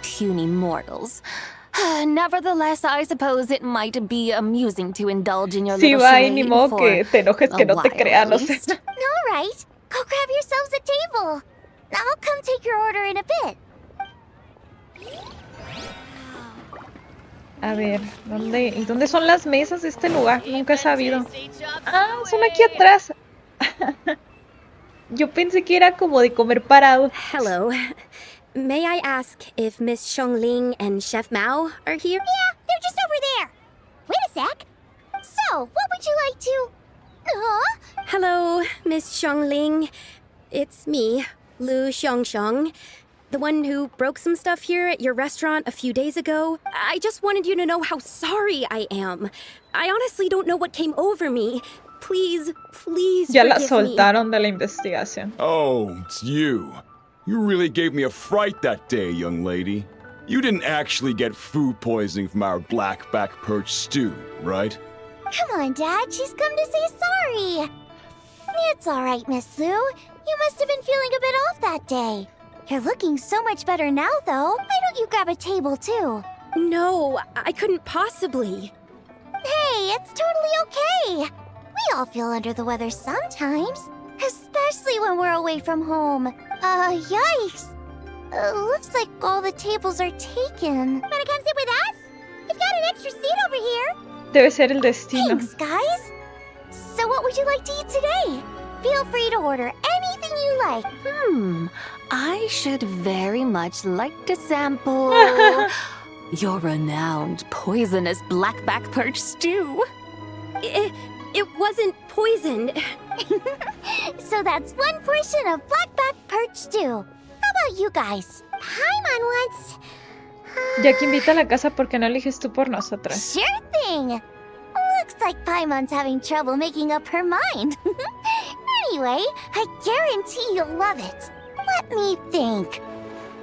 Puny mortals. Nevertheless, I suppose it might be amusing to indulge in your little ZIBAI, ni charade modo for que te enojes que a no te while, crea, at no sé. least. All right. Go grab yourselves a table. I'll come take your order in a bit. A ver, ¿dónde? ¿Y dónde son las mesas de este lugar? Nunca he sabido. Ah, son aquí atrás. Yo pensé que era como de comer parado. Hello. May I ask if Miss Xiangling and Chef Mao are here? Yeah, they're just over there. Wait a sec. So, what would you like to... Huh? Hello, Miss Xiangling. It's me, Lu Xiangxiang. The one who broke some stuff here at your restaurant a few days ago. I just wanted you to know how sorry I am. I honestly don't know what came over me. Please, please Ya la forgive me. soltaron de la investigación. Oh, it's you. You really gave me a fright that day, young lady. You didn't actually get food poisoning from our blackback perch stew, right? Come on, Dad. She's come to say sorry. It's all right, Miss Lou. You must have been feeling a bit off that day. You're looking so much better now, though. Why don't you grab a table, too? No, I couldn't possibly. Hey, it's totally okay. We all feel under the weather sometimes, especially when we're away from home. Yikes. Looks like all the tables are taken. Wanna come sit with us? We've got an extra seat over here. Debe ser el destino. Thanks, guys. So what would you like to eat today? Feel free to order anything you like. I should very much like to sample your renowned poisonous blackback perch stew. It wasn't poisoned. So that's one portion of blackback perch stew. How about you guys? Paimon wants... Jackie invita a la casa porque no eliges tú por nosotras. Sure thing. Looks like Paimon's having trouble making up her mind. Anyway, I guarantee you'll love it. Let me think.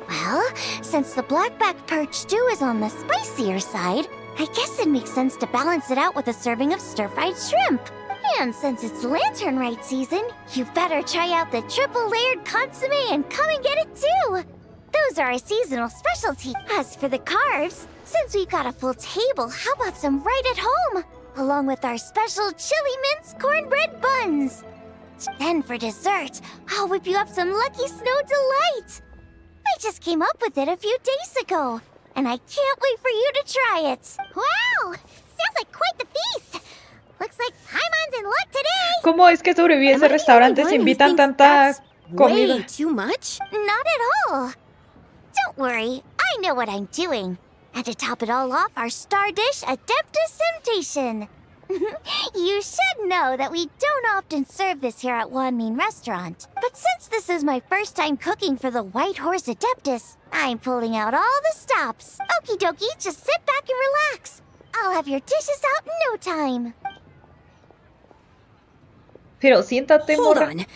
Well, since the blackback perch stew is on the spicier side, I guess it makes sense to balance it out with a serving of stir-fried shrimp. And since it's Lantern Rite season, you better try out the triple-layered consomme and come and get it too! Those are our seasonal specialty. As for the carbs, since we've got a full table, how about some right at home? Along with our special chili mince cornbread buns. Then for dessert, I'll whip you up some Lucky Snow Delight. I just came up with it a few days ago, and I can't wait for you to try it. Wow! Sounds like quite the feast. Looks like Paimon's in luck today. ¿Cómo es que sobrevive ese restaurante si invitan tanta comida? Way too much? Not at all. Don't worry, I know what I'm doing. And to top it all off, our star dish, Adeptus Temptation. You should know that we don't often serve this here at Wanmin Restaurant. But since this is my first time cooking for the White Horse Adeptus, I'm pulling out all the stops. Okie dokie, just sit back and relax. I'll have your dishes out in no time. Pero siéntate, Hold morra. on.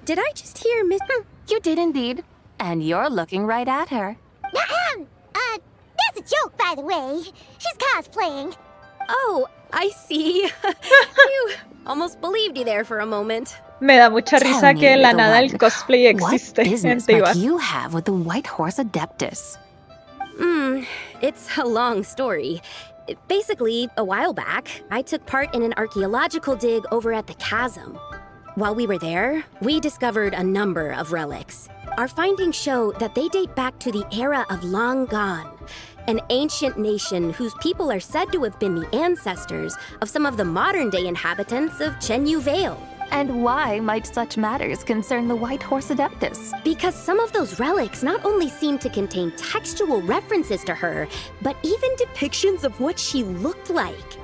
Did I just hear Miss... You did indeed. And you're looking right at her. That's a joke, by the way. She's cosplaying. Oh, I see. You almost believed you there for a moment. Me da mucha risa que de la nada el cosplay existe. What business Igual. might you have with the White Horse Adeptus? It's a long story. Basically, a while back, I took part in an archaeological dig over at the chasm. While we were there, we discovered a number of relics. Our findings show that they date back to the era of Long Gone, an ancient nation whose people are said to have been the ancestors of some of the modern-day inhabitants of Chenyu Vale. And why might such matters concern the White Horse Adeptus? Because some of those relics not only seem to contain textual references to her, but even depictions of what she looked like.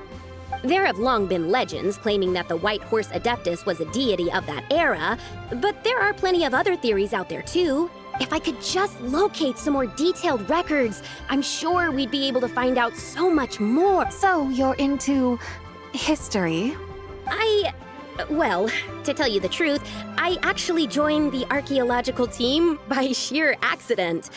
There have long been legends claiming that the White Horse Adeptus was a deity of that era, but there are plenty of other theories out there too. If I could just locate some more detailed records, I'm sure we'd be able to find out so much more. So you're into history? Well, to tell you the truth, I actually joined the archaeological team by sheer accident.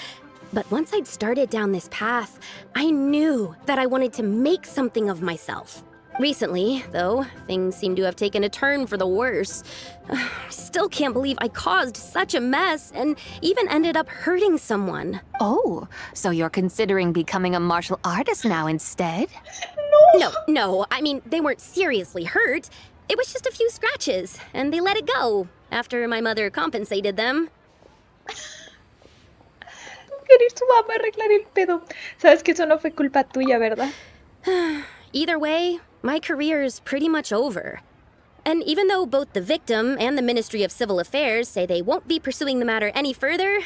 But once I'd started down this path, I knew that I wanted to make something of myself. Recently, though, things seem to have taken a turn for the worse. I still can't believe I caused such a mess and even ended up hurting someone. Oh, so you're considering becoming a martial artist now instead? No, I mean, they weren't seriously hurt. It was just a few scratches, and they let it go after my mother compensated them. Querer su mamá arreglar el pedo. Sabes que eso no fue culpa tuya, ¿verdad? Either way, my career's pretty much over. And even though both the victim and the Ministry of Civil Affairs say they won't be pursuing the matter any further,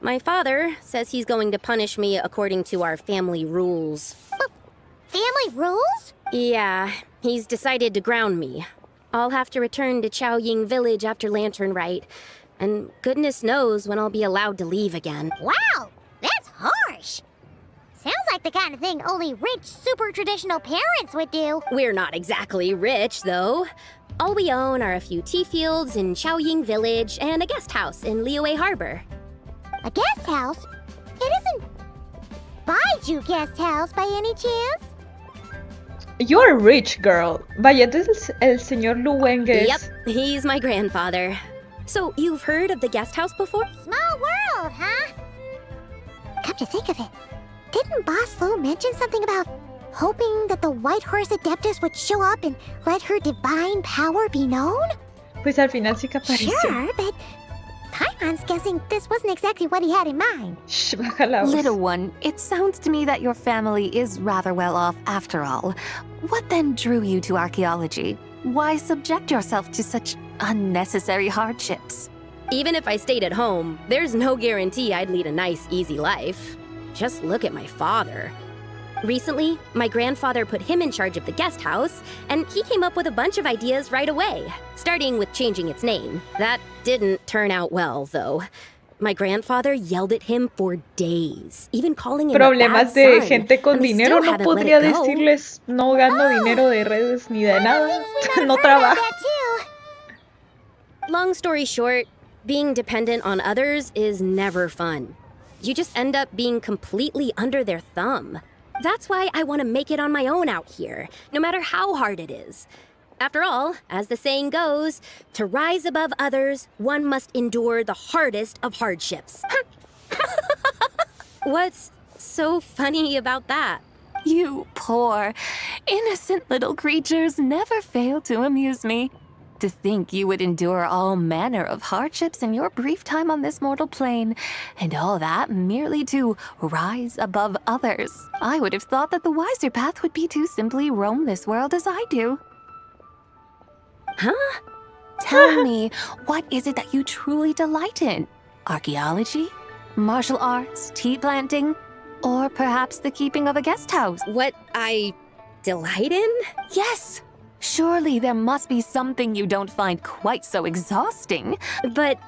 my father says he's going to punish me according to our family rules. Family rules? Yeah, he's decided to ground me. I'll have to return to Chaoying Village after Lantern Rite. And goodness knows when I'll be allowed to leave again. Wow, that's harsh. Sounds like the kind of thing only rich, super traditional parents would do. We're not exactly rich, though. All we own are a few tea fields in Chaoying Village and a guest house in Liyue Harbor. A guest house? It isn't Baiju Guest House by any chance? You're rich, girl. Vaya, entonces el señor Luwengues. Yep, he's my grandfather. So, you've heard of the guest house before? Small world, huh? Come to think of it, didn't Boss Lu mention something about hoping that the White Horse Adeptus would show up and let her divine power be known? Pues al final sí que apareció. Sure, but Paimon's guessing this wasn't exactly what he had in mind. Shh, baja la voz. Little one, it sounds to me that your family is rather well off after all. What then drew you to archaeology? Why subject yourself to such unnecessary hardships? Even if I stayed at home, there's no guarantee I'd lead a nice, easy life. Just look at my father. Recently, my grandfather put him in charge of the guest house, and he came up with a bunch of ideas right away, starting with changing its name. That didn't turn out well, though. My grandfather yelled at him for days, even calling him Problemas a bad de son, gente con and we dinero, still no haven't let podría it go. decirles no gano dinero de redes ni de nada. No trabajo. Long story short, being dependent on others is never fun. You just end up being completely under their thumb. That's why I want to make it on my own out here, no matter how hard it is. After all, as the saying goes, to rise above others, one must endure the hardest of hardships. What's so funny about that? You poor, innocent little creatures never fail to amuse me. To think you would endure all manner of hardships in your brief time on this mortal plane, and all that merely to rise above others. I would have thought that the wiser path would be to simply roam this world as I do. Huh? Tell me, what is it that you truly delight in? Archaeology? Martial arts? Tea planting? Or perhaps the keeping of a guest house? What I delight in? Yes! Surely there must be something you don't find quite so exhausting. But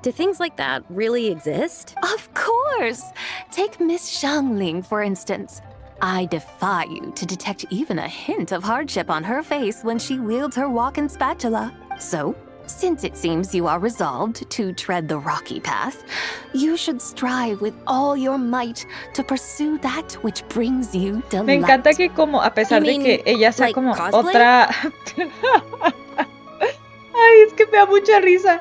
do things like that really exist? Of course! Take Miss Xiangling, for instance. I defy you to detect even a hint of hardship on her face when she wields her walking spatula. So, since it seems you are resolved to tread the rocky path, you should strive with all your might to pursue that which brings you delight. Me encanta que como a pesar de que ella sea like como cosplay? otra... Ay, es que me da mucha risa.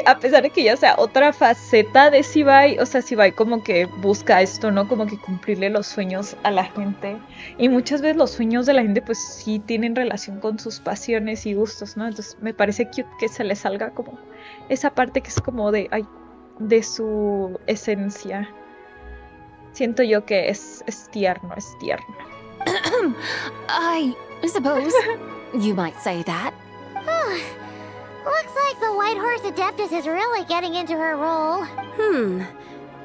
A pesar de que ella sea otra faceta de ZIBAI, o sea, ZIBAI como que busca esto, ¿no? Como que cumplirle los sueños a la gente. Y muchas veces los sueños de la gente pues sí tienen relación con sus pasiones y gustos, ¿no? Entonces me parece cute que se le salga como esa parte que es como de, ay, de su esencia. Siento yo que es tierno, es tierno. I suppose you might say that. Looks like the White Horse Adeptus is really getting into her role.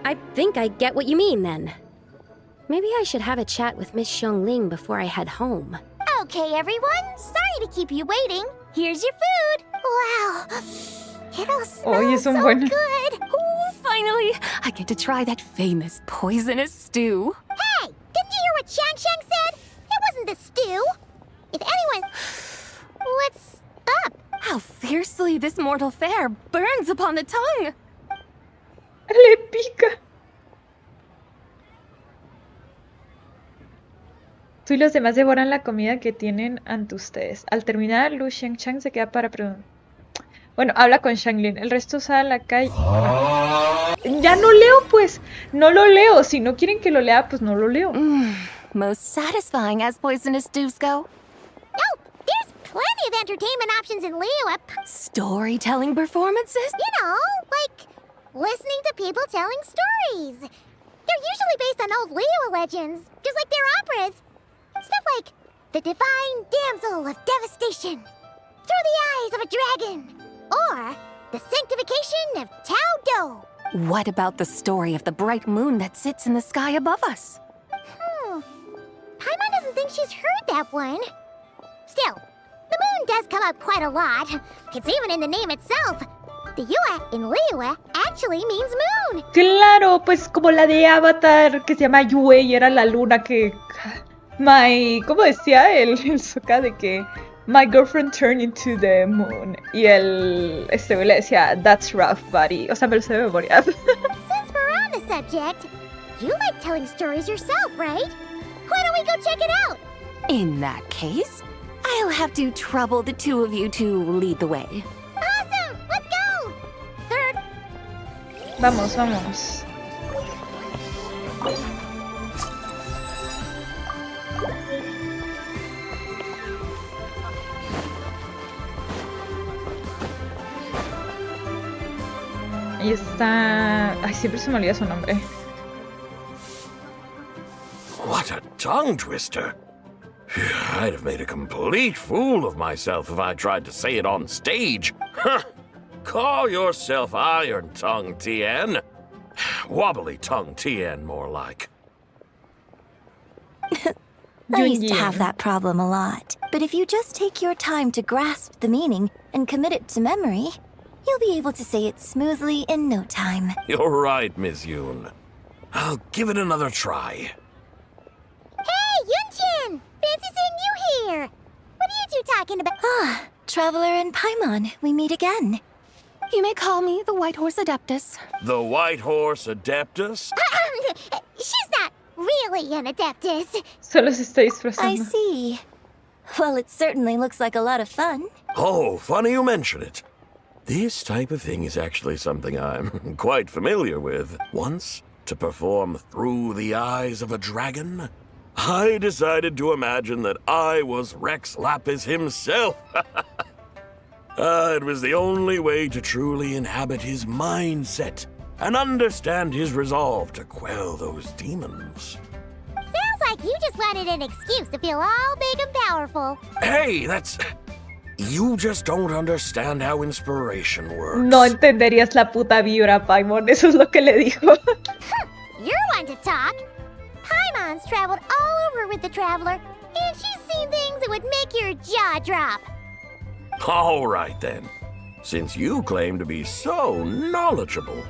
I think I get what you mean then. Maybe I should have a chat with Miss Xiangling before I head home. Okay, everyone. Sorry to keep you waiting. Here's your food. Wow. It all smells so good. Oh, finally, I get to try that famous poisonous stew. Hey, didn't you hear what Shang said? It wasn't the stew. If anyone... What's up? How fiercely this mortal fare burns upon the tongue! Le pica. Tú y los demás devoran la comida que tienen ante ustedes. Al terminar, Lu Xiangchang se queda para preguntar. Bueno, habla con Xiangling. El resto sale a la calle. Ya no leo, pues. No lo leo. Si no quieren que lo lea, pues no lo leo. Most satisfying as poisonous stews go. Plenty of entertainment options in Liyue. Storytelling performances? You know, like listening to people telling stories. They're usually based on old Liyue legends, just like their operas. Stuff like The Divine Damsel of Devastation, Through the Eyes of a Dragon, or The Sanctification of Tao Do. What about the story of the bright moon that sits in the sky above us? Paimon doesn't think she's heard that one. Still, the moon does come up quite a lot. It's even in the name itself. The Yue in Liyue actually means moon. Claro, pues como la de Avatar que se llama Yue y era la luna que... ¿Cómo decía el Sokka de que... My girlfriend turned into the moon. Y este güey le decía, that's rough, buddy. O sea, me lo sé de memoria. Since we're on the subject, you like telling stories yourself, right? Why don't we go check it out? In that case, I'll have to trouble the two of you to lead the way. Awesome! Let's go! Third. Vamos, vamos. Ahí está... Ay, siempre se me olvida su nombre. What a tongue twister. I'd have made a complete fool of myself if I tried to say it on stage. Huh. Call yourself Iron Tongue, Tien. Wobbly Tongue, Tien, more like. I used to have that problem a lot. But if you just take your time to grasp the meaning and commit it to memory, you'll be able to say it smoothly in no time. You're right, Miss Yoon. I'll give it another try. Hey, Yunchin! Fancy seeing you here! What are you two talking about? Ah, Traveler and Paimon, we meet again. You may call me the White Horse Adeptus. The White Horse Adeptus? She's not really an Adeptus. Solo se está disfrazando. I see. Well, it certainly looks like a lot of fun. Oh, funny you mention it. This type of thing is actually something I'm quite familiar with. Once, to perform through the eyes of a dragon, I decided to imagine that I was Rex Lapis himself. It was the only way to truly inhabit his mindset and understand his resolve to quell those demons. Sounds like you just wanted an excuse to feel all big and powerful. Hey, that's... You just don't understand how inspiration works. No entenderías la puta vibra, Paimon. Eso es lo que le dijo. You're one to talk. Paimon's traveled all over with the Traveler, and she's seen things that would make your jaw drop. All right, then. Since you claim to be so knowledgeable,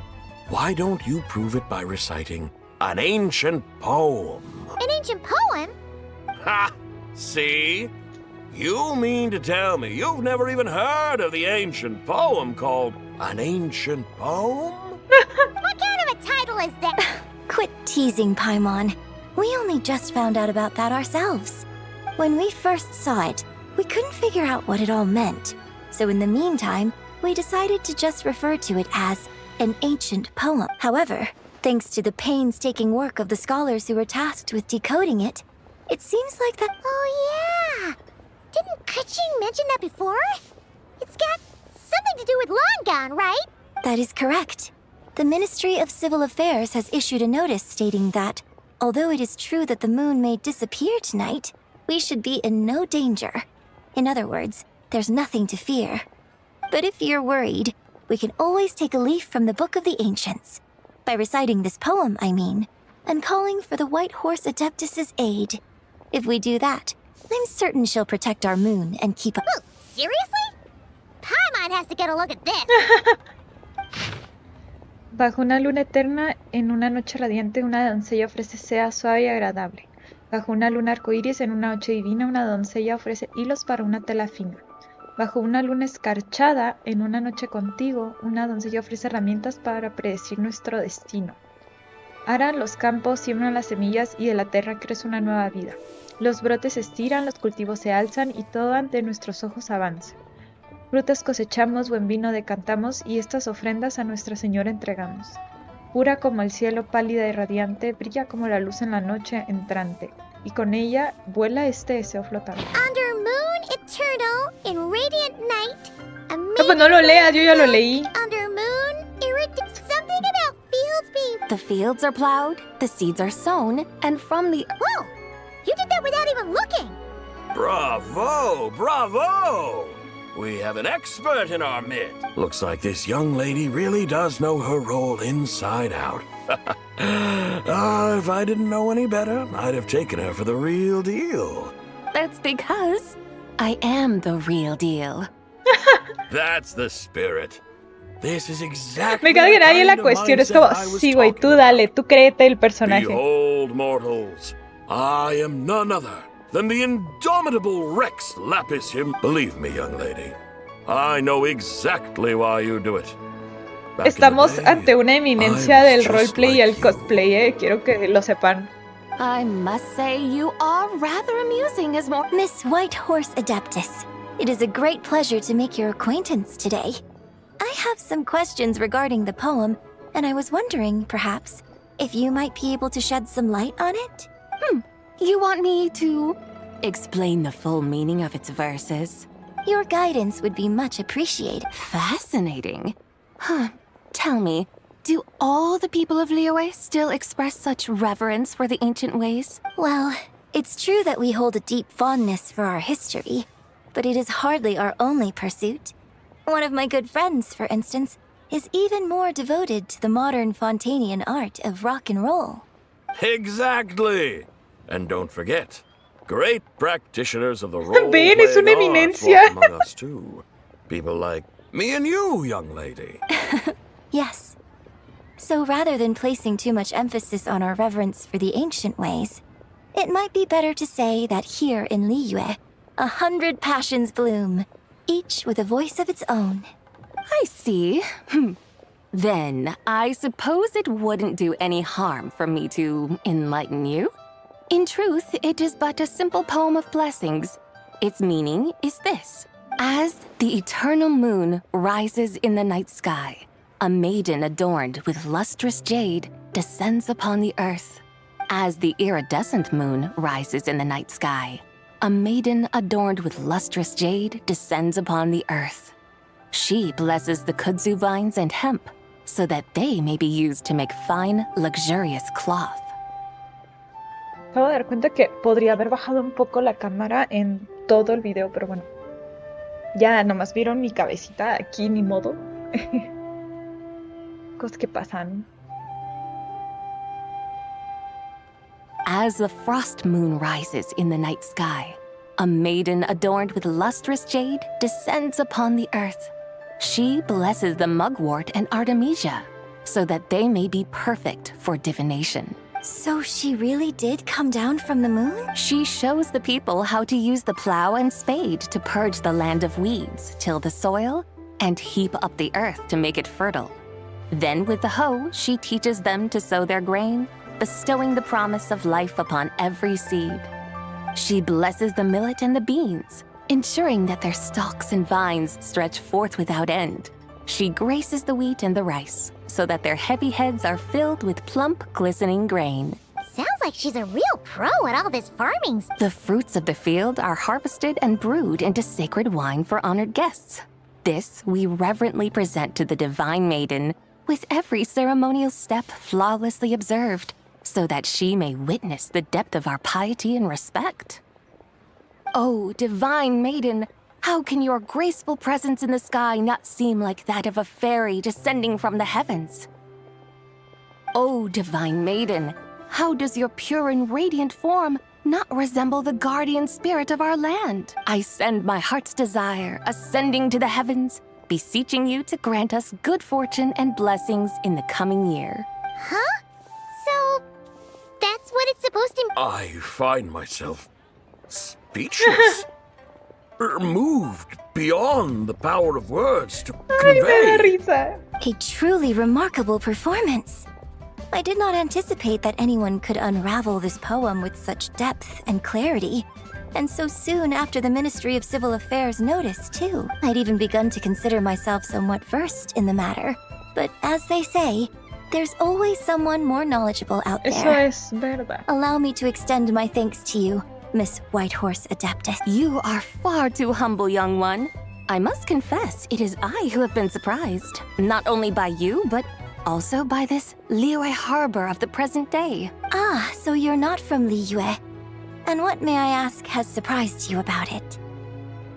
why don't you prove it by reciting an ancient poem? An ancient poem? Ha! See? You mean to tell me you've never even heard of the ancient poem called An Ancient Poem? What kind of a title is that? Quit teasing, Paimon. We only just found out about that ourselves. When we first saw it, we couldn't figure out what it all meant. So in the meantime, we decided to just refer to it as an ancient poem. However, thanks to the painstaking work of the scholars who were tasked with decoding it, it seems like that... Oh yeah! Didn't Kuching mention that before? It's got something to do with Longon, right? That is correct. The Ministry of Civil Affairs has issued a notice stating that, although it is true that the moon may disappear tonight, we should be in no danger. In other words, there's nothing to fear. But if you're worried, we can always take a leaf from the Book of the Ancients. By reciting this poem, I mean, and calling for the White Horse Adeptus's aid. If we do that, I'm certain she'll protect our moon and keep up. Oh, seriously? Paimon has to get a look at this. Bajo una luna eterna, en una noche radiante, una doncella ofrece seda suave y agradable. Bajo una luna arcoíris, en una noche divina, una doncella ofrece hilos para una tela fina. Bajo una luna escarchada, en una noche contigo, una doncella ofrece herramientas para predecir nuestro destino. Aran los campos, siembran las semillas y de la tierra crece una nueva vida. Los brotes se estiran, los cultivos se alzan y todo ante nuestros ojos avanza. Frutas cosechamos, buen vino decantamos y estas ofrendas a Nuestra Señora entregamos. Pura como el cielo, pálida y radiante, brilla como la luz en la noche entrante. Y con ella vuela este deseo flotante. Under moon eternal, in radiant night, No, pues no lo leas, yo ya lo leí. Under moon, something about fields being... The fields are plowed, the seeds are sown, and from the... Whoa! You did that without even looking! Bravo! Bravo! We have an expert in our midst. Looks like this young lady really does know her role inside out. If I didn't know any better, I'd have taken her for the real deal. That's because I am the real deal. That's the spirit. This is exactly Me encanta que nadie la cuestione. Es como, sí, güey, tú dale, tú créete el personaje. Behold, mortals, I am none other than the indomitable Rex Lapis him. Believe me, young lady, I know exactly why you do it. Estamos ante una eminencia del roleplay y el cosplay, quiero que lo sepan. I must say you are rather amusing as more— Miss Whitehorse Adeptus, it is a great pleasure to make your acquaintance today. I have some questions regarding the poem, and I was wondering, perhaps, if you might be able to shed some light on it? You want me to explain the full meaning of its verses? Your guidance would be much appreciated. Fascinating. Tell me, do all the people of Liyue still express such reverence for the ancient ways? Well, it's true that we hold a deep fondness for our history, but it is hardly our only pursuit. One of my good friends, for instance, is even more devoted to the modern Fontanian art of rock and roll. Exactly. And don't forget, great practitioners of the role Ben es una eminencia. among us too. People like me and you, young lady. Yes. So rather than placing too much emphasis on our reverence for the ancient ways, it might be better to say that here in Liyue, 100 passions bloom, each with a voice of its own. I see. Then, I suppose it wouldn't do any harm for me to enlighten you. In truth, it is but a simple poem of blessings. Its meaning is this. As the eternal moon rises in the night sky, a maiden adorned with lustrous jade descends upon the earth. As the iridescent moon rises in the night sky, a maiden adorned with lustrous jade descends upon the earth. She blesses the kudzu vines and hemp so that they may be used to make fine, luxurious cloth. Acabo de dar cuenta que podría haber bajado un poco la cámara en todo el video, pero bueno. Ya nomás vieron mi cabecita aquí, ni modo. Cosas que pasan. As the frost moon rises in the night sky, a maiden adorned with lustrous jade descends upon the earth. She blesses the mugwort and artemisia so that they may be perfect for divination. So she really did come down from the moon? She shows the people how to use the plow and spade to purge the land of weeds, till the soil, and heap up the earth to make it fertile. Then with the hoe, she teaches them to sow their grain, bestowing the promise of life upon every seed. She blesses the millet and the beans, ensuring that their stalks and vines stretch forth without end. She graces the wheat and the rice, so that their heavy heads are filled with plump, glistening grain. Sounds like she's a real pro at all this farming. The fruits of the field are harvested and brewed into sacred wine for honored guests. This we reverently present to the divine maiden, with every ceremonial step flawlessly observed, so that she may witness the depth of our piety and respect. Oh, divine maiden, how can your graceful presence in the sky not seem like that of a fairy descending from the heavens? Oh, divine maiden, how does your pure and radiant form not resemble the guardian spirit of our land? I send my heart's desire, ascending to the heavens, beseeching you to grant us good fortune and blessings in the coming year. Huh? So, that's what it's supposed to mean? I find myself speechless. Moved beyond the power of words to convey. A truly remarkable performance. I did not anticipate that anyone could unravel this poem with such depth and clarity. And so soon after the Ministry of Civil Affairs noticed, too. I'd even begun to consider myself somewhat versed in the matter. But as they say, there's always someone more knowledgeable out there. Eso es verdad. Allow me to extend my thanks to you, Miss Whitehorse Adeptus. You are far too humble, young one. I must confess, it is I who have been surprised. Not only by you, but also by this Liyue harbor of the present day. Ah, so you're not from Liyue. And what, may I ask, has surprised you about it?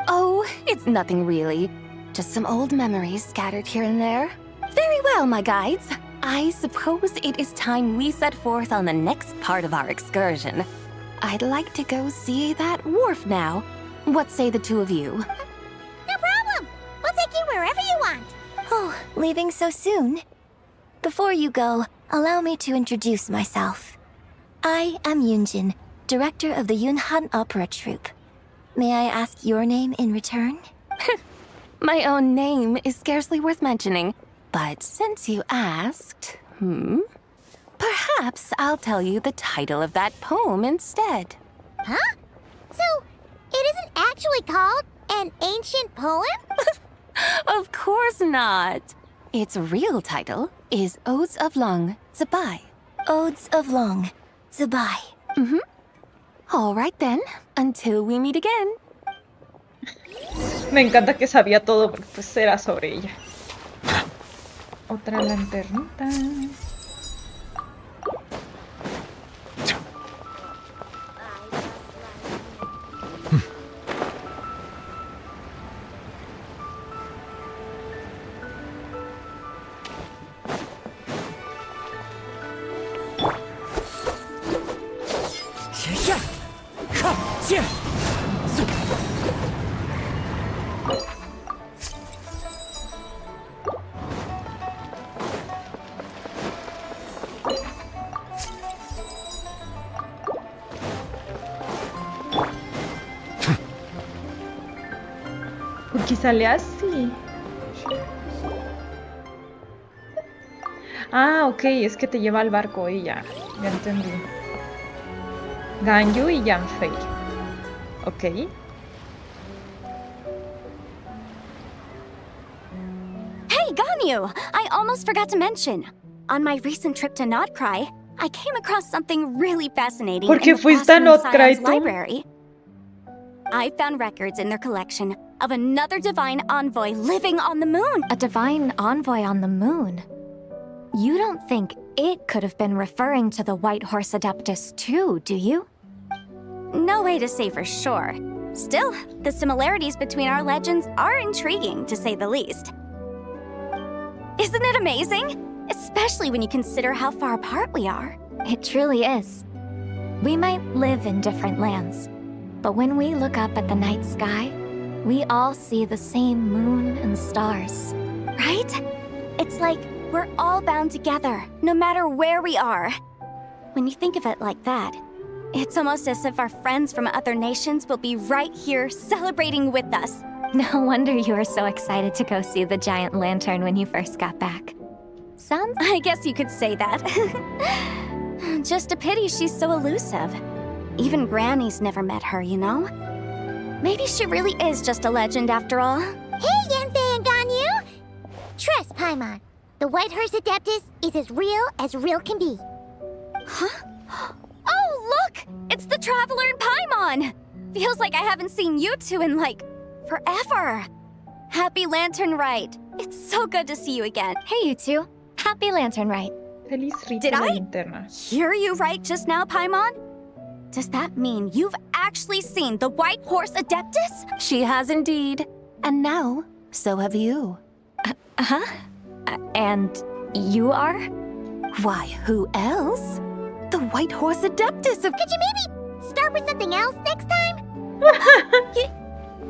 Oh, it's nothing really. Just some old memories scattered here and there. Very well, my guides. I suppose it is time we set forth on the next part of our excursion. I'd like to go see that wharf now. What say the two of you? No problem! We'll take you wherever you want. Oh, Leaving so soon? Before you go, allow me to introduce myself. I am Yunjin, director of the Yunhan Opera Troupe. May I ask your name in return? My own name is scarcely worth mentioning, but since you asked, perhaps I'll tell you the title of that poem instead. Huh? So, it isn't actually called an ancient poem? Of course not. Its real title is Odes of Long, ZIBAI. Odes of Long, ZIBAI. All right then, until we meet again. Me encanta que sabía todo porque pues era sobre ella. Otra lanternita. Porque sale así. Ah, ok, es que te lleva al barco y ya entendí. Ganyu y Yanfei. Ok. Hey, Ganyu! I almost forgot to mention. On my recent trip to Notcry, I came across something really fascinating ¿Por qué in the fuiste a Past Notcry Science tú? Library. I found records in their collection of another divine envoy living on the moon. A divine envoy on the moon? You don't think it could have been referring to the White Horse Adeptus too, do you? No way to say for sure. Still, the similarities between our legends are intriguing, to say the least. Isn't it amazing? Especially when you consider how far apart we are. It truly is. We might live in different lands, but when we look up at the night sky, we all see the same moon and stars. Right? It's like we're all bound together, no matter where we are. When you think of it like that, it's almost as if our friends from other nations will be right here celebrating with us. No wonder you were so excited to go see the giant lantern when you first got back. I guess you could say that. Just a pity she's so elusive. Even Granny's never met her, you know? Maybe she really is just a legend after all. Hey, Yanfei and Ganyu! Trust, Paimon. The White Horse Adeptus is as real can be. Huh? Oh, look! It's the Traveler and Paimon! Feels like I haven't seen you two in, like, forever. Happy Lantern Rite. It's so good to see you again. Hey, you two. Happy Lantern Rite. Feliz Rito Did de I Linterna. hear you right just now, Paimon? Does that mean you've actually seen the White Horse Adeptus? She has indeed. And now, so have you. And you are? Why, who else? The White Horse Adeptus of... Could you maybe start with something else next time?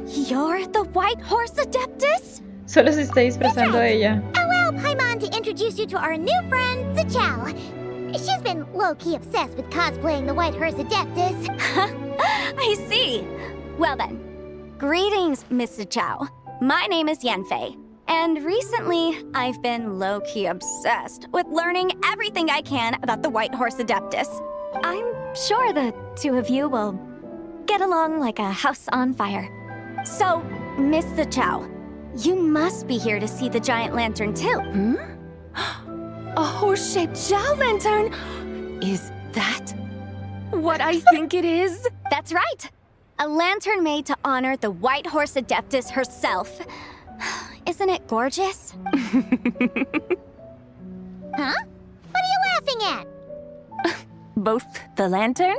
You're the White Horse Adeptus? Solo se está disfrazando de ella. Allow Paimon to introduce you to our new friend, Zichao. She's been low-key obsessed with cosplaying the White Horse Adeptus. I see. Well then, greetings, Mr. Chow. My name is Yanfei, and recently I've been low-key obsessed with learning everything I can about the White Horse Adeptus. I'm sure the two of you will get along like a house on fire. So, Mr. Chow, you must be here to see the giant lantern too. A horse-shaped Zhao lantern? Is that what I think it is? That's right. A lantern made to honor the White Horse Adeptus herself. Isn't it gorgeous? Huh? What are you laughing at? Both the lantern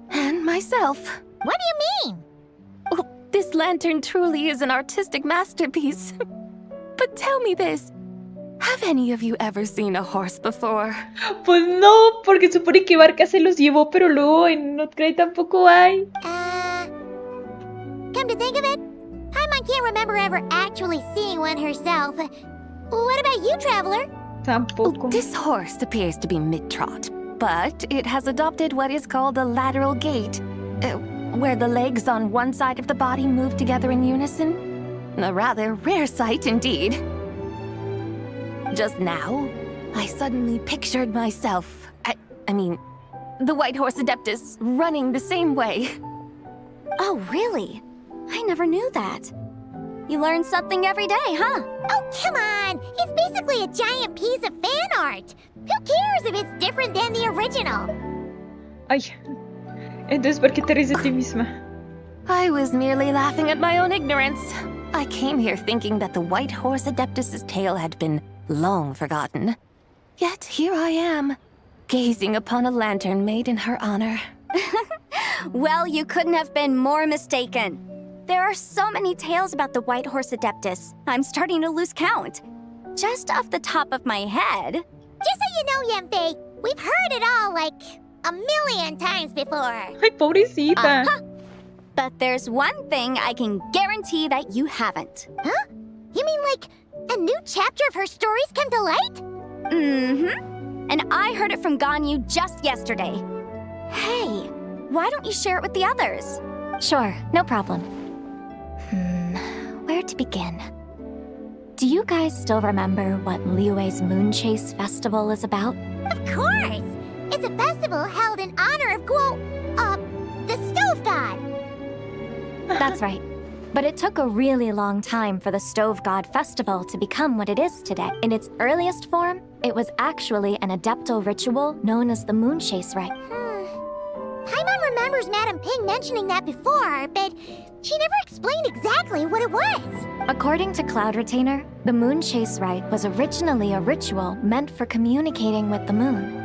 and myself. What do you mean? Oh, this lantern truly is an artistic masterpiece. But tell me this. Have any of you ever seen a horse before? Pues no, porque supone que Barca se los llevó, pero luego en Notcry tampoco hay. Come to think of it, Paimon can't remember ever actually seeing one herself. What about you, traveler? Tampoco. This horse appears to be mid-trot, but it has adopted what is called a lateral gait, where the legs on one side of the body move together in unison. A rather rare sight indeed. Just now, I suddenly pictured myself, I mean, the white horse Adeptus running the same way. Oh, really? I never knew that. You learn something every day, huh? Oh, come on! It's basically a giant piece of fan art! Who cares if it's different than the original? Ay. Entonces, ¿por qué te ríes de ti misma? I was merely laughing at my own ignorance. I came here thinking that the white horse Adeptus's tale had been long forgotten. Yet here I am, gazing upon a lantern made in her honor. Well, you couldn't have been more mistaken. There are so many tales about the white horse Adeptus, I'm starting to lose count. Just off the top of my head. Just so you know, Yanfei, we've heard it all like a million times before. Ay, pobrecita. But there's one thing I can guarantee that you haven't. Huh? You mean like a new chapter of her stories come to light? Mm-hmm. And I heard it from Ganyu just yesterday. Hey, why don't you share it with the others? Sure, no problem. Where to begin? Do you guys still remember what Liyue's Moon Chase Festival is about? Of course! It's a festival held in honor of the stove god. That's right. But it took a really long time for the Stove God Festival to become what it is today. In its earliest form, it was actually an adeptal ritual known as the Moon Chase Rite. Paimon remembers Madame Ping mentioning that before, but she never explained exactly what it was. According to Cloud Retainer, the Moon Chase Rite was originally a ritual meant for communicating with the moon.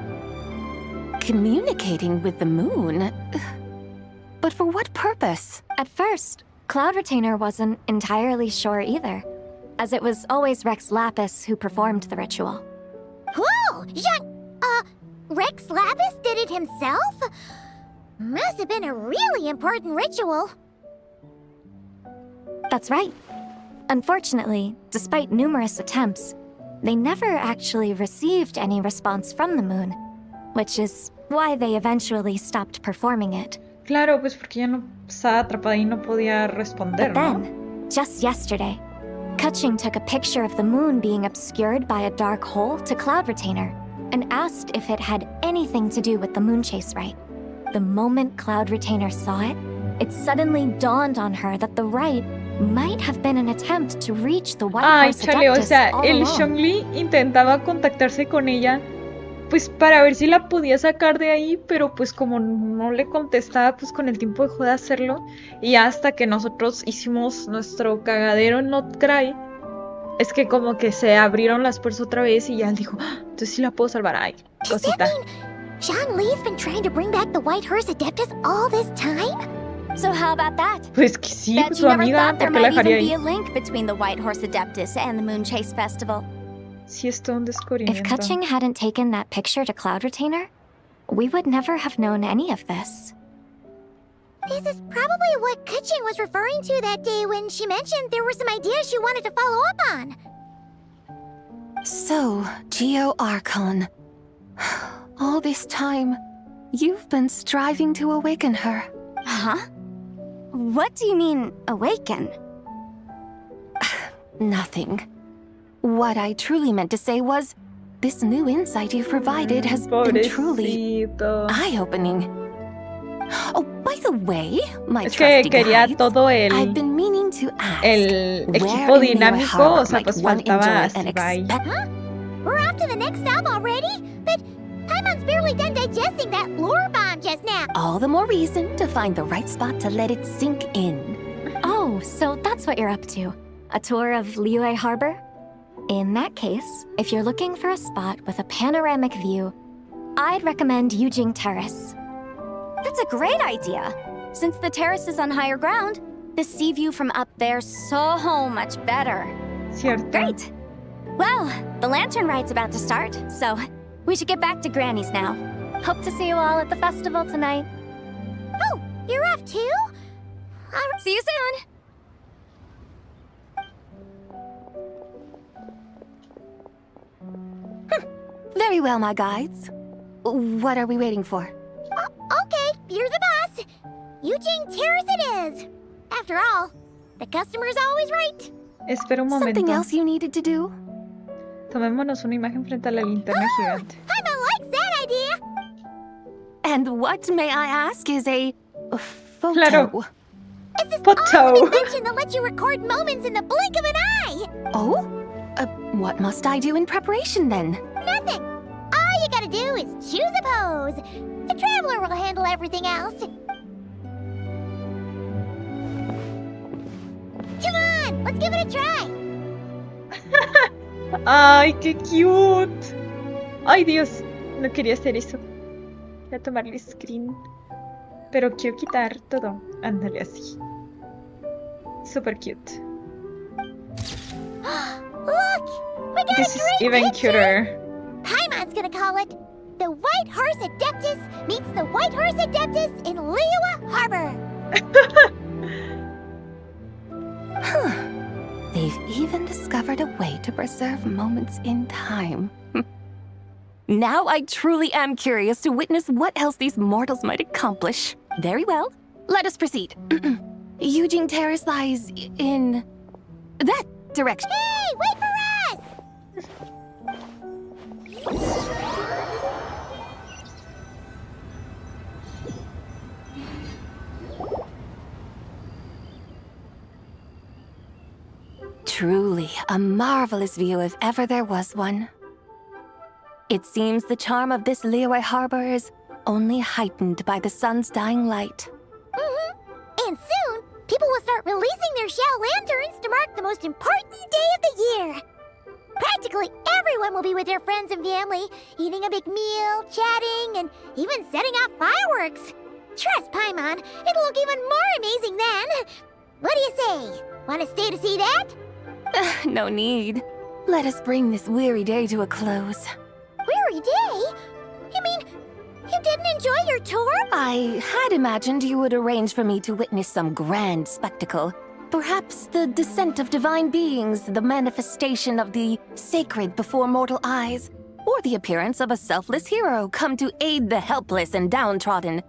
Communicating with the moon? But for what purpose? At first, Cloud Retainer wasn't entirely sure either, as it was always Rex Lapis who performed the ritual. Whoa! Rex Lapis did it himself? Must have been a really important ritual. That's right. Unfortunately, despite numerous attempts, they never actually received any response from the moon, which is why they eventually stopped performing it. Claro, pues porque ya no estaba atrapada y no podía responder, But then, just yesterday, Keqing took a picture of the moon being obscured by a dark hole to Cloud Retainer and asked if it had anything to do with the Moon Chase Rite. The moment Cloud Retainer saw it, it suddenly dawned on her that the rite might have been an attempt to reach the White Ay, Horse chale, o Adeptus sea, all el along. Zhongli intentaba contactarse con ella, pues para ver si la podía sacar de ahí, pero pues como no le contestaba, pues con el tiempo dejó de hacerlo, y hasta que nosotros hicimos nuestro cagadero en Notcry, es que como que se abrieron las puertas otra vez y ya él dijo, entonces sí la puedo salvar. Ay, cosita. Zhongli's been trying to bring back the White Horse Adeptus all this time? So how about that? Pues que sí, Bet pues you su never amiga, thought there ¿por qué la might dejaría even be ahí? a link between the White Horse Adeptus and the Moon Chase Festival. Sí, es todo un If descubrimiento. Keqing hadn't taken that picture to Cloud Retainer, we would never have known any of this. This is probably what Keqing was referring to that day when she mentioned there were some ideas she wanted to follow up on. So, Geo Archon. All this time, you've been striving to awaken her. Huh? What do you mean, awaken? Nothing. What I truly meant to say was, this new insight you've provided has been truly eye-opening. Oh, by the way, my Es que trusty quería guides, todo I've been meaning to ask, el where equipo in Liyue dinámico, Harbor o sea, might pues one faltaba enjoy an ZIBAI. We're off to the next stop already? But Paimon's barely done digesting that lore bomb just now. All the more reason to find the right spot to let it sink in. Oh, so that's what you're up to. A tour of Liyue Harbor? In that case, if you're looking for a spot with a panoramic view, I'd recommend Yujing Terrace. That's a great idea. Since the terrace is on higher ground, the sea view from up there's so much better. Cierto. Great. Well, the lantern ride's about to start, so we should get back to Granny's now. Hope to see you all at the festival tonight. Oh, you're off too? See you soon! Very well, my guides. What are we waiting for? Okay, you're the boss. Eugene Terrace it is. After all, the customer's always right. Espera un Something momento. else you needed to do? Tomémonos una imagen frente a la linterna gigante. Paimon likes that idea. And what, may I ask, is a photo? Claro. It's this Photo. awesome invention that lets you record moments in the blink of an eye. Oh? What must I do in preparation then? Nothing. All you gotta do is choose a pose. The traveler will handle everything else. Come on, let's give it a try. ¡Ay, qué cute! ¡Ay, Dios! No quería hacer eso. Voy a tomarle screen. Pero quiero quitar todo. Ándale así. Super cute. Look! We got This is a great even picture. cuter. Paimon's gonna call it The White Horse Adeptus meets the White Horse Adeptus in Liyue Harbor. They've even discovered a way to preserve moments in time. Now I truly am curious to witness what else these mortals might accomplish. Very well, let us proceed. Eugene Terrace lies in that direction. Hey, wait for us! Truly a marvelous view if ever there was one. It seems the charm of this Liyue Harbor is only heightened by the sun's dying light. And soon, people will start releasing their shell lanterns to mark the most important day of the year. Practically everyone will be with their friends and family, eating a big meal, chatting, and even setting off fireworks. Trust Paimon, it'll look even more amazing then. What do you say? Want to stay to see that? No need. Let us bring this weary day to a close. Weary day? You mean, you didn't enjoy your tour? I had imagined you would arrange for me to witness some grand spectacle. Perhaps the descent of divine beings, the manifestation of the sacred before mortal eyes, or the appearance of a selfless hero come to aid the helpless and downtrodden.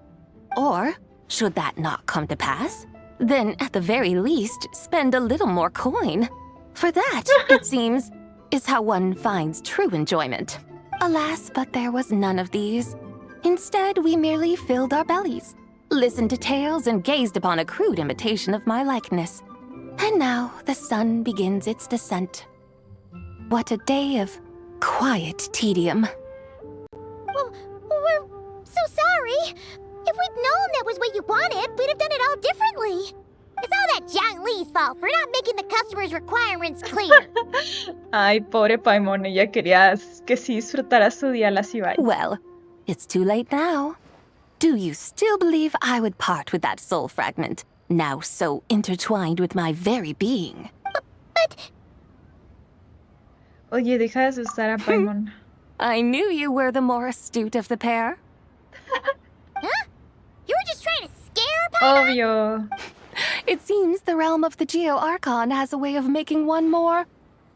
Or, should that not come to pass, then at the very least, spend a little more coin. For that, it seems, is how one finds true enjoyment. Alas, but there was none of these. Instead, we merely filled our bellies, listened to tales, and gazed upon a crude imitation of my likeness. And now the sun begins its descent. What a day of quiet tedium. Well, we're so sorry. If we'd known that was what you wanted, we'd have done it all differently. It's all that Jiang Li's fault for not making the customer's requirements clear. Ay, pobre Paimon, ella quería que sí disfrutara su día la ZIBAI. Well, it's too late now. Do you still believe I would part with that soul fragment, now so intertwined with my very being? But... Oye, deja de asustar a Paimon. I knew you were the more astute of the pair. Huh? You were just trying to scare Paimon? Obvio. It seems the realm of the Geo-Archon has a way of making one more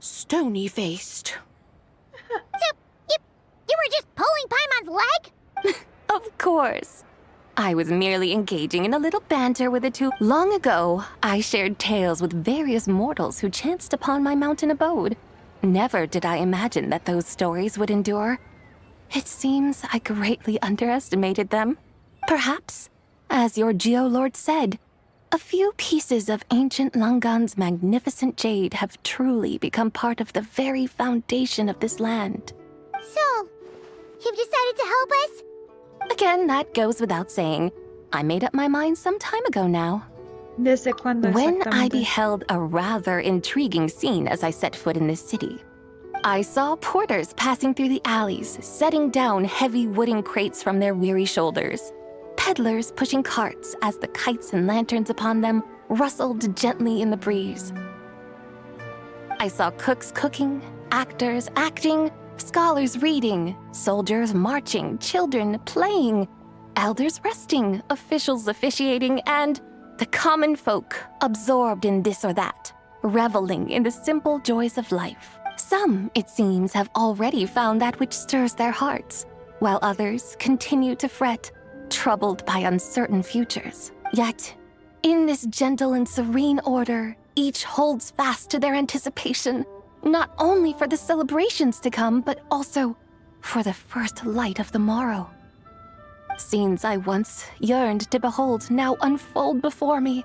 stony-faced. So, you were just pulling Paimon's leg? Of course. I was merely engaging in a little banter with the two. Long ago, I shared tales with various mortals who chanced upon my mountain abode. Never did I imagine that those stories would endure. It seems I greatly underestimated them. Perhaps, as your Geo-Lord said, a few pieces of ancient Langan's magnificent jade have truly become part of the very foundation of this land. So, you've decided to help us? Again, that goes without saying. I made up my mind some time ago now. ¿Desde cuándo When I exactamente? beheld a rather intriguing scene as I set foot in this city. I saw porters passing through the alleys, setting down heavy wooden crates from their weary shoulders. Peddlers pushing carts as the kites and lanterns upon them rustled gently in the breeze. I saw cooks cooking, actors acting, scholars reading, soldiers marching, children playing, elders resting, officials officiating, and the common folk absorbed in this or that, reveling in the simple joys of life. Some, it seems, have already found that which stirs their hearts, while others continue to fret, troubled by uncertain futures. Yet, in this gentle and serene order, each holds fast to their anticipation, not only for the celebrations to come, but also for the first light of the morrow. Scenes I once yearned to behold now unfold before me.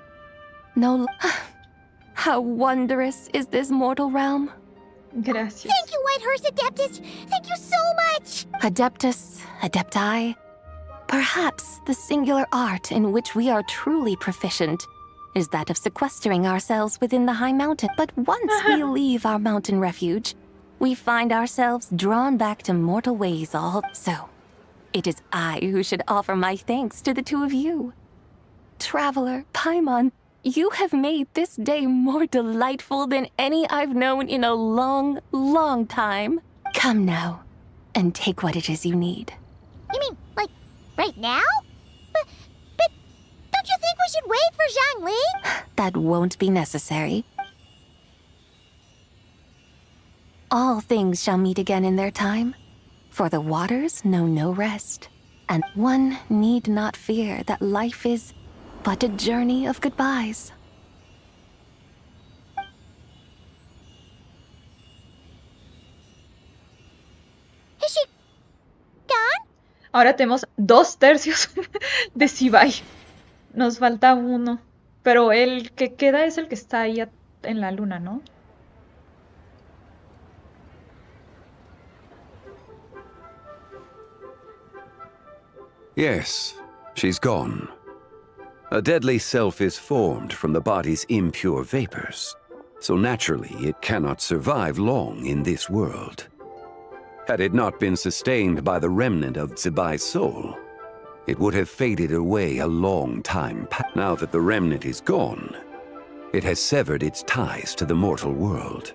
How wondrous is this mortal realm. Gracias. Thank you, Whitehurst Adeptus. Thank you so much. Adeptus, adepti. Perhaps the singular art in which we are truly proficient is that of sequestering ourselves within the high mountain. But once we leave our mountain refuge, we find ourselves drawn back to mortal ways all. So, it is I who should offer my thanks to the two of you. Traveler, Paimon, you have made this day more delightful than any I've known in a long, long time. Come now, and take what it is you need. You mean, like, right now? But don't you think we should wait for Xiangling? That won't be necessary. All things shall meet again in their time, for the waters know no rest, and one need not fear that life is but a journey of goodbyes. Is she gone? Ahora tenemos 2/3 de ZIBAI. Nos falta uno. Pero el que queda es el que está ahí en la luna, ¿no? Yes, she's gone. A deadly self is formed from the body's impure vapors, so naturally it cannot survive long in this world. Had it not been sustained by the remnant of ZIBAI's soul, it would have faded away a long time past. Now that the remnant is gone, it has severed its ties to the mortal world.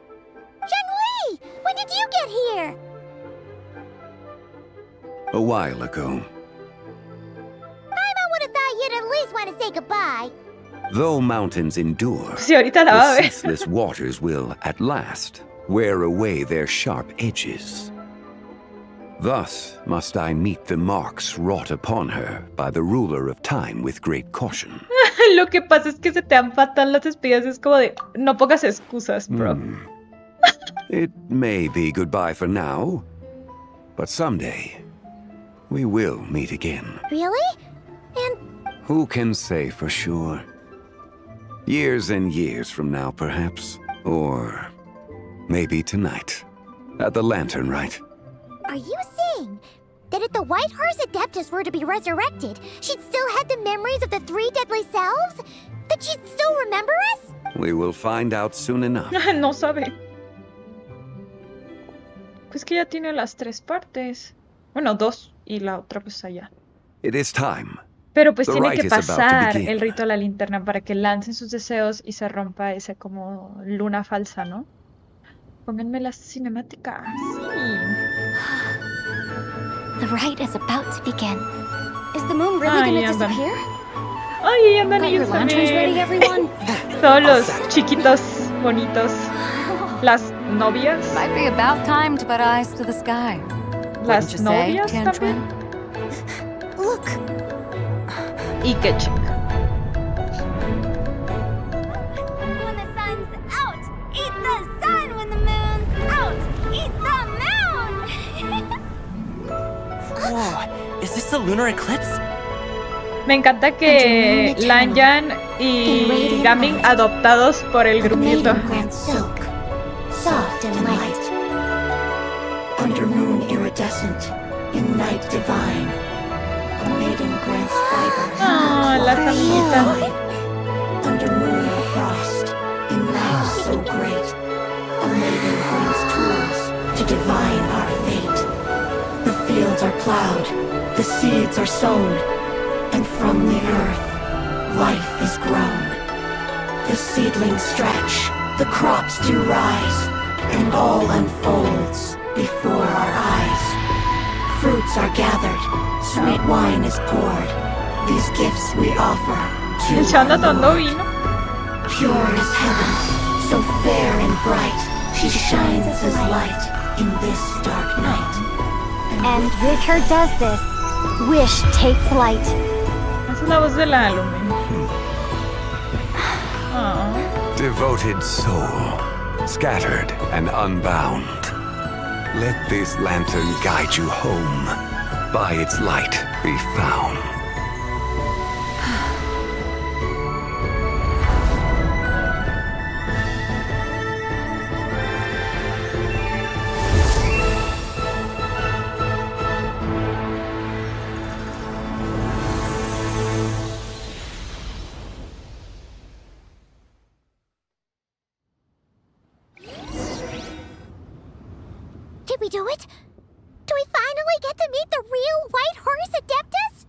Zhengli! When did you get here? A while ago. I would have thought you'd at least want to say goodbye. Though mountains endure, ahorita la va a the ver. ceaseless waters will, at last, wear away their sharp edges. Thus must I meet the marks wrought upon her by the ruler of time with great caution. Lo que pasa es que se te dan fatal las despedidas. Es como de, no pongas excusas, bro. It may be goodbye for now, but someday we will meet again. Really? And Who can say for sure? Years and years from now, perhaps. Or maybe tonight. At the lantern, right? are you saying that if the Whitehurst Adeptus were to be resurrected, she'd still have the memories of the three deadly selves? That she'd still remember us? We will find out soon enough. No sabe. Pues que ya tiene las 3 partes. Bueno, 2 y la otra pues allá. It is time. Pero pues The tiene rite que is about to pasar begin. el rito a la linterna para que lancen sus deseos y se rompa esa como luna falsa, ¿no? Pónganme las cinemáticas. Sí. The rite is about to begin. Is the moon really Ay, gonna andan. disappear? Ay, andan Got your ellos lanterns ready, también. everyone? Todos los chiquitos bonitos. Las novias. Might be about time to put eyes to the sky. Las Wouldn't you say, novias Tianquan? también. Look. Y que chica. When the sun's out, eat the sun. When the moon's out, eat the moon. Whoa, is this a lunar eclipse? Me encanta que Lanyan y Gaming adoptados por el grupito. Silk, soft and light. Under moon iridescent, in night divine. A maiden grants fiber. Ah, las amiguitas. Under moon of frost, in night so great. A maiden grants tools to divine our fate. The fields are plowed, the seeds are sown, and from the earth, life is grown. The seedlings stretch, the crops do rise, and all unfolds before our eyes. Fruits are gathered, sweet wine is poured. These gifts we offer to Ya anda our tomando Lord. vino. Pure is heaven, so fair and bright. She shines as light in this dark night. And Ritter does this. Wish take flight. Esa es la voz de la Lumen. Devoted soul, scattered and unbound. Let this lantern guide you home. By its light be found. Did we do it? Do we finally get to meet the real White Horse Adeptus?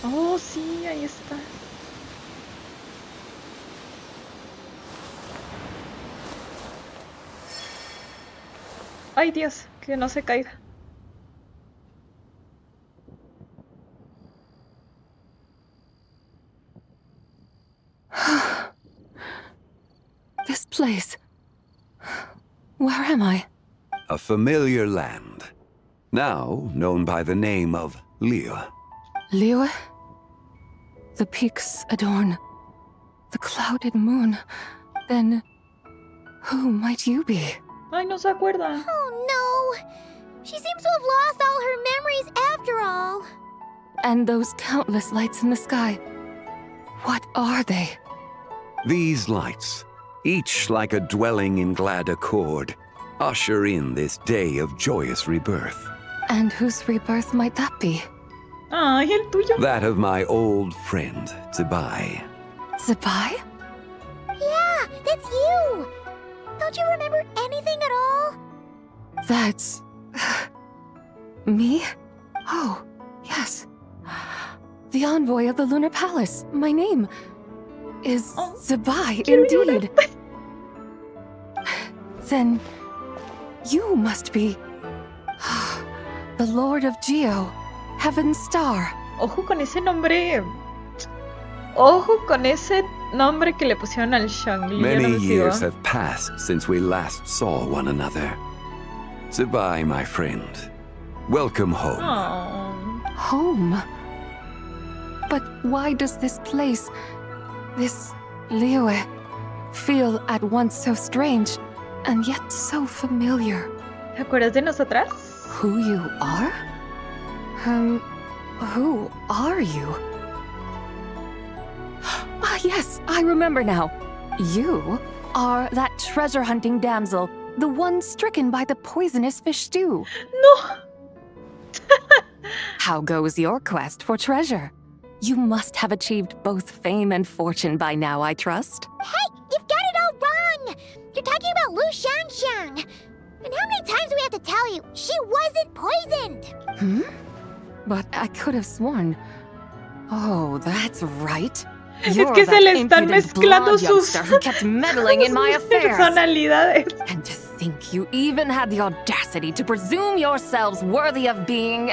Oh, sí, ahí está. Ay, Dios, que no se caiga. This place. Where am I? A familiar land, now known by the name of Liyue. Liyue? The peaks adorn the clouded moon. Then, who might you be? Ay, no se acuerda. Oh no! She seems to have lost all her memories after all. And those countless lights in the sky. What are they? These lights, each like a dwelling in glad accord, usher in this day of joyous rebirth. And whose rebirth might that be? Ay, el tuyo. That of my old friend, ZIBAI. ZIBAI? Yeah, that's you! Don't you remember anything at all? That's... me? Oh, yes. The envoy of the Lunar Palace. My name is ZIBAI, indeed. Then you must be the Lord of Geo, Heaven's Star. Ojo con ese nombre. Ojo con ese nombre que le pusieron al Xiangli. Many years have passed since we last saw one another. ZIBAI, my friend. Welcome home. Oh. Home? But why does this place, this Liyue, feel at once so strange and yet so familiar? ¿Te acuerdas de nosotras? Who you are? Who are you? Ah, yes, I remember now. You are that treasure-hunting damsel, the one stricken by the poisonous fish stew. No! How goes your quest for treasure? You must have achieved both fame and fortune by now, I trust. Hey, you've got it all wrong! You're talking about Lu Xiangxiang. And how many times do we have to tell you? She wasn't poisoned! But I could have sworn... Oh, that's right. Es You're que se that le están impudent mezclando blonde sus youngster who kept meddling in my affairs. personalidades. And to think you even had the audacity to presume yourselves worthy of being...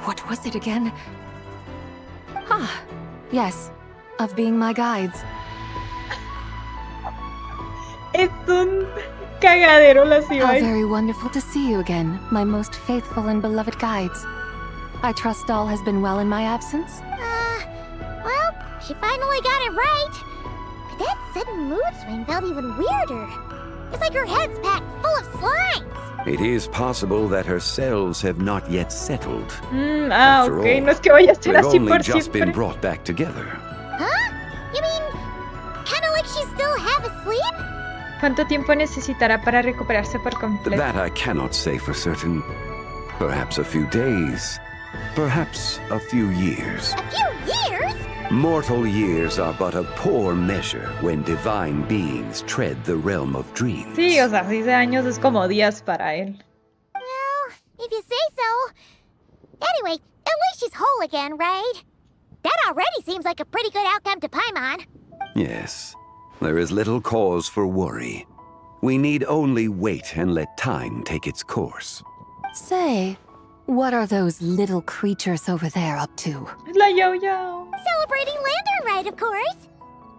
What was it again? Ah, yes, of being my guides. Es un cagadero la How ZIBAI. very wonderful to see you again, my most faithful and beloved guides. I trust all has been well in my absence? Well, she finally got it right. But that sudden mood swing felt even weirder. It's like her head's packed full of slimes. It is possible that her cells have not yet settled. Ok, no es que vaya a ser They've así only por just been siempre. brought back together. Huh? You mean, kinda like she's still half asleep? ¿Cuánto tiempo necesitará para recuperarse por completo? That I cannot say for certain. Perhaps a few days. Perhaps a few years. A few years? Mortal years are but a poor measure when divine beings tread the realm of dreams. Sí, o sea, 6 años es como días para él. Well, if you say so. Anyway, at least she's whole again, right? That already seems like a pretty good outcome to Paimon. Yes, there is little cause for worry. We need only wait and let time take its course. Say, what are those little creatures over there up to? La Yo-Yo. Celebrating Lantern Rite, of course.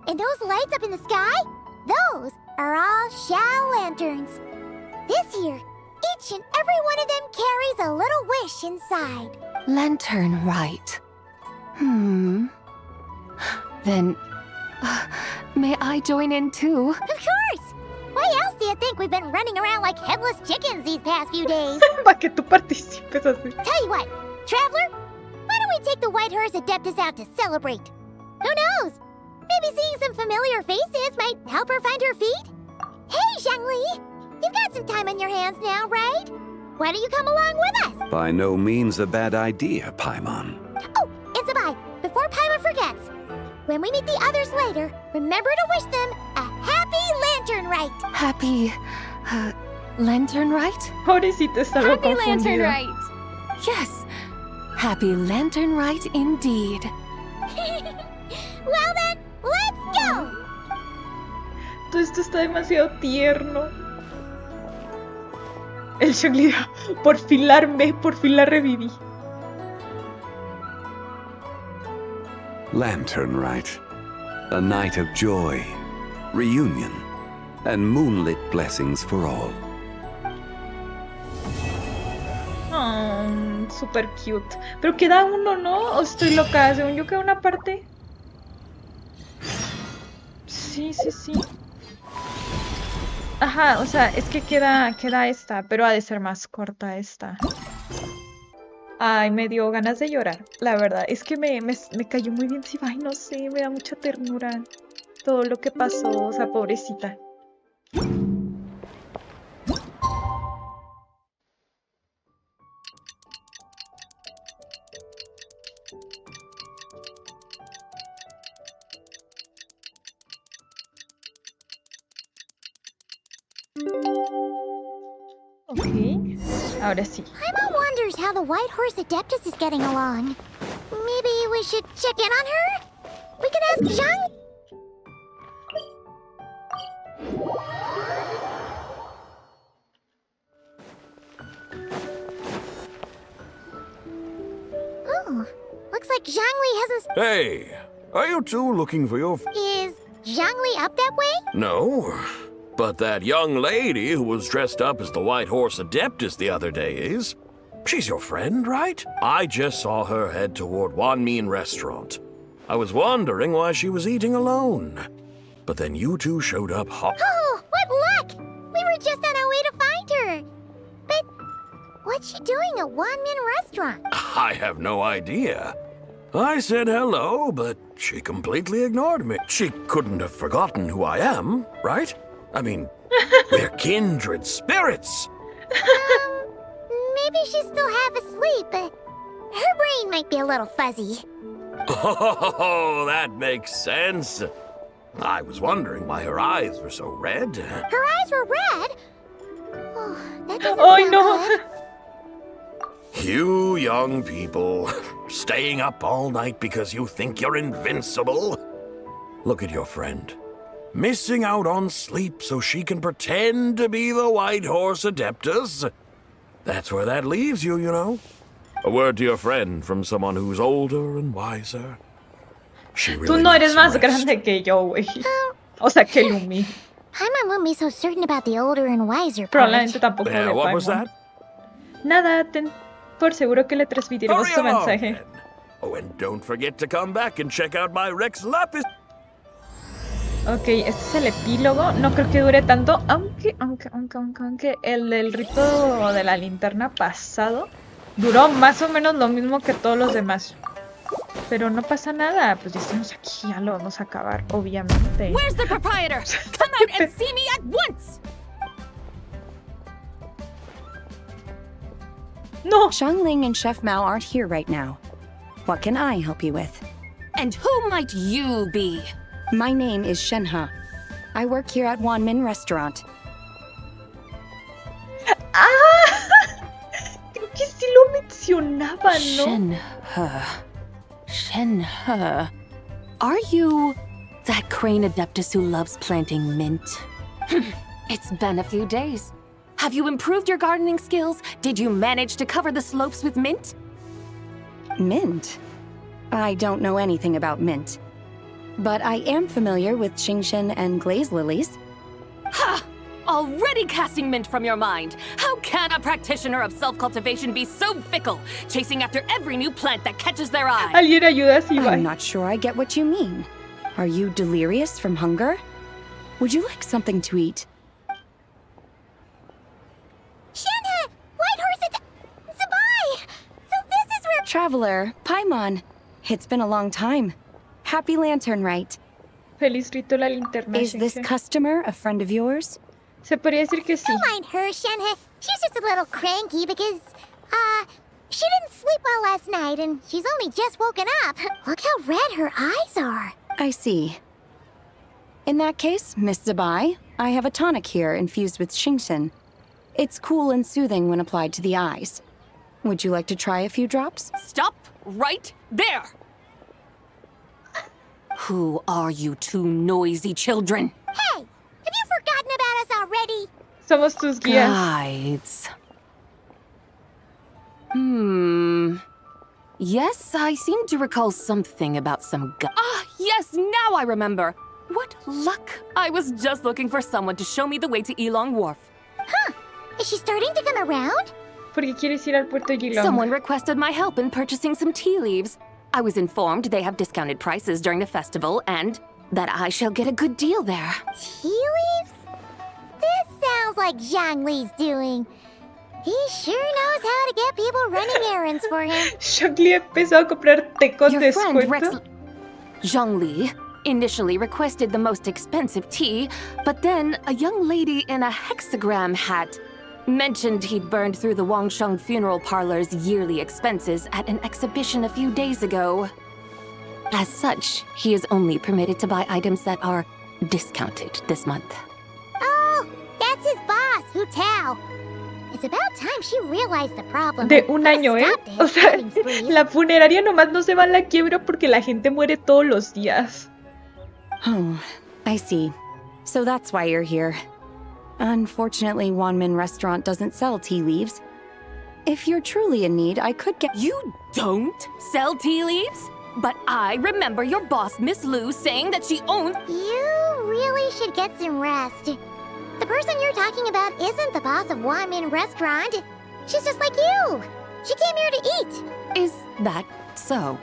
And those lights up in the sky? Those are all Xiao lanterns. This year, each and every one of them carries a little wish inside. Lantern right. Then, may I join in too? Of course! Why else do you think we've been running around like headless chickens these past few days? Para que tú participes así. Tell you what, Traveler, why don't we take the White Horse Adeptus out to celebrate? Who knows? Maybe seeing some familiar faces might help her find her feet? Hey, Zhangli! You've got some time on your hands now, right? Why don't you come along with us? By no means a bad idea, Paimon. Oh, and Zibai, before Paimon forgets, when we meet the others later, remember to wish them a happy lantern rite. Happy, lantern right? Pobrecita, estaba Happy confundida. lantern right. Yes, happy lantern right indeed. Well then, let's go! Todo esto está demasiado tierno. El Zhangli, por fin la armé, por fin la reviví. Lantern Rite. A night of joy, reunion, and moonlit blessings for all. Oh, super cute. Pero queda uno, ¿no? ¿O estoy loca? Según yo queda una parte. Sí. Ajá, o sea, es que queda esta, pero ha de ser más corta esta. Ay, me dio ganas de llorar, la verdad. Es que me cayó muy bien ZIBAI, no sé, me da mucha ternura todo lo que pasó, o sea, pobrecita. Ok, ahora sí. Paimon wonders how the White Horse Adeptus is getting along. Maybe we should check in on her? We could ask Zhang. Oh, looks like Zhangli hasn't... Hey, are you two looking for your... Is Zhangli up that way? No, but that young lady who was dressed up as the White Horse Adeptus the other day is. She's your friend, right? I just saw her head toward Wanmin Restaurant. I was wondering why she was eating alone. But then you two showed up Oh, what luck! We were just on our way to find her. But what's she doing at Wanmin Restaurant? I have no idea. I said hello, but she completely ignored me. She couldn't have forgotten who I am, right? I mean, we're kindred spirits. Maybe she's still half asleep, but her brain might be a little fuzzy. Oh, that makes sense. I was wondering why her eyes were so red. Her eyes were red? Oh, that doesn't sound good. You young people, staying up all night because you think you're invincible. Look at your friend. Missing out on sleep so she can pretend to be the White Horse Adeptus. That's where that leaves you, you know. A word to your friend from someone who's older and wiser. She really Tú no eres needs más rest. grande que yo, güey. O sea, que Lumi. Paimon won't be so certain about the older and wiser part. Probablemente tampoco de What was Paimon. that? Nada, ten por seguro que le transmitiremos Hurry tu along, mensaje. then. Oh, and don't forget to come back and check out my Rex Lapis. Ok, este es el epílogo. No creo que dure tanto, aunque el del rito de la linterna pasado duró más o menos lo mismo que todos los demás. Pero no pasa nada, pues ya estamos aquí, ya lo vamos a acabar, obviamente. Where's the proprietor? Come out and see me at once! No! Xiangling and Chef Mao aren't here right now. What can I help you with? And who might you be? My name is Shenhe. I work here at Wanmin Restaurant. ¡Ah! Creo que sí lo mencionaba, ¿no? Shenhe. Are you that crane adeptus who loves planting mint? It's been a few days. Have you improved your gardening skills? Did you manage to cover the slopes with mint? Mint? I don't know anything about mint. but I am familiar with Xingxian and glaze lilies. Ha! Already casting mint from your mind. How can a practitioner of self-cultivation be so fickle, chasing after every new plant that catches their eye? Alguien ayuda a ZIBAI. I'm not sure I get what you mean. Are you delirious from hunger? Would you like something to eat? Shenhe! White horse, ZIBAI! So this is where— Traveler, Paimon. It's been a long time. Happy Lantern Rite. Feliz Rito la Linterna. Is this customer a friend of yours? Se podría decir que sí. Don't mind her, Shenhe. She's just a little cranky because, she didn't sleep well last night and she's only just woken up. Look how red her eyes are. I see. In that case, Miss ZIBAI, I have a tonic here infused with Xingxian. It's cool and soothing when applied to the eyes. Would you like to try a few drops? Stop right there! Who are you two noisy children? Hey! Have you forgotten about us already? Somos tus guías. Guides. Yes, I seem to recall something about some guy. Ah, yes, now I remember. What luck! I was just looking for someone to show me the way to Yilong Wharf. Huh. Is she starting to come around? Porque quieres ir al puerto Yilong. Someone requested my help in purchasing some tea leaves. I was informed they have discounted prices during the festival and that I shall get a good deal there. Tea leaves? This sounds like Zhongli's doing. He sure knows how to get people running errands for him. Zhongli empezó a comprar té con Your friend descuento. Zhongli initially requested the most expensive tea, but then a young lady in a hexagram hat mentioned he'd burned through the Wangsheng funeral parlor's yearly expenses at an exhibition a few days ago. As such, he is only permitted to buy items that are discounted this month. Oh, that's his boss, Hu Tao. It's about time she realized the problem. De un año, ¿eh? O sea, la funeraria nomás no se va a la quiebra porque la gente muere todos los días. Oh, I see. So that's why you're here. Unfortunately, Wanmin Restaurant doesn't sell tea leaves. If you're truly in need, I could get— You don't sell tea leaves? But I remember your boss, Miss Lu, saying that she owns— You really should get some rest. The person you're talking about isn't the boss of Wanmin Restaurant. She's just like you. She came here to eat. Is that so?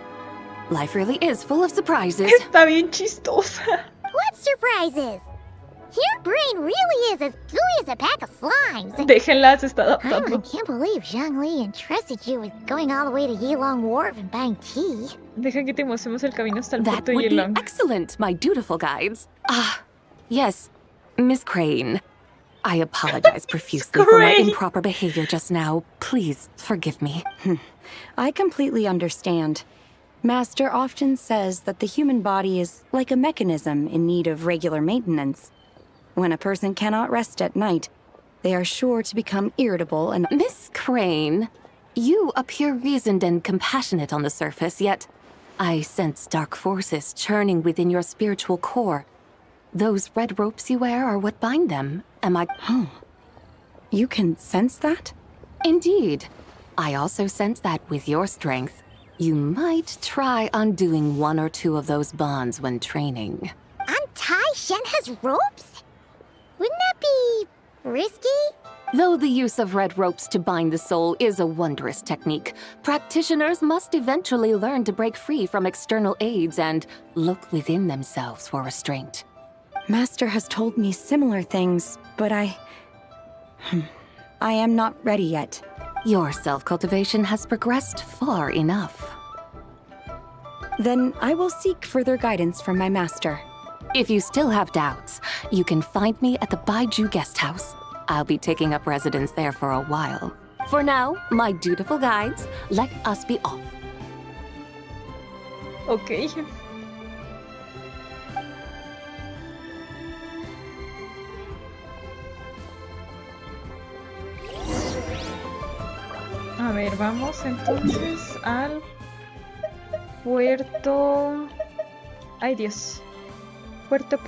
Life really is full of surprises. Está bien chistosa. What surprises? Your brain really is as gooey as a pack of slimes. Déjenla, se está adaptando. I can't believe Zhongli entrusted you with going all the way to Yilong Wharf and buying tea. Deja que te mostremos el camino hasta el That puerto would be Yilong. excellent, my dutiful guides. Ah, yes, Miss Crane. I apologize profusely for my improper behavior just now. Please forgive me. I completely understand. Master often says that the human body is like a mechanism in need of regular maintenance. When a person cannot rest at night, they are sure to become irritable and— Miss Crane, you appear reasoned and compassionate on the surface, yet I sense dark forces churning within your spiritual core. Those red ropes you wear are what bind them. Am I— Oh. You can sense that? Indeed. I also sense that with your strength, you might try undoing one or two of those bonds when training. Untie Shenhe's ropes? Wouldn't that be risky? Though the use of red ropes to bind the soul is a wondrous technique, practitioners must eventually learn to break free from external aids and look within themselves for restraint. Master has told me similar things, but I am not ready yet. Your self-cultivation has progressed far enough. Then I will seek further guidance from my master. If you still have doubts, you can find me at the Baiju Guest House. I'll be taking up residence there for a while. For now, my dutiful guides, let us be off. Okay. A ver, vamos entonces al puerto... Ay, Dios. Puerto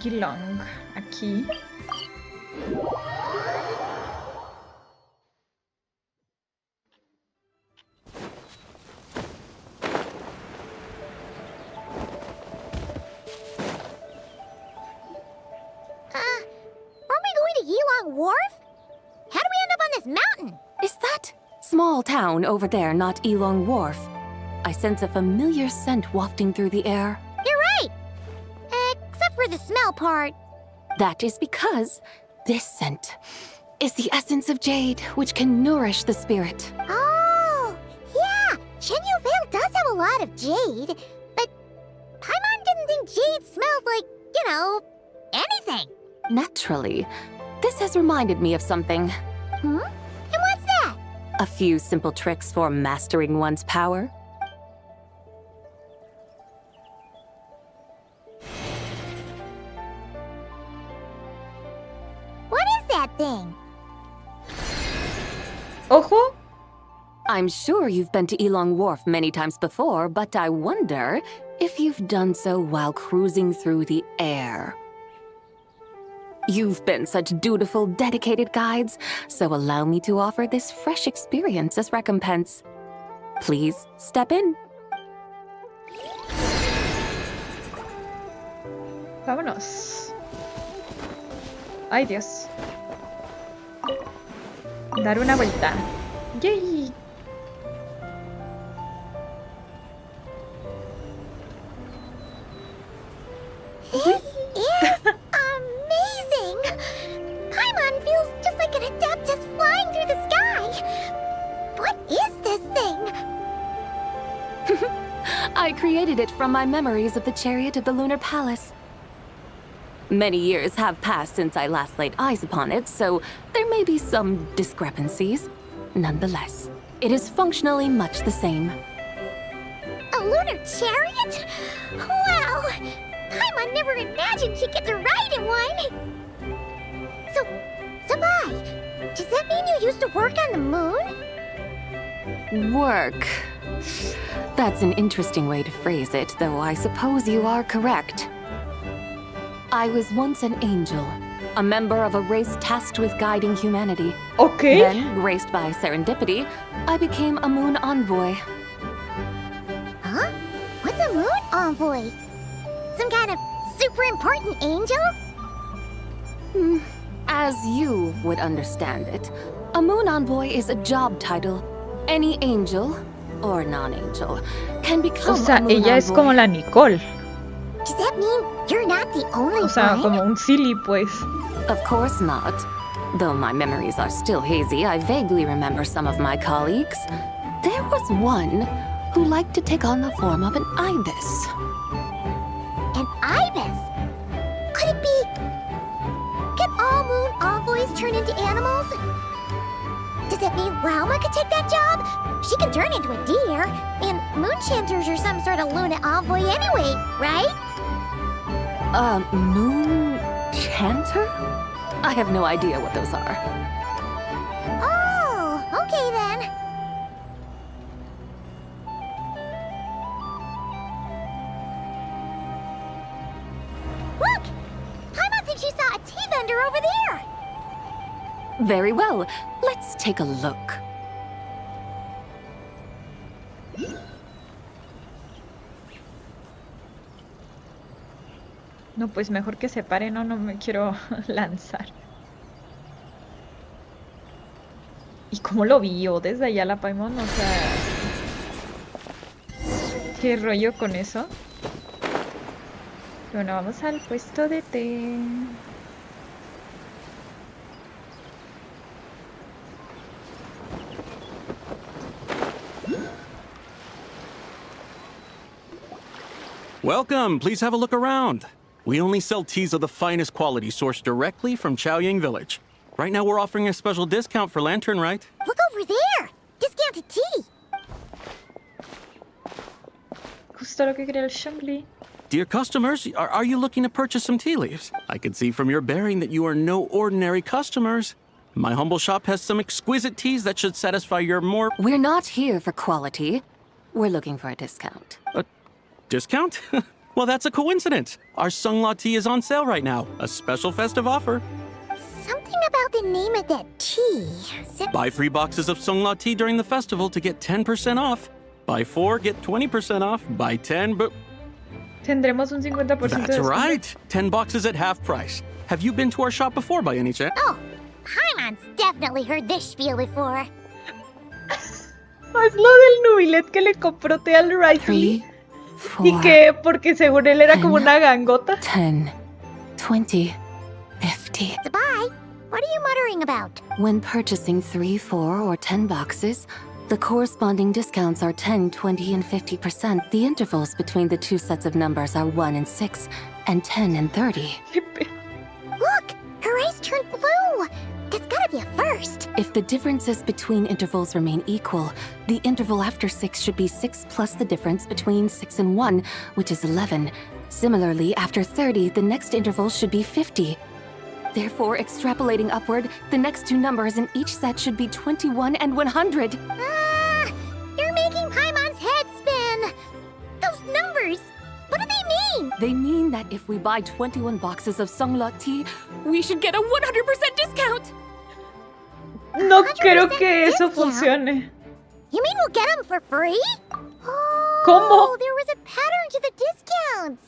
Yilong. Aquí. small town over there not Elong Wharf. I sense a familiar scent wafting through the air. You're right! Except for the smell part. That is because this scent is the essence of jade, which can nourish the spirit. Oh, yeah! Chenyu Vale does have a lot of jade, but Paimon didn't think jade smelled like, anything. Naturally, this has reminded me of something. Hmm? And what's that? A few simple tricks for mastering one's power. What is that thing? Ojo. I'm sure you've been to Elong Wharf many times before, but I wonder if you've done so while cruising through the air. You've been such dutiful, dedicated guides, so allow me to offer this fresh experience as recompense. Please step in. Vámonos. Ay, Dios. Dar una vuelta. Yay. This is amazing! Paimon feels just like an adeptus flying through the sky! What is this thing? I created it from my memories of the chariot of the Lunar Palace. Many years have passed since I last laid eyes upon it, so there may be some discrepancies. Nonetheless, it is functionally much the same. A lunar chariot? Wow! Paimon never imagined she'd get to ride in one! So, ZIBAI, does that mean you used to work on the moon? Work. That's an interesting way to phrase it, though I suppose you are correct. I was once an angel, a member of a race tasked with guiding humanity. Okay. Then, graced by serendipity, I became a moon envoy. Huh? What's a moon envoy? Some kind of super important angel? As you would understand it, a moon envoy is a job title. Any angel, or non-angel, can become O sea, a moon ella es envoy. como la Nicole. Does that mean you're not the only O sea, one? como un silly, pues. Of course not. Though my memories are still hazy, I vaguely remember some of my colleagues. There was one who liked to take on the form of an ibis. An ibis? Could it be... Can all moon envoys turn into animals? Does that mean Rauma could take that job? She can turn into a deer, and moonchanters are some sort of Luna envoy anyway, right? Moon chanter? I have no idea what those are. Oh, okay then. Look! Paimon thinks she saw a tea vendor over there! Very well. Let's take a look. No, pues mejor que se pare, no me quiero lanzar. ¿Y cómo lo vio desde allá la Paimon? O sea... ¿Qué rollo con eso? Bueno, vamos al puesto de té. Welcome, please have a look around. We only sell teas of the finest quality sourced directly from Chaoying Village. Right now we're offering a special discount for Lantern, right? Look over there! Discounted tea! Justo lo que quería el Shangli. Dear customers, are you looking to purchase some tea leaves? I can see from your bearing that you are no ordinary customers. My humble shop has some exquisite teas that should satisfy your more... We're not here for quality. We're looking for a discount. A discount? Well, that's a coincidence. Our Sunglaw tea is on sale right now. A special festive offer. Something about the name of that tea. Buy 3 boxes of Sunglaw tea during the festival to get 10% off. Buy 4, get 20% off. Buy 10, but... Tendremos un 50% de That's descuento. right. 10 boxes at half price. Have you been to our shop before by any chance? Oh, Paimon's definitely heard this spiel before. Es lo del Neuvillette que le compró té al Riley. Y que, porque según él era como una gangota. 10, 20, 50. ZIBAI, what are you muttering about? When purchasing 3, 4, or 10 boxes, the corresponding discounts are 10, 20, and 50%. The intervals between the two sets of numbers are 1 and 6, and 10 and 30. Look! Her eyes turned blue! That's gotta be a first! If the differences between intervals remain equal, the interval after 6 should be 6 plus the difference between 6 and 1, which is 11. Similarly, after 30, the next interval should be 50. Therefore, extrapolating upward, the next two numbers in each set should be 21 and 100. Ah! You're making Paimon's head spin! Those numbers! What do they mean? They mean that if we buy 21 boxes of Songlot tea, we should get a 100% discount! No creo que eso funcione. You mean we'll get them for free? Oh, ¿Cómo? there was a pattern to the discounts.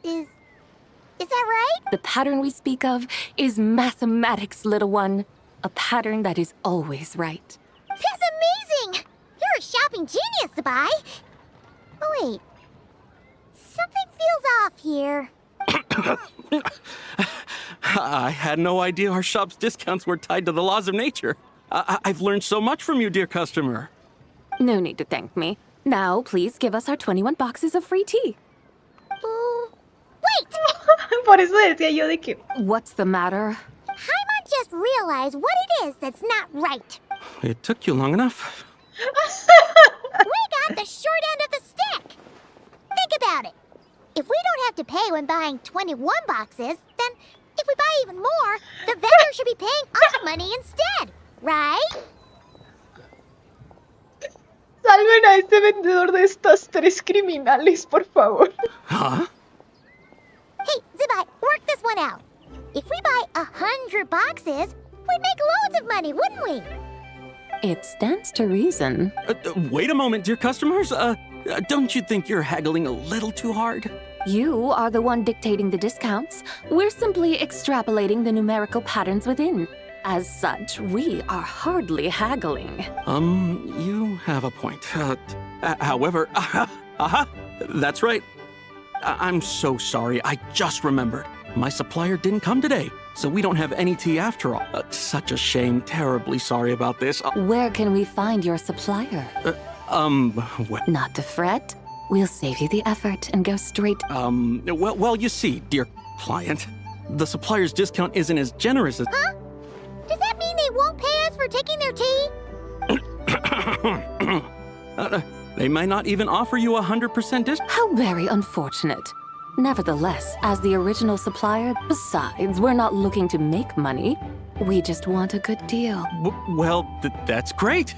Is that right? The pattern we speak of is mathematics, little one. A pattern that is always right. That's amazing! You're a shopping genius, ZIBAI. Oh, wait. Something feels off here. I had no idea our shop's discounts were tied to the laws of nature. I've learned so much from you, dear customer. No need to thank me. Now, please give us our 21 boxes of free tea. Wait! Por eso decía yo de que... What's the matter? Paimon just realized what it is that's not right. It took you long enough. We got the short end of the stick. Think about it. If we don't have to pay when buying 21 boxes, then if we buy even more, the vendor should be paying us money instead, right? Salven a este vendedor de estas tres criminales, por favor. Huh? Hey, ZIBAI, work this one out. If we buy 100 boxes, we'd make loads of money, wouldn't we? It stands to reason. Wait a moment, dear customers. Don't you think you're haggling a little too hard? You are the one dictating the discounts. We're simply extrapolating the numerical patterns within. As such, we are hardly haggling. You have a point. However, that's right. I'm so sorry. I just remembered. My supplier didn't come today, so we don't have any tea after all. Such a shame. Terribly sorry about this. Where can we find your supplier? What? Not to fret. We'll save you the effort and go straight... Well, you see, dear client, the supplier's discount isn't as generous as... Huh? Does that mean they won't pay us for taking their tea? They might not even offer you 100% discount. How very unfortunate. Nevertheless, as the original supplier, besides, we're not looking to make money. We just want a good deal. Well, that's great.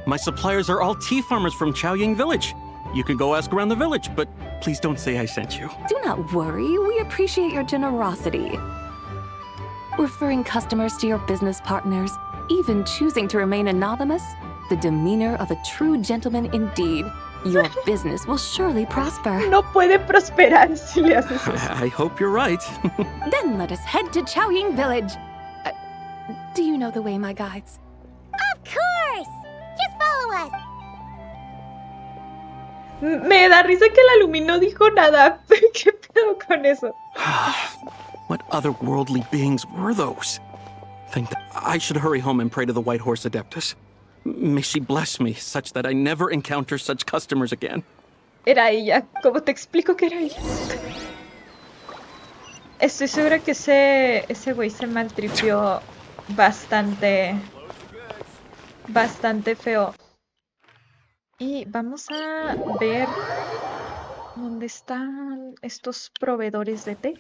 My suppliers are all tea farmers from Chaoying Village. You can go ask around the village, but please don't say I sent you. Do not worry, we appreciate your generosity. Referring customers to your business partners, even choosing to remain anonymous, the demeanor of a true gentleman indeed. Your business will surely prosper. No puede prosperar si le haces eso. I hope you're right. Then let us head to Chaoying Village. Do you know the way, my guides? Of course! Just follow us! Me da risa que la Lumi no dijo nada. ¿Qué pedo con eso? What otherworldly beings were those? Think that I should hurry home and pray to the White Horse Adeptus. May she bless me such that I never encounter such customers again. Era ella. ¿Cómo te explico que era ella? Estoy segura que ese güey se maltripió bastante feo. Y vamos a ver dónde están estos proveedores de té.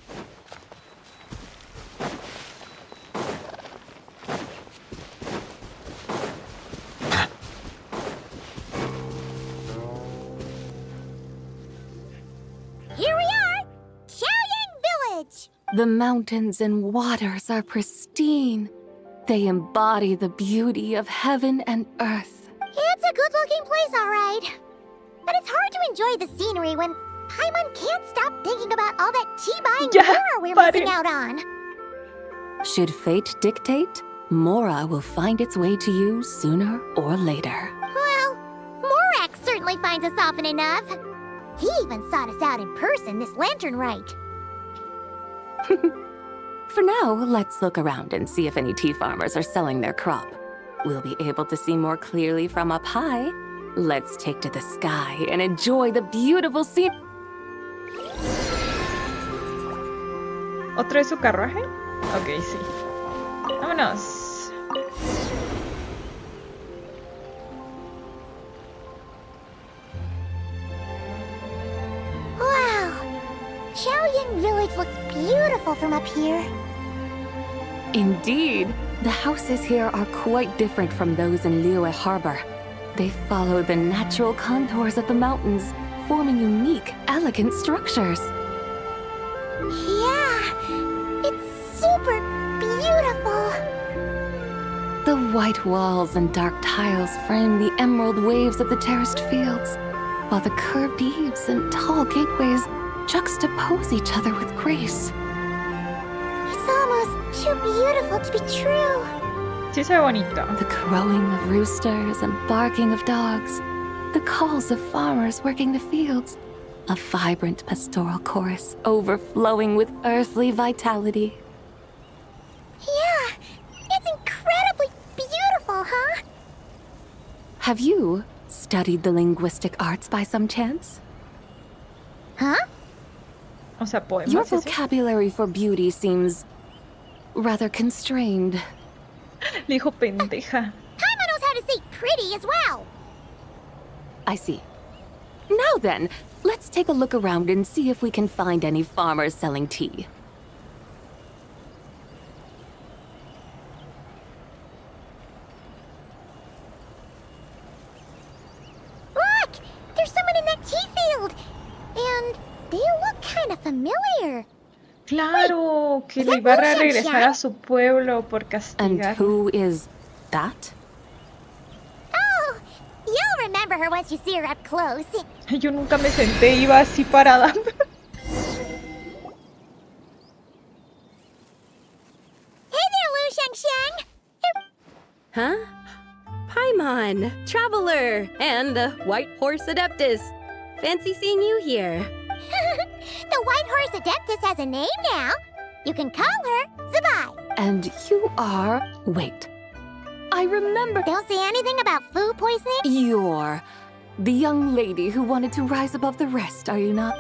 Here we are! Chaoying Village! The mountains and waters are pristine. They embody the beauty of heaven and earth. It's a good-looking place, all right. But it's hard to enjoy the scenery when Paimon can't stop thinking about all that tea-buying Mora we're missing out on. Should fate dictate, Mora will find its way to you sooner or later. family finds us often enough. He even sought us out in person this lantern rite. For now, let's look around and see if any tea farmers are selling their crop. We'll be able to see more clearly from up high. Let's take to the sky and enjoy the beautiful scene. ¿Otro de su carruaje? Ok, sí. Vámonos. Wow! Xiaoying Village looks beautiful from up here. Indeed, the houses here are quite different from those in Liyue Harbor. They follow the natural contours of the mountains, forming unique, elegant structures. Yeah, it's super beautiful. The white walls and dark tiles frame the emerald waves of the terraced fields, while the curved eaves and tall gateways juxtapose each other with grace. It's almost too beautiful to be true. Sí se ve bonito. The crowing of roosters and barking of dogs, the calls of farmers working the fields, a vibrant pastoral chorus overflowing with earthly vitality. Yeah, it's incredibly beautiful, huh? Have you studied the linguistic arts by some chance? Huh? O sea, poemas. Your vocabulary for beauty seems rather constrained. Le dijo pendeja. Paimon knows how to say pretty as well. I see. Now then, let's take a look around and see if we can find any farmers selling tea. Look! There's someone in that tea field! And they look kind of familiar. Claro, que le iba a regresar a su pueblo por castigar. And who is that? Oh, you'll remember her once you see her up close. Yo nunca me senté, iba así parada. Hey there, Lu Shengsheng! Huh? Paimon, Traveler, and the White Horse Adeptus. Fancy seeing you here. The White Horse Adeptus has a name now. You can call her ZIBAI. And you are... Wait. I remember... Don't say anything about food poisoning? You're the young lady who wanted to rise above the rest, are you not?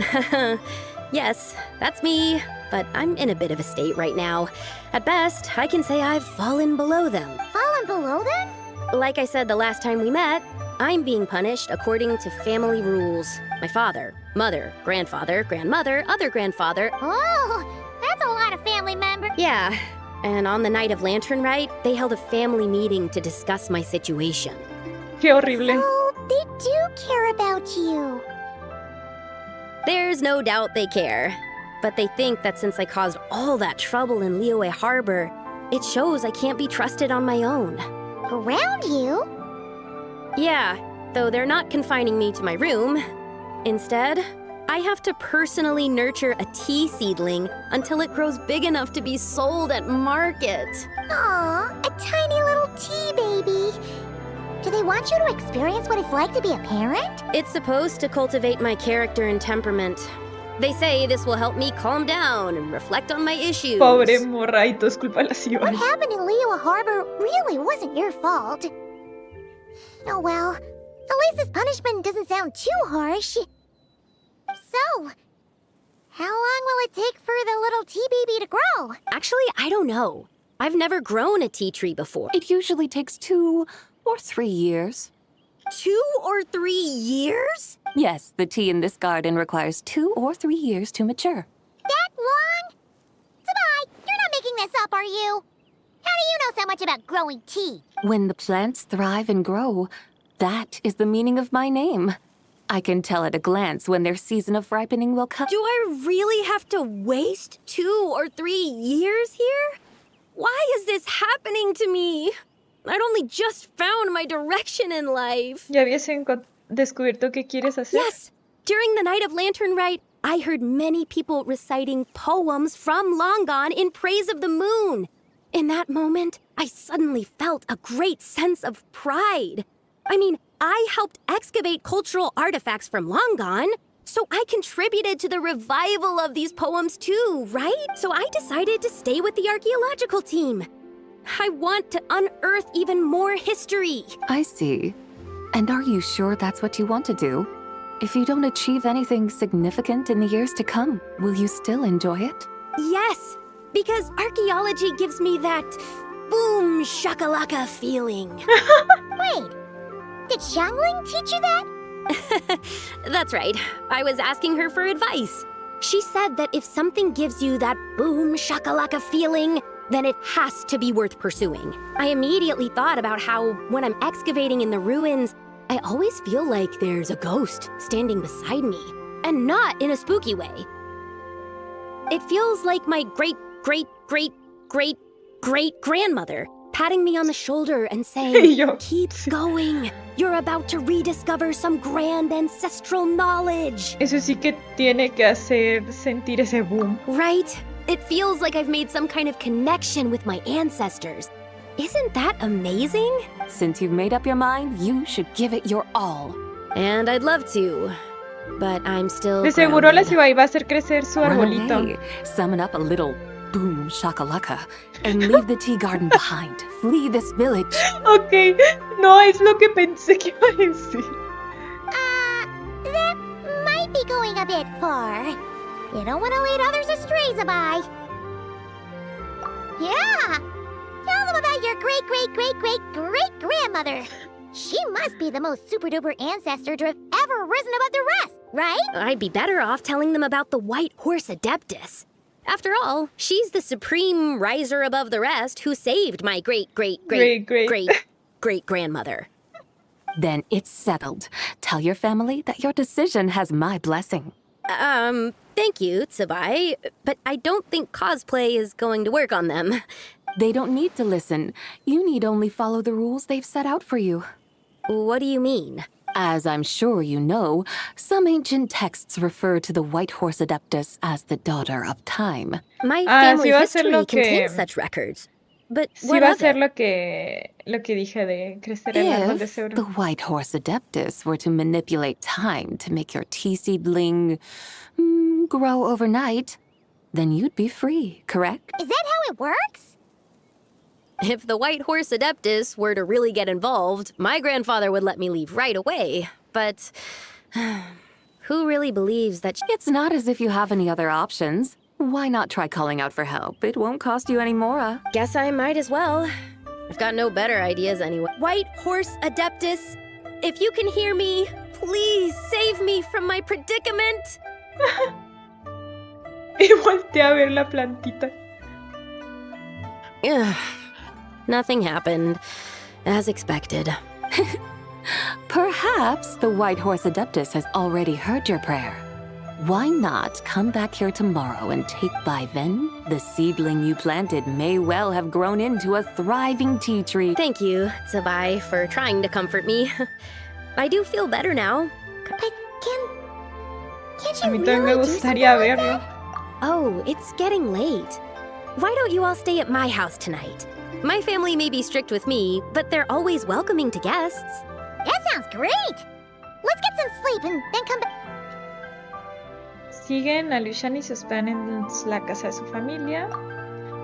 Yes, that's me, but I'm in a bit of a state right now. At best, I can say I've fallen below them. Fallen below them? Like I said the last time we met, I'm being punished according to family rules. My father, mother, grandfather, grandmother, other grandfather. Oh, that's a lot of family members. Yeah, and on the night of Lantern Rite, they held a family meeting to discuss my situation. Qué horrible. So, they do care about you. There's no doubt they care. But they think that since I caused all that trouble in Liyue Harbor, it shows I can't be trusted on my own. Around you? Yeah, though they're not confining me to my room. Instead, I have to personally nurture a tea seedling until it grows big enough to be sold at market. Aw, a tiny little tea baby. Do they want you to experience what it's like to be a parent? It's supposed to cultivate my character and temperament. They say this will help me calm down and reflect on my issues. Pobre morraito, es culpa de la CIBAI. What happened in Liyue Harbor really wasn't your fault. Oh well, at least this punishment doesn't sound too harsh. So, how long will it take for the little tea baby to grow? Actually, I don't know. I've never grown a tea tree before. It usually takes 2 or 3 years. 2 or 3 years? Yes, the tea in this garden requires 2 or 3 years to mature. That long? ZIBAI, you're not making this up, are you? How do you know so much about growing tea? When the plants thrive and grow, that is the meaning of my name. I can tell at a glance when their season of ripening will come. Do I really have to waste 2 or 3 years here? Why is this happening to me? I'd only just found my direction in life. ¿Ya habías descubierto qué quieres hacer? Yes. During the night of Lantern Rite, I heard many people reciting poems from long gone in praise of the moon. In that moment, I suddenly felt a great sense of pride. I mean, I helped excavate cultural artifacts from long gone, so I contributed to the revival of these poems too, right? So I decided to stay with the archaeological team. I want to unearth even more history. I see. And are you sure that's what you want to do? If you don't achieve anything significant in the years to come, will you still enjoy it? Yes, because archaeology gives me that boom shakalaka feeling. Wait, did Xiangling teach you that? That's right. I was asking her for advice. She said that if something gives you that boom shakalaka feeling, then it has to be worth pursuing. I immediately thought about how when I'm excavating in the ruins, I always feel like there's a ghost standing beside me, and not in a spooky way. It feels like my great-great-great-great-great-grandmother patting me on the shoulder and saying, keep going. You're about to rediscover some grand ancestral knowledge. Eso sí que tiene que hacer sentir ese boom. Right? It feels like I've made some kind of connection with my ancestors. Isn't that amazing? Since you've made up your mind, you should give it your all. And I'd love to, but I'm still De seguro la ZIBAI va a hacer crecer su arbolito. Run away, summon up a little boom shakalaka, and leave the tea garden behind. Flee this village. Ok, no es lo que pensé que iba a decir. That might be going a bit far. You don't want to lead others astray, ZIBAI. Yeah! Tell them about your great-great-great-great-great-grandmother. She must be the most super-duper ancestor to have ever risen above the rest, right? I'd be better off telling them about the White Horse Adeptus. After all, she's the supreme riser above the rest who saved my great-great-great-great-great-grandmother. Then it's settled. Tell your family that your decision has my blessing. Thank you, ZIBAI, but I don't think cosplay is going to work on them. They don't need to listen. You need only follow the rules they've set out for you. What do you mean? As I'm sure you know, some ancient texts refer to the White Horse Adeptus as the daughter of time. My family sí history contains such records. But Sí what va a of ser it? lo que dije de crecer el árbol de If seguro. the White Horse Adeptus were to manipulate time to make your tea seedling grow overnight, then you'd be free, correct? Is that how it works? If the White Horse Adeptus were to really get involved, my grandfather would let me leave right away. But who really believes that It's not as if you have any other options. Why not try calling out for help? It won't cost you any more. Guess I might as well. I've got no better ideas anyway. White Horse Adeptus, if you can hear me, please save me from my predicament. Y volteé a ver la plantita. Ugh. Nothing happened, as expected. Perhaps the White Horse Adeptus has already heard your prayer. Why not come back here tomorrow and take by then? The seedling you planted may well have grown into a thriving tea tree. Thank you, ZIBAI, for trying to comfort me. I do feel better now. But can't A you mí también me really do something gustaría like verlo. that? Oh, it's getting late. Why don't you all stay at my house tonight? My family may be strict with me, but they're always welcoming to guests. That sounds great! Let's get some sleep and then come back. Siguen a Lucian y se hospedan en la casa de su familia.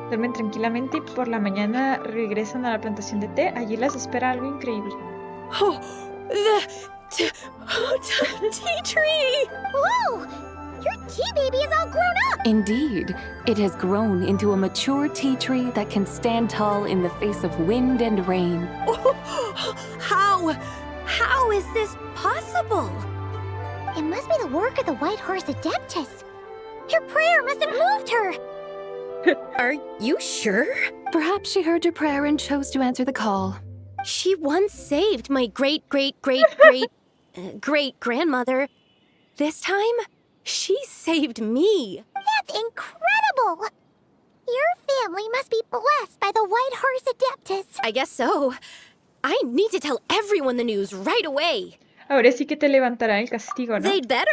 Duermen tranquilamente y por la mañana regresan a la plantación de té. Allí las espera algo increíble. Oh, the tea tree! Whoa! Your tea baby is all grown up! Indeed, it has grown into a mature tea tree that can stand tall in the face of wind and rain. How is this possible? It must be the work of the White Horse Adeptus. Your prayer must have moved her. Are you sure? Perhaps she heard your prayer and chose to answer the call. She once saved my great-grandmother. This time, she saved me. That's incredible! Your family must be blessed by the White Horse Adeptus. I guess so. I need to tell everyone the news right away. Ahora sí que te levantará el castigo, ¿no? They'd better.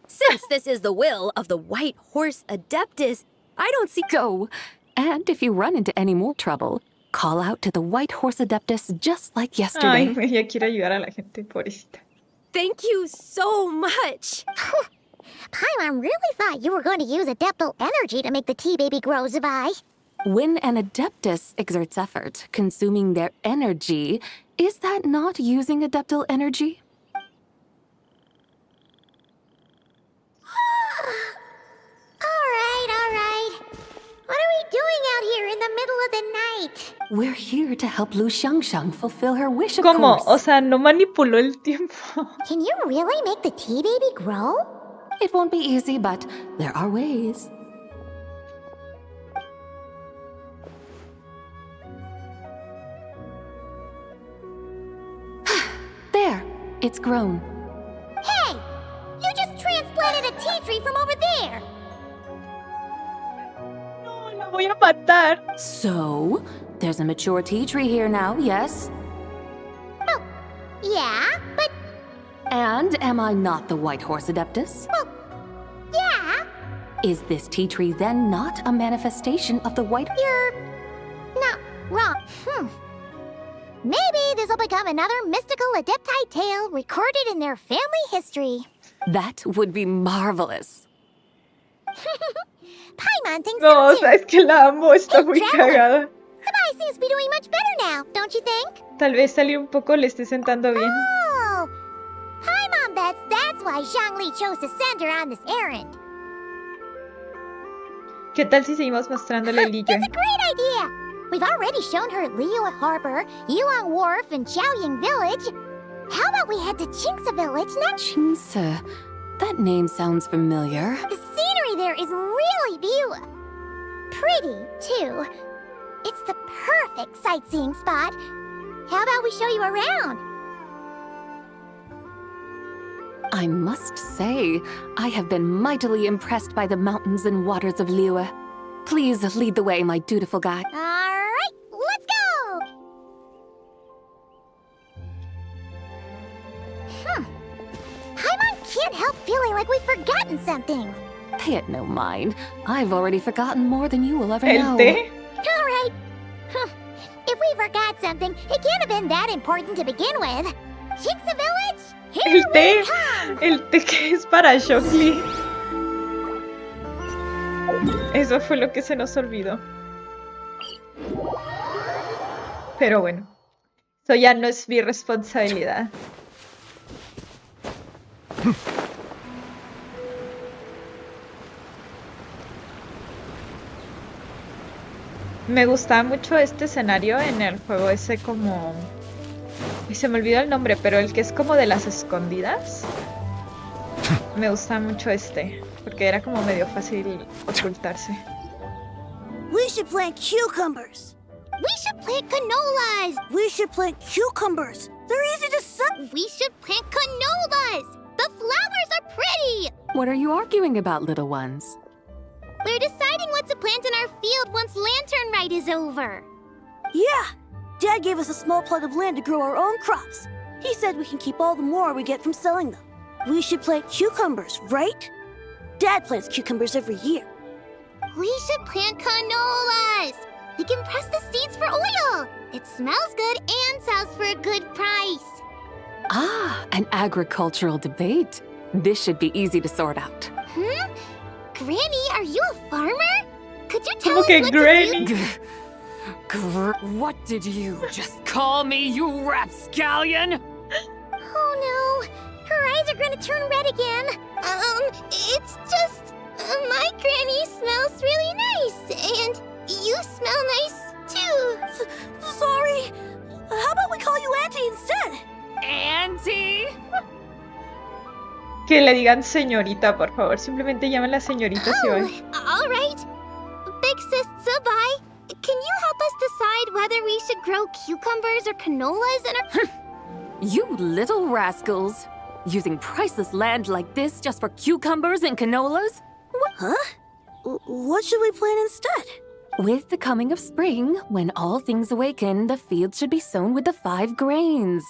Since this is the will of the White Horse Adeptus, I don't see... Go. And if you run into any more trouble, call out to the White Horse Adeptus just like Ay, yesterday. ella quiere ayudar a la gente, pobrecita. Thank you so much. Paimon really thought you were going to use adeptal energy to make the tea baby grow, ZIBAI. When an Adeptus exerts effort, consuming their energy, is that not using Adeptal energy? All right. What are we doing out here in the middle of the night? We're here to help Lu Xiangxiang fulfill her wish, of ¿Cómo? course. O sea, no manipuló el tiempo. Can you really make the tea baby grow? It won't be easy, but there are ways. There, it's grown. Hey! You just transplanted a tea tree from over there! No, la voy a matar. So, there's a mature tea tree here now, yes? Oh, yeah, but... And am I not the White Horse Adeptus? Well, yeah. Is this tea tree then not a manifestation of the White... You're... not wrong. Maybe this will become another mystical Adepti tale recorded in their family history. That would be marvelous. Paimon thinks No, so o too. sea, es que la amo, está muy cagada. ZIBAI seems to be doing much better now, don't you think? Tal vez salir un poco le esté sentando bien. Oh! Paimon bets that's why Zhongli chose to send her on this errand. ¿Qué tal si seguimos mostrándole el Liyue? That's a great idea! We've already shown her Liyue Harbor, Yuan Wharf, and Xiaoying Village. How about we head to Qingce Village next? Qingce? That name sounds familiar. The scenery there is really beautiful. Pretty, too. It's the perfect sightseeing spot. How about we show you around? I must say, I have been mightily impressed by the mountains and waters of Liyue. Please lead the way, my dutiful guide. All right, let's go! Paimon can't help feeling like we've forgotten something. Pay it no mind. I've already forgotten more than you will ever ¿El know. té? All right. If we forgot something, it can't have been that important to begin with. Qingce Village, here El té. we come! El té que es para Shockley. Eso fue lo que se nos olvidó. Pero bueno, eso ya no es mi responsabilidad. Me gustaba mucho este escenario en el juego ese como... Se me olvidó el nombre, pero el que es como de las escondidas. Me gusta mucho este, porque era como medio fácil ocultarse. We should plant cucumbers. We should plant canolas! We should plant cucumbers. They're easy to sow. We should plant canolas! The flowers are pretty! What are you arguing about, little ones? We're deciding what to plant in our field once Lantern Rite is over. Yeah. Dad gave us a small plot of land to grow our own crops. He said we can keep all the more we get from selling them. We should plant cucumbers, right? Dad plants cucumbers every year. We should plant canolas! We can press the seeds for oil! It smells good and sells for a good price. Ah, an agricultural debate. This should be easy to sort out. Granny, are you a farmer? Could you tell us Okay, what Granny. to do? What did you just call me, you rapscallion? Oh no, her eyes are gonna turn red again. It's just... my granny smells really nice, and you smell nice too. Sorry. How about we call you Auntie instead? Auntie? Que le digan señorita, por favor. Simplemente llamen señorita si va. All right. Big Sis ZIBAI, can you help us decide whether we should grow cucumbers or canolas in our... You little rascals! Using priceless land like this just for cucumbers and canolas? Huh? What should we plant instead? With the coming of spring, when all things awaken, the fields should be sown with the 5 grains.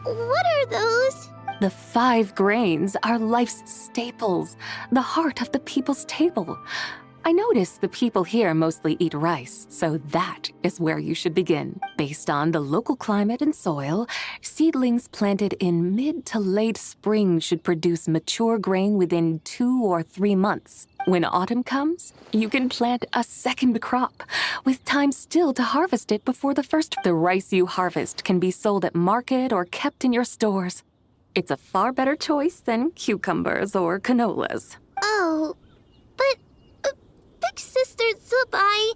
What are those? The 5 grains are life's staples, the heart of the people's table. I notice the people here mostly eat rice, so that is where you should begin. Based on the local climate and soil, seedlings planted in mid to late spring should produce mature grain within 2 or 3 months. When autumn comes, you can plant a second crop, with time still to harvest it before the first. The rice you harvest can be sold at market or kept in your stores. It's a far better choice than cucumbers or canolas. Oh, but Big Sister ZIBAI,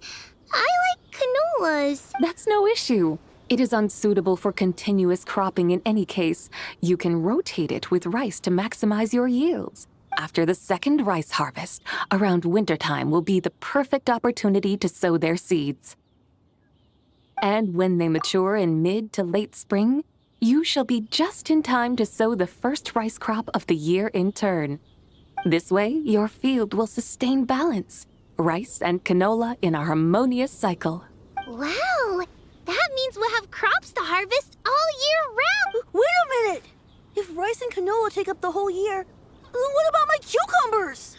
I like canolas. That's no issue. It is unsuitable for continuous cropping in any case. You can rotate it with rice to maximize your yields. After the second rice harvest, around wintertime will be the perfect opportunity to sow their seeds. And when they mature in mid to late spring, you shall be just in time to sow the first rice crop of the year in turn. This way, your field will sustain balance. Rice and canola in a harmonious cycle. Wow! That means we'll have crops to harvest all year round! Wait a minute! If rice and canola take up the whole year, what about my cucumbers?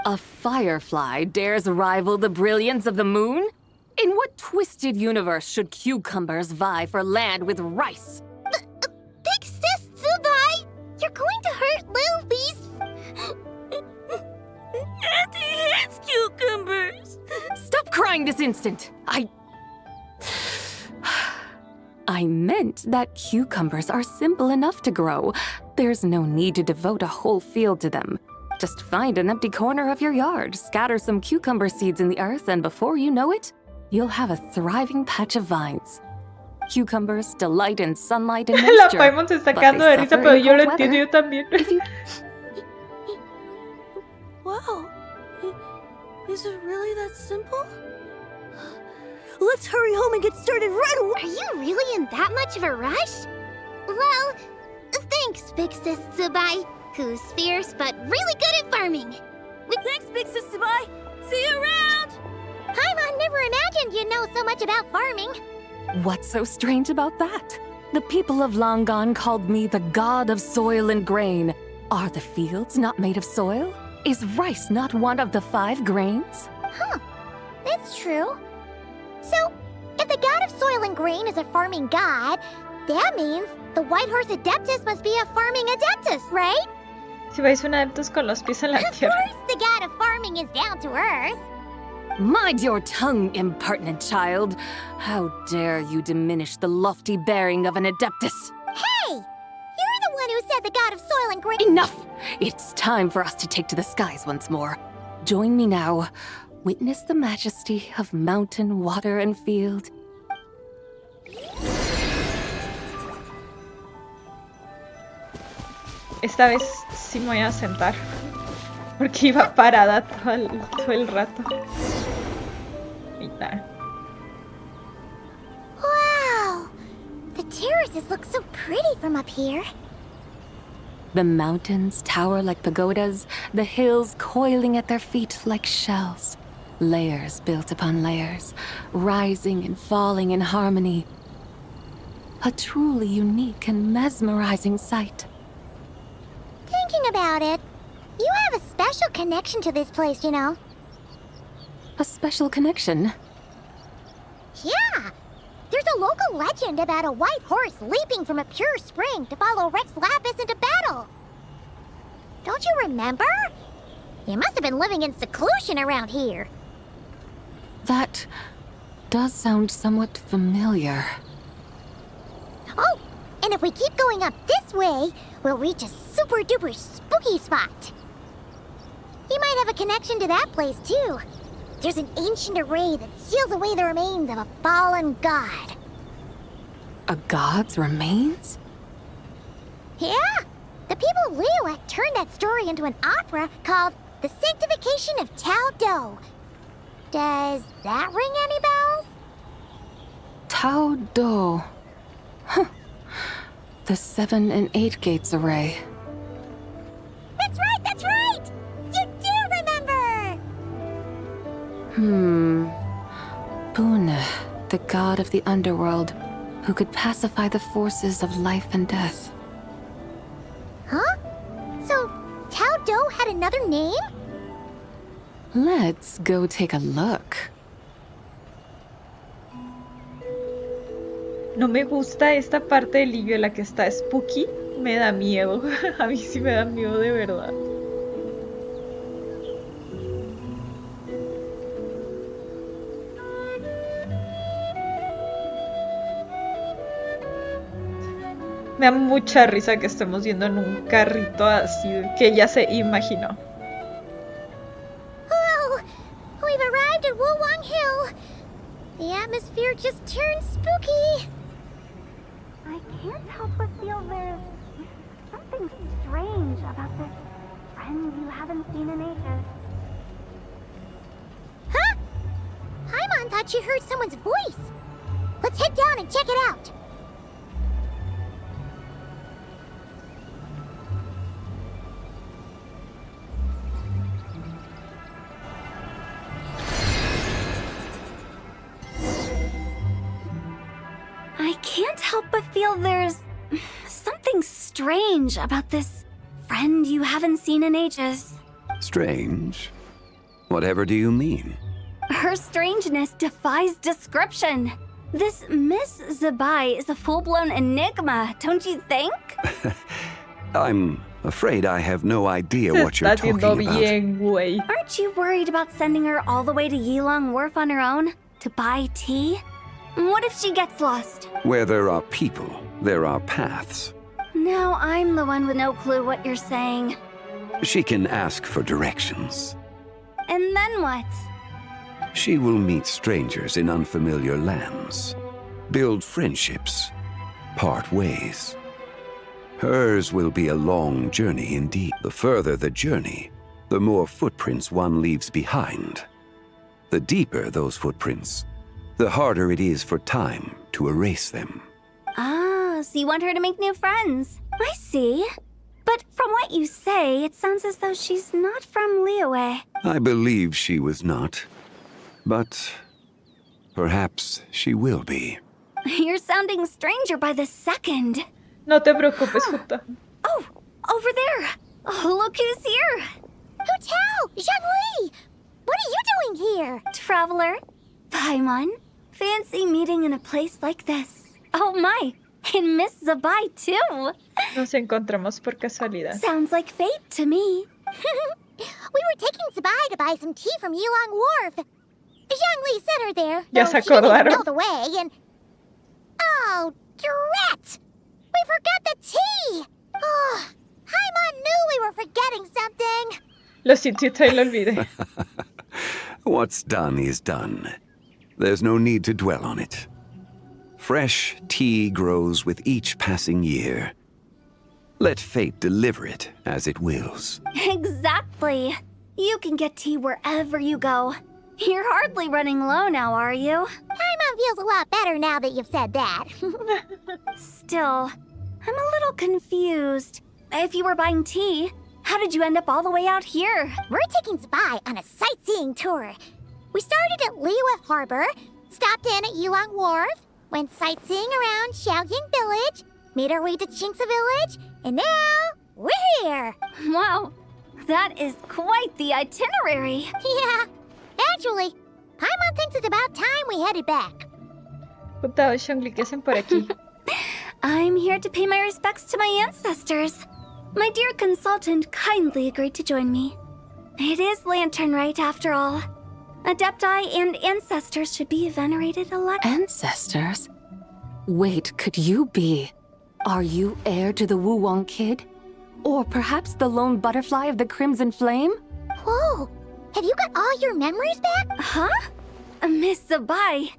A firefly dares rival the brilliance of the moon? In what twisted universe should cucumbers vie for land with rice? Big Sis ZIBAI! You're going to hurt Lil Lee's... Auntie hates cucumbers! Stop crying this instant! I meant that cucumbers are simple enough to grow. There's no need to devote a whole field to them. Just find an empty corner of your yard, scatter some cucumber seeds in the earth, and before you know it, you'll have a thriving patch of vines. Cucumbers delight in sunlight and La moisture, Paimon se está but cagando de they risa, suffer pero in yo lo cold entiendo yo weather. también. Wow. Is it really that simple? Let's hurry home and get started right away! Are you really in that much of a rush? Well, thanks, Big Sis ZIBAI, who's fierce but really good at farming. Thanks, Big Sis ZIBAI! See you around! Paimon never imagined you'd know so much about farming. What's so strange about that? The people of long gone called me the god of soil and grain. Are the fields not made of soil? Is rice not one of the 5 grains? Huh, that's true. So, if the god of soil and grain is a farming god, that means the White Horse Adeptus must be a farming adeptus, right? Si vais un adeptus con los pies en la tierra. Of course the god of farming is down to earth. Mind your tongue, impertinent child. How dare you diminish the lofty bearing of an adeptus? Hey! You're the one who said the god of soil and grain— Enough! It's time for us to take to the skies once more. Join me now. Witness the majesty of mountain, water, and field. Esta vez sí me voy a sentar. Porque iba parada todo el rato. Ahorita. Wow! The terraces look so pretty from up here. The mountains tower like pagodas, the hills coiling at their feet like shells. Layers built upon layers, rising and falling in harmony. A truly unique and mesmerizing sight. Thinking about it, you have a special connection to this place, you know. A special connection? Yeah! There's a local legend about a white horse leaping from a pure spring to follow Rex Lapis into battle. Don't you remember? You must have been living in seclusion around here. That does sound somewhat familiar. Oh, and if we keep going up this way, we'll reach a super-duper spooky spot. You might have a connection to that place, too. There's an ancient array that seals away the remains of a fallen god. A god's remains? Yeah! The people of Liyue turned that story into an opera called The Sanctification of Tao Do. Does that ring any bells? Tao Do. Huh. The 7 and 8 gates array. That's right, that's right! You do remember! Bune, the god of the underworld, who could pacify the forces of life and death. Huh? So, Tao Do had another name? Let's go take a look. No me gusta esta parte del libro en la que está spooky. Me da miedo. A mí sí me da miedo de verdad. Me da mucha risa que estemos yendo en un carrito así que ella se imaginó. Hello! We've arrived at Wulwang Hill. The atmosphere just turned spooky. I can't help but feel there's something strange about this friend you haven't seen in ages. Huh? Paimon thought she heard someone's voice. Let's head down and check it out. I can't help but feel there's something strange about this friend you haven't seen in ages. Strange? Whatever do you mean? Her strangeness defies description. This Miss ZIBAI is a full-blown enigma, don't you think? I'm afraid I have no idea what you're talking about. Aren't you worried about sending her all the way to Yilong Wharf on her own to buy tea? What if she gets lost? Where there are people, there are paths. Now I'm the one with no clue what you're saying. She can ask for directions. And then what? She will meet strangers in unfamiliar lands, build friendships, part ways. Hers will be a long journey indeed. The further the journey, the more footprints one leaves behind. The deeper those footprints, the harder it is for time to erase them. Ah, so you want her to make new friends. I see. But from what you say, it sounds as though she's not from Liyue. I believe she was not. But perhaps she will be. You're sounding stranger by the second. No te preocupes, Juta. Oh, over there. Oh, look who's here. Hu Tao! Zhongli! What are you doing here? Traveler. Paimon. Fancy meeting in a place like this. Oh my, and Miss ZIBAI too. Nos encontramos por casualidad. Sounds like fate to me. We were taking ZIBAI to buy some tea from Yilong Wharf. Zhongli sent her there, Ya though se she didn't acordaron. know the way, and... Oh, drat! We forgot the tea! Oh, Paimon knew we were forgetting something. Lo siento y lo olvidé. What's done is done. There's no need to dwell on it. Fresh tea grows with each passing year. Let fate deliver it as it wills. Exactly. You can get tea wherever you go. You're hardly running low now, are you? Paimon feels a lot better now that you've said that. Still, I'm a little confused. If you were buying tea, how did you end up all the way out here? We're taking ZIBAI on a sightseeing tour. We started at Liyue Harbor, stopped in at Yilong Wharf, went sightseeing around Xiaoying Village, made our way to Qingce Village, and now we're here. Wow, that is quite the itinerary. Yeah, actually, Paimon thinks it's about time we headed back. Juta, Zhongli, ¿qué hacen por aquí? I'm here to pay my respects to my ancestors. My dear consultant kindly agreed to join me. It is Lantern Rite, after all. Adepti and ancestors should be venerated alike. Ancestors? Wait, could you be? Are you heir to the Wulwang Kid? Or perhaps the lone butterfly of the Crimson Flame? Whoa, have you got all your memories back? Huh? Miss ZIBAI.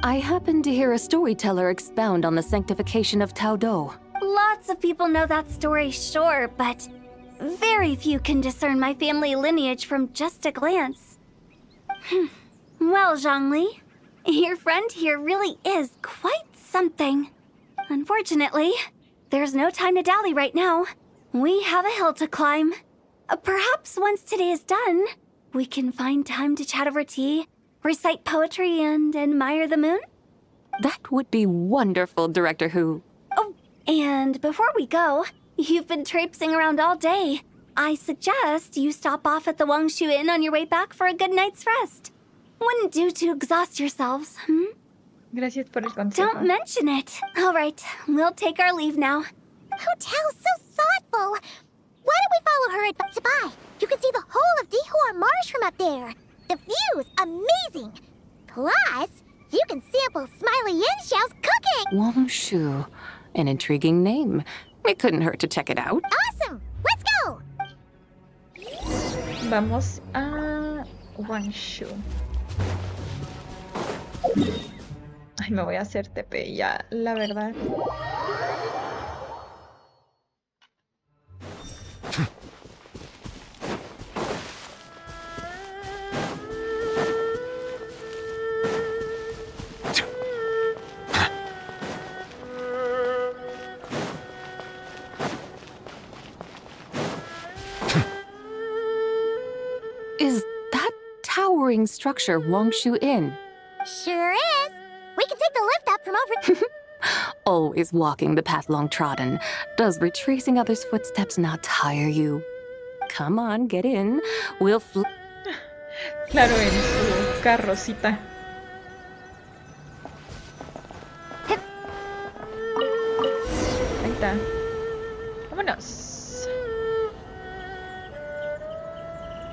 I happened to hear a storyteller expound on the sanctification of Taodo. Lots of people know that story, sure, but very few can discern my family lineage from just a glance. Well, Zhongli, your friend here really is quite something. Unfortunately, there's no time to dally right now. We have a hill to climb. Perhaps once today is done, we can find time to chat over tea, recite poetry, and admire the moon? That would be wonderful, Director Hu. Oh, and before we go, you've been traipsing around all day. I suggest you stop off at the Wangshu Inn on your way back for a good night's rest. Wouldn't do to exhaust yourselves, Gracias por el consejo. Don't mention it. All right, we'll take our leave now. Hotel's so thoughtful. Why don't we follow her at ZIBAI? You can see the whole of Dihua Marsh from up there. The view's amazing. Plus, you can sample Smiley Yinshao's cooking. Wangshu. An intriguing name. It couldn't hurt to check it out. Awesome. Let's go. Vamos a Wangshu. Ay, me voy a hacer TP ya, la verdad. Is that towering structure Wangshu Inn? Sure is. We can take the lift up from over... Always walking the path long trodden. Does retracing others' footsteps not tire you? Come on, get in. We'll Claro, en su carrocita. Ahí está. Vámonos.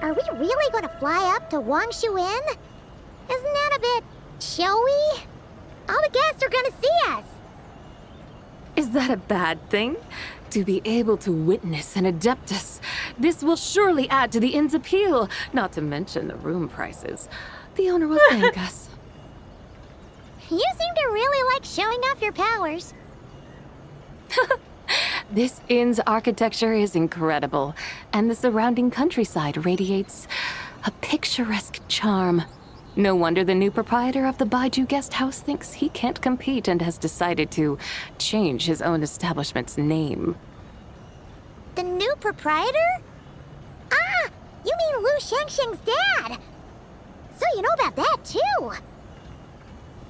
Are we really going to fly up to Wangshu Inn? Isn't that a bit showy? All the guests are going to see us. Is that a bad thing? To be able to witness an adeptus. This will surely add to the inn's appeal, not to mention the room prices. The owner will thank us. You seem to really like showing off your powers. This inn's architecture is incredible, and the surrounding countryside radiates a picturesque charm. No wonder the new proprietor of the Baiju guest house thinks he can't compete and has decided to change his own establishment's name. The new proprietor? Ah, you mean Lu Shengsheng's dad. So you know about that, too.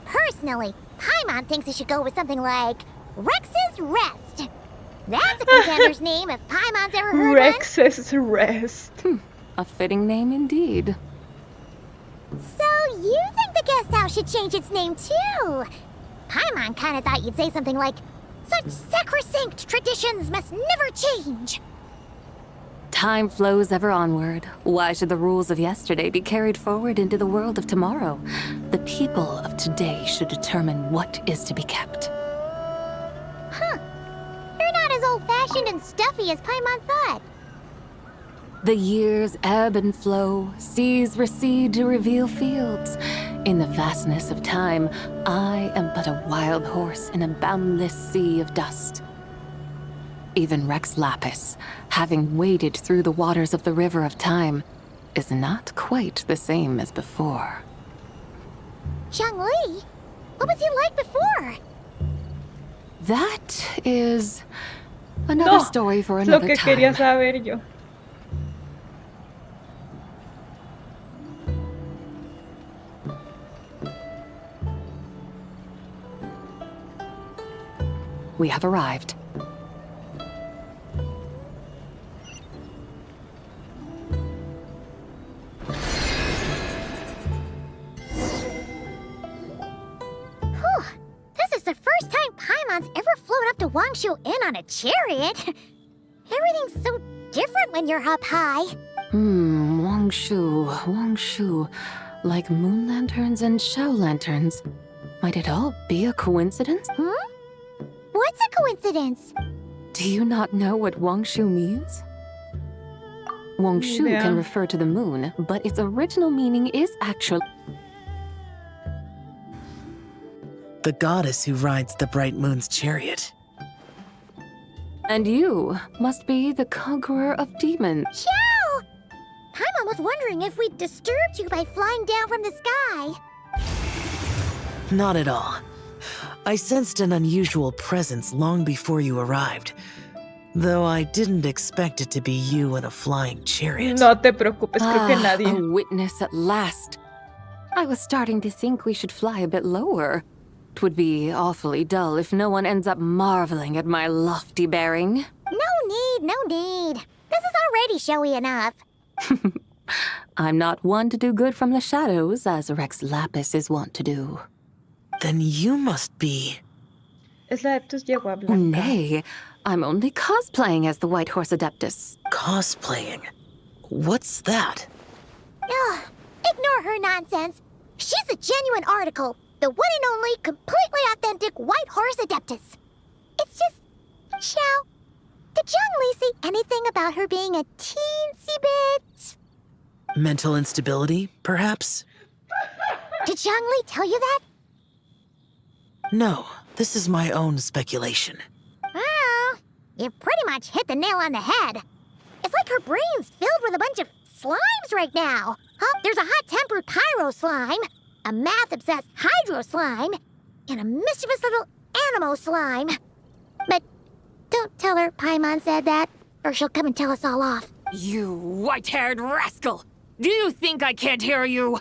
Personally, Paimon thinks it should go with something like Rex's Rest. That's a contender's name if Paimon's ever heard Rex's Rest. A fitting name indeed. So you think the guest house should change its name, too? Paimon kind of thought you'd say something like, such sacrosanct traditions must never change. Time flows ever onward. Why should the rules of yesterday be carried forward into the world of tomorrow? The people of today should determine what is to be kept. Huh. You're not as old-fashioned and stuffy as Paimon thought. The years ebb and flow, seas recede to reveal fields. In the vastness of time, I am but a wild horse in a boundless sea of dust. Even Rex Lapis, having waded through the waters of the river of time, is not quite the same as before. Zhongli? What was he like before? That is another story for another lo que time. quería saber yo. We have arrived. Whew. This is the first time Paimon's ever flown up to Wangshu Inn on a chariot. Everything's so different when you're up high. Wangshu. Like moon lanterns and shell lanterns. Might it all be a coincidence? What's a coincidence? Do you not know what Wangshu means? Wangshu can refer to the moon, but its original meaning is actually the goddess who rides the bright moon's chariot. And you must be the conqueror of demons. Xiao! Paimon was wondering if we'd disturbed you by flying down from the sky. Not at all. I sensed an unusual presence long before you arrived, though I didn't expect it to be you in a flying chariot. No te preocupes, creo que nadie. A witness at last. I was starting to think we should fly a bit lower. 'Twould be awfully dull if no one ends up marveling at my lofty bearing. No need. This is already showy enough. I'm not one to do good from the shadows, as Rex Lapis is wont to do. Then you must be... Es la Adeptus Yegua Blanca. Nay, I'm only cosplaying as the White Horse Adeptus. Cosplaying? What's that? Ugh, ignore her nonsense. She's a genuine article. The one and only, completely authentic White Horse Adeptus. It's just... Xiao, did Zhongli say anything about her being a teensy bit... Mental instability, perhaps? Did Zhongli tell you that? No, this is my own speculation. Oh, you pretty much hit the nail on the head. It's like her brain's filled with a bunch of slimes right now. Huh? There's a hot-tempered pyro slime, a math-obsessed hydro slime, and a mischievous little animal slime. But don't tell her Paimon said that, or she'll come and tell us all off. You white-haired rascal! Do you think I can't hear you?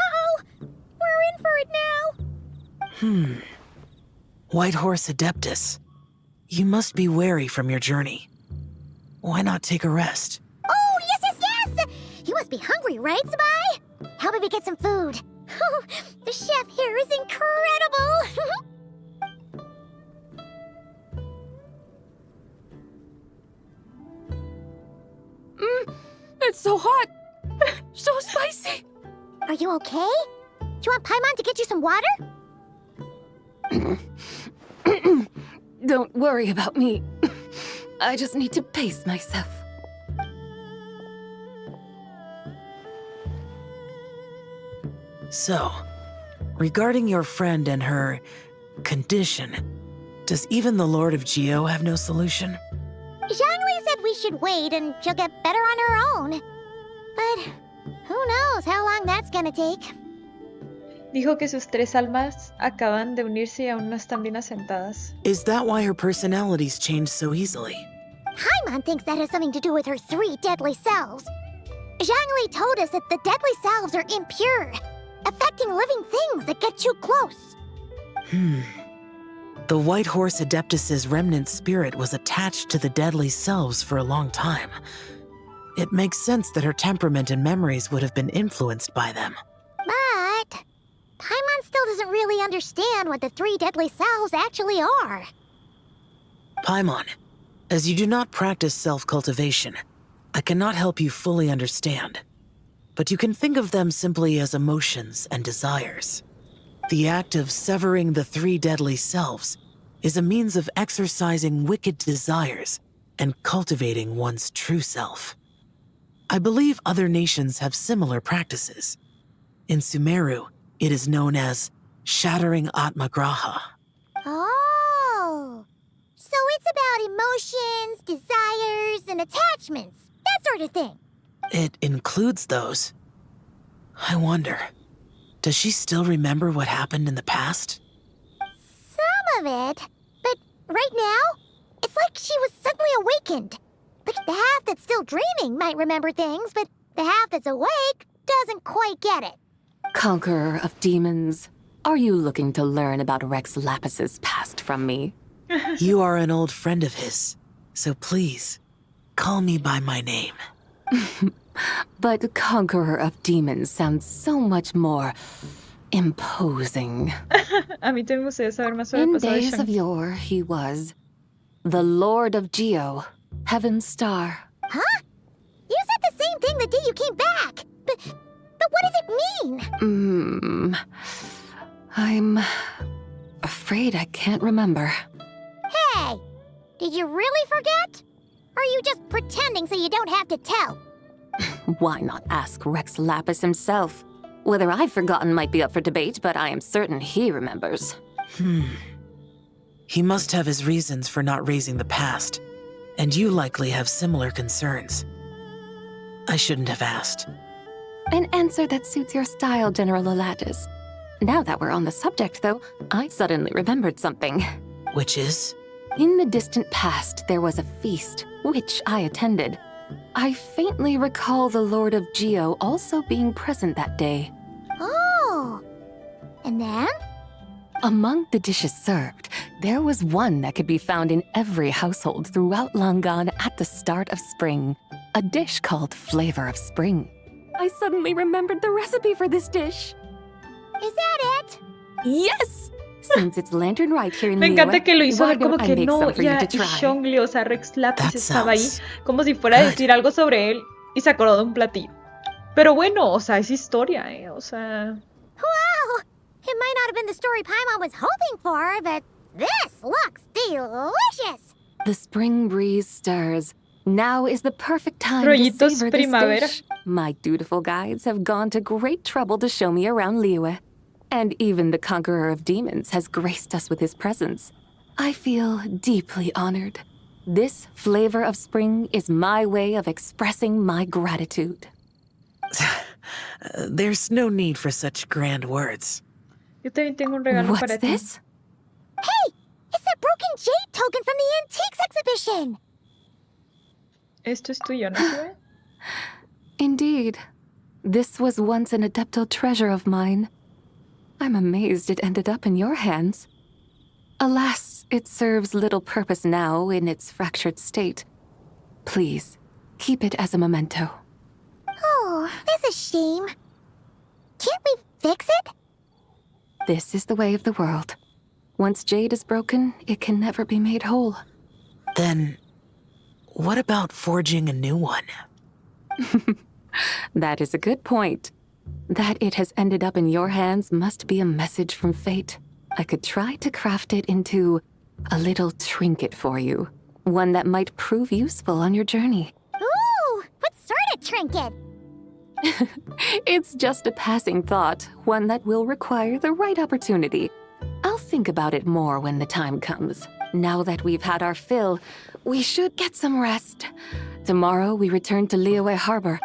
Uh-oh! We're in for it now! White Horse Adeptus. You must be wary from your journey. Why not take a rest? Oh, yes! You must be hungry, right, ZIBAI? Help me get some food. Oh, the chef here is incredible! It's so hot! So spicy! Are you okay? Do you want Paimon to get you some water? Don't worry about me. I just need to pace myself. So, regarding your friend and her condition, does even the Lord of Geo have no solution? Zhongli said we should wait and she'll get better on her own. But who knows how long that's gonna take. Dijo que sus tres almas acaban de unirse y aún no están bien asentadas. Is that why her personalities change so easily? Paimon thinks that has something to do with her 3 deadly selves. Zhongli told us that the deadly selves are impure, affecting living things that get too close. The White Horse Adeptus's remnant spirit was attached to the deadly selves for a long time. It makes sense that her temperament and memories would have been influenced by them. But Paimon still doesn't really understand what the 3 deadly selves actually are. Paimon, as you do not practice self-cultivation, I cannot help you fully understand. But you can think of them simply as emotions and desires. The act of severing the 3 deadly selves is a means of exercising wicked desires and cultivating one's true self. I believe other nations have similar practices. In Sumeru, it is known as shattering Atmagraha. Oh, so it's about emotions, desires, and attachments, that sort of thing. It includes those. I wonder, does she still remember what happened in the past? Some of it, but right now, it's like she was suddenly awakened. Like the half that's still dreaming might remember things, but the half that's awake doesn't quite get it. Conqueror of demons, are you looking to learn about Rex Lapis's past from me? You are an old friend of his, so please, call me by my name. But Conqueror of Demons sounds so much more imposing. A mí también me gustaría saber más sobre el In pasado de days Shang. of yore, he was the Lord of Geo, Heaven's Star. Huh? You said the same thing the day you came back. But what does it mean? I'm afraid I can't remember. Hey, did you really forget? Or are you just pretending so you don't have to tell? Why not ask Rex Lapis himself? Whether I've forgotten might be up for debate, but I am certain he remembers. He must have his reasons for not raising the past, and you likely have similar concerns. I shouldn't have asked. An answer that suits your style, General Olatis. Now that we're on the subject, though, I suddenly remembered something. Which is? In the distant past, there was a feast, which I attended. I faintly recall the Lord of Geo also being present that day. Oh, and then? Among the dishes served, There was one that could be found in every household throughout Langan at the start of spring. A dish called Flavor of Spring. I suddenly remembered the recipe for this dish. Is that it? Yes! Since it's lantern right here in Me Liyue, encanta que lo hizo why ver como don't I que make no, some for you ya, to y try? Xiongli, o sea, Rex Lapis That estaba ahí sounds como si fuera a good. decir algo sobre él y se acordó de un platillo. Pero bueno, o sea, es historia, o sea... Wow! It might not have been the story Paimon was hoping for, but this looks delicious! The spring breeze stirs. Now is the perfect time to Rollitos savor this primavera. dish. My dutiful guides have gone to great trouble to show me around Liyue. And even the conqueror of demons has graced us with his presence. I feel deeply honored. This flavor of spring is my way of expressing my gratitude. There's no need for such grand words. Yo también tengo un regalo What's para ti. this? Hey! It's that broken jade token from the antiques exhibition! Esto es tuyo, ¿no, Sue? Indeed. This was once an adeptal treasure of mine. I'm amazed it ended up in your hands. Alas, it serves little purpose now in its fractured state. Please, keep it as a memento. Oh, that's a shame. Can't we fix it? This is the way of the world. Once jade is broken, it can never be made whole. Then, what about forging a new one? That is a good point. That it has ended up in your hands must be a message from fate. I could try to craft it into a little trinket for you. One that might prove useful on your journey. Ooh! What sort of trinket? It's just a passing thought, one that will require the right opportunity. I'll think about it more when the time comes. Now that we've had our fill, we should get some rest. Tomorrow we return to Liyue Harbor.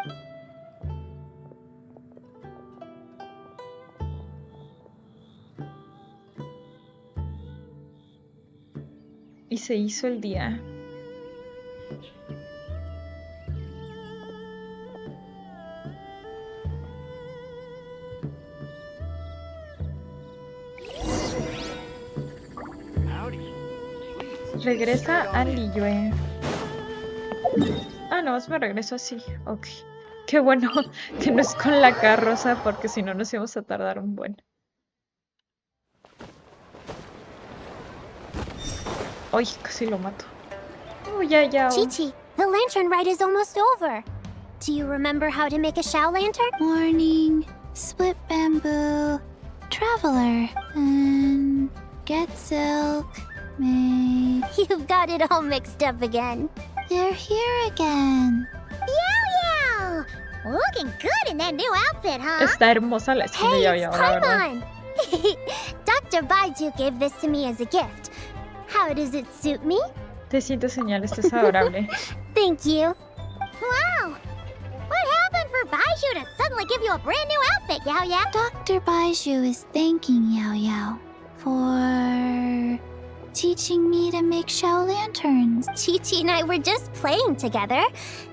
Y se hizo el día. Regresa a Liyue. Ah, no, me regreso así. Ok. Qué bueno que no es con la carroza, porque si no nos íbamos a tardar un buen. Ay, casi lo mato. Oh, ya. Chi-Chi, the lantern ride is almost over. Do you remember how to make a Shao lantern? Morning, split bamboo, traveler, and get silk, made. You've got it all mixed up again. They're here again. Yow! Looking good in that new outfit, huh? Está hermosa la skin de Hey, Yao, it's la verdad. Paimon! Dr. Baiju gave this to me as a gift. How does it suit me? Te siento, señal, estás adorable. Thank you. Wow! What happened for Baiju to suddenly give you a brand new outfit, Yao Yao? Dr. Baiju is thanking Yao Yao for teaching me to make Shao lanterns. Chi-Chi and I were just playing together.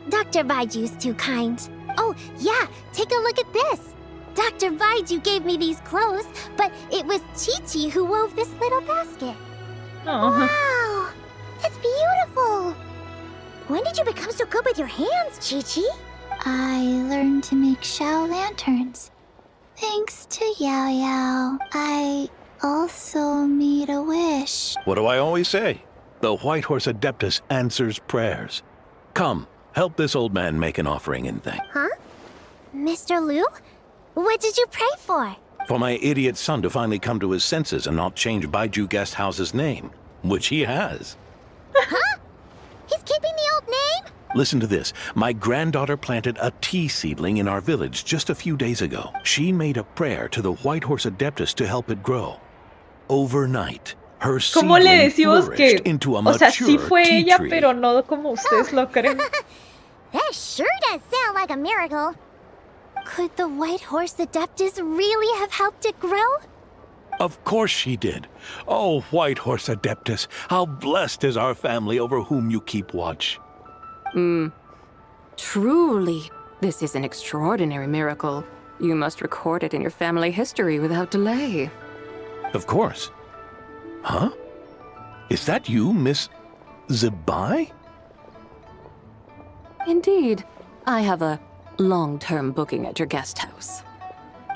Dr. Baiju's too kind. Oh, yeah, take a look at this. Dr. Baiju gave me these clothes, but it was Chi-Chi who wove this little basket. Oh. Wow! That's beautiful! When did you become so good with your hands, Chi-Chi? I learned to make Shao lanterns. Thanks to Yao Yao, I also made a wish. What do I always say? The White Horse Adeptus answers prayers. Come, help this old man make an offering and thank. Huh? Mr. Liu? What did you pray for? For my idiot son to finally come to his senses and not change Baiju Guest House's name, which he has. Huh? He's keeping the old name? Listen to this. My granddaughter planted a tea seedling in our village just a few days ago. She made a prayer to the White Horse Adeptus to help it grow. Overnight, her ¿Cómo le seedling decimos que, flourished into a o sea, sí mature fue tea ella, tree. pero no como ustedes lo creen? That sure does sound like a miracle. Could the White Horse Adeptus really have helped it grow? Of course she did. Oh, White Horse Adeptus, how blessed is our family over whom you keep watch. Truly, this is an extraordinary miracle. You must record it in your family history without delay. Of course. Huh? Is that you, Miss ZIBAI? Indeed. I have a long-term booking at your guest house.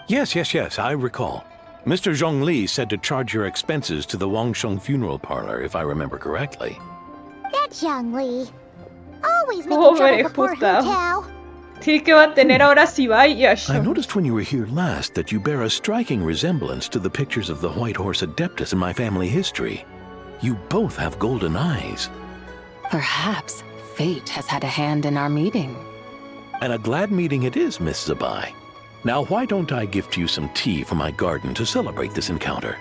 Yes, I recall. Mr. Zhongli said to charge your expenses to the Wangsheng funeral parlor, if I remember correctly. That Zhongli. Always making trouble for poor hotel. Sí, que va a tener ahora ZIBAI y a Xiong. I noticed when you were here last that you bear a striking resemblance to the pictures of the White Horse Adeptus in my family history. You both have golden eyes. Perhaps fate has had a hand in our meeting. And a glad meeting it is, Miss ZIBAI. Now, why don't I gift you some tea from my garden to celebrate this encounter?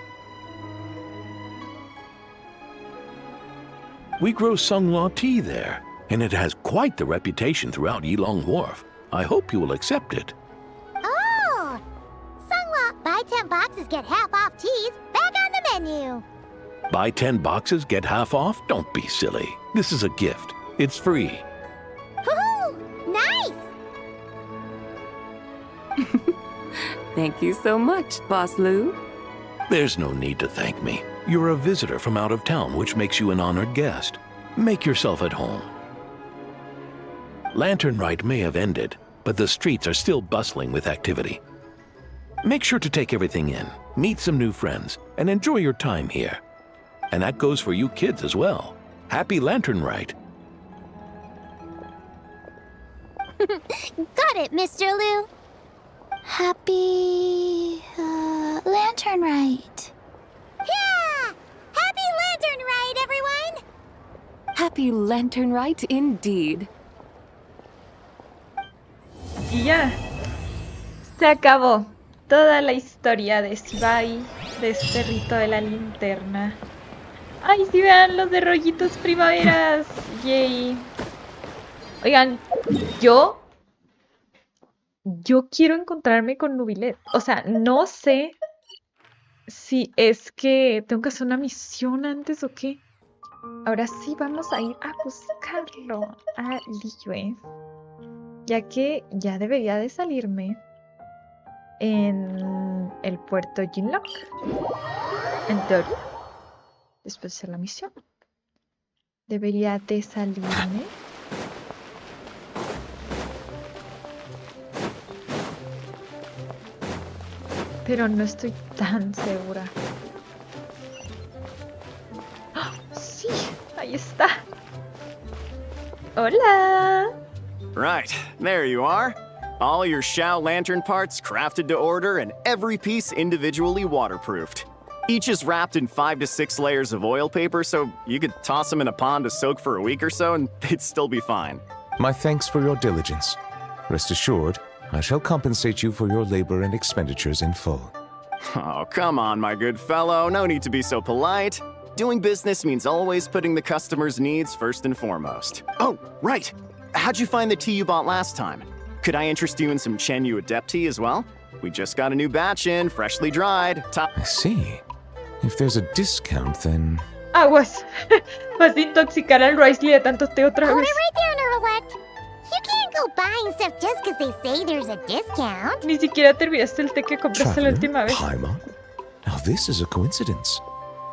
We grow Sunghua tea there, and it has quite the reputation throughout Yilong Wharf. I hope you will accept it. Oh! Sunghua, buy 10 boxes, get half off teas, back on the menu. Buy 10 boxes, get half off? Don't be silly. This is a gift. It's free. Woohoo! Nice! Thank you so much, Boss Lou. There's no need to thank me. You're a visitor from out of town, which makes you an honored guest. Make yourself at home. Lantern Rite may have ended, but the streets are still bustling with activity. Make sure to take everything in, meet some new friends, and enjoy your time here. And that goes for you kids as well. Happy Lantern Rite. Got it, Mr. Liu. Happy... Lantern Rite. Yeah! Happy Lantern Rite, everyone! Happy Lantern Rite indeed. Y ya. Se acabó toda la historia de ZIBAI, de este rito de la linterna. ¡Ay, sí, vean los de rollitos primaveras! ¡Yay! Oigan, yo quiero encontrarme con Neuvillette. O sea, no sé si es que tengo que hacer una misión antes o qué. Ahora sí vamos a ir a buscarlo a Liyue, ya que ya debería de salirme en el puerto Jinlock, en teoría, después de hacer la misión. Debería de salirme. Pero no estoy tan segura. ¡Oh, sí! Ahí está. Hola. Right, there you are. All your Xiao lantern parts crafted to order and every piece individually waterproofed. Each is wrapped in 5 to 6 layers of oil paper, so you could toss them in a pond to soak for a week or so and they'd still be fine. My thanks for your diligence. Rest assured, I shall compensate you for your labor and expenditures in full. Oh, come on, my good fellow. No need to be so polite. Doing business means always putting the customer's needs first and foremost. Oh, right. How'd you find the tea you bought last time? Could I interest you in some Chenyu Adept tea as well? We just got a new batch in, freshly dried. I see. If there's a discount, then... Aguas. Vas a intoxicar al Risley de tanto té otra Hold vez. it right there, Neuvillette. You can't go buying stuff just because they say there's a discount. Ni siquiera terminaste el té que compraste la última vez. Paimon? Now this is a coincidence.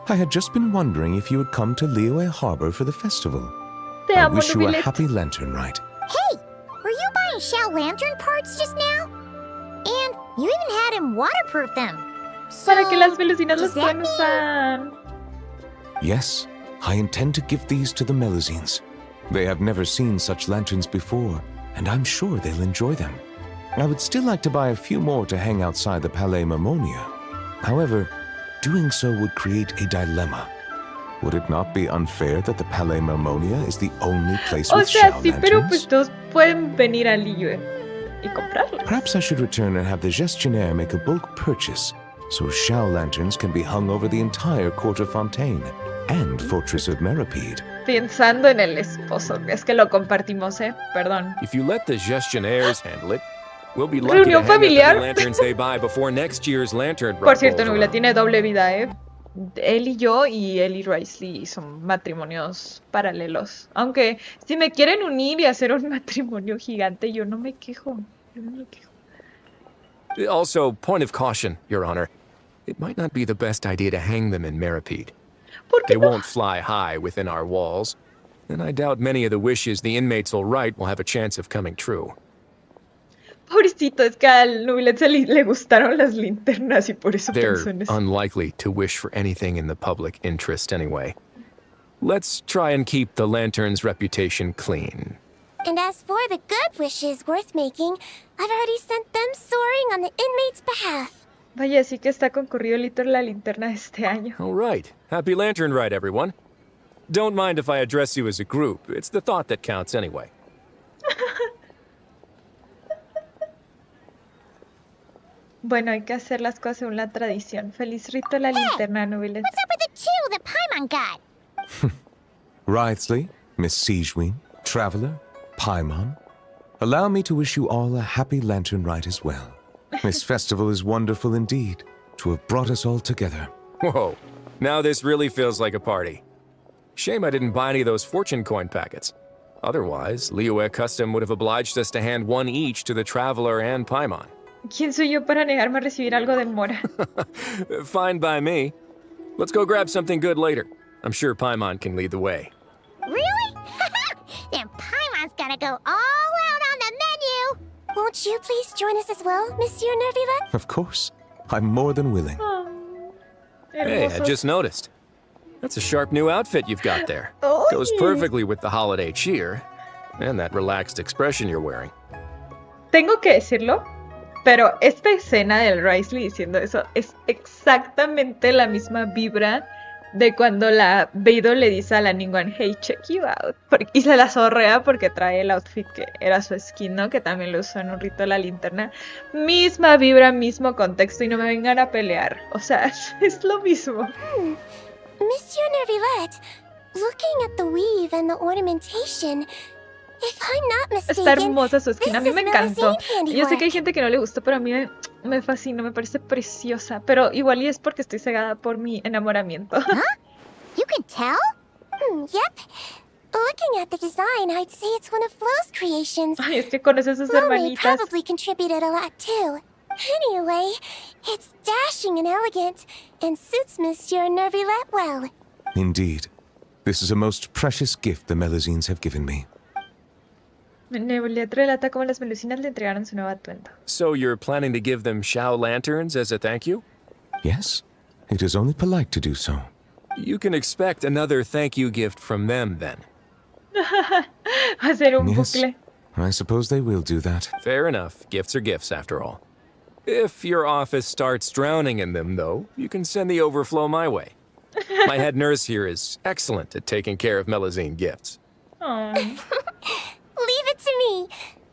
I had just been wondering if you would come to Liyue Harbor for the festival. Te I amo, wish you a Neuvillette. happy Lantern Rite. Hey, were you buying Xiao lantern parts just now? And you even had him waterproof them. Para que las velucinas does los that puedan usar. Yes, I intend to give these to the Melusines. They have never seen such lanterns before, and I'm sure they'll enjoy them. I would still like to buy a few more to hang outside the Palais Mammonia. However, doing so would create a dilemma. Would it not be unfair that the Palais Mammonia is the only place O with sea, Xiao sí, pero lanterns? pues todos pueden venir a Liyue y comprarlas. Perhaps I should return and have the gestionnaire make a bulk purchase, so Xiao lanterns can be hung over the entire Court of Fontaine and Fortress of Meripede. Pensando en el esposo. Es que lo compartimos, perdón. If you let the gestionnaires handle it, we'll be lucky to Reunión hang up any familiar. lanterns they buy before next year's lantern Por run cierto, rolls Neuvillette around. tiene doble vida, Él y yo y él y Risley son matrimonios paralelos. Aunque si me quieren unir y hacer un matrimonio gigante, yo no me quejo. Yo no me quejo. Also, point of caution, Your Honor. It might not be the best idea to hang them in Meripede. They won't fly high within our walls, and I doubt many of the wishes the inmates will write will have a chance of coming true. Pobrecito, es que al Neuvillette le gustaron las linternas y por eso They're pensó en eso. unlikely to wish for anything in the public interest anyway. Let's try and keep the lantern's reputation clean. And as for the good wishes worth making, I've already sent them soaring on the inmates' behalf. Vaya, sí que está concurrido la linterna de este año. All right. Happy Lantern Ride, everyone. Don't mind if I address you as a group. It's the thought that counts anyway. Bueno, hay que hacer las cosas según la tradición. Feliz rito la linterna, Neuvillette. What's up with the two that Paimon got? Wriothesley, Miss Siegewin, Traveler, Paimon, allow me to wish you all a happy lantern ride as well. This festival is wonderful indeed, to have brought us all together. Whoa, now this really feels like a party. Shame I didn't buy any of those fortune coin packets. Otherwise, Liyue Custom would have obliged us to hand one each to the Traveler and Paimon. ¿Quién soy yo para negarme a recibir algo de mora? Fine by me. Let's go grab something good later. I'm sure Paimon can lead the way. Really? Then Paimon's gonna go all out on the menu! Won't you please join us as well, Monsieur Neuvillette? Of course. I'm more than willing. Hey, I just noticed. That's a sharp new outfit you've got there. Oh, Goes perfectly with the holiday cheer and that relaxed expression you're wearing. Tengo que decirlo, pero esta escena del Wriothesley diciendo eso es exactamente la misma vibra de cuando la Beidou le dice a la Ningguang, hey, check you out. Y se la zorrea porque trae el outfit que era su skin, ¿no? Que también lo usó en un rito de la linterna. Misma vibra, mismo contexto y no me vengan a pelear. O sea, es lo mismo. Monsieur Neuvillette, looking at the weave and the ornamentation, if I'm not mistaken, Está hermosa su skin, a mí this me is encantó. Melusine Yo sé que hay handiwork. gente que no le gusta, pero a mí me fascina, me parece preciosa. Pero igual y es porque estoy cegada por mi enamoramiento. You can tell? Yep. Looking at the design, I'd say it's one of Flo's creations. Ay, es que conoce a sus Flo may hermanitas. probably contributed a lot too. Anyway, it's dashing and elegant, and suits Monsieur Neuvillette well. Indeed. This is a most precious gift the Melusines have given me. Neuvillette relata cómo las melusinas le entregaron su nuevo atuendo. So you're planning to give them Shao lanterns as a thank you? Yes, it is only polite to do so. You can expect another thank you gift from them then. Hacer un Yes, bucle. I suppose they will do that. Fair enough. Gifts are gifts after all. If your office starts drowning in them, though, you can send the overflow my way. My head nurse here is excellent at taking care of Melusine gifts. Oh. Leave it to me.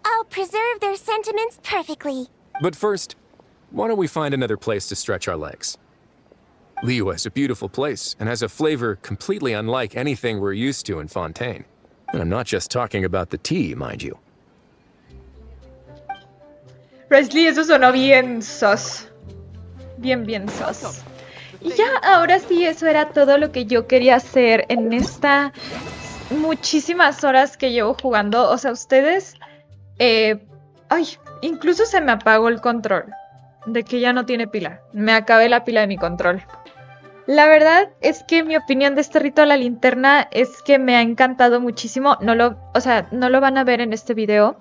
I'll preserve their sentiments perfectly. But first, why don't we find another place to stretch our legs? Liyue is a beautiful place and has a flavor completely unlike anything we're used to in Fontaine. And I'm not just talking about the tea, mind you. Wriothesley, eso sonó bien sos. Bien sos. Y ya, ahora sí, eso era todo lo que yo quería hacer en esta muchísimas horas que llevo jugando. O sea, ustedes... ay, incluso se me apagó el control. De que ya no tiene pila. Me acabé la pila de mi control. La verdad es que mi opinión de este rito de la linterna es que me ha encantado muchísimo. No lo van a ver en este video.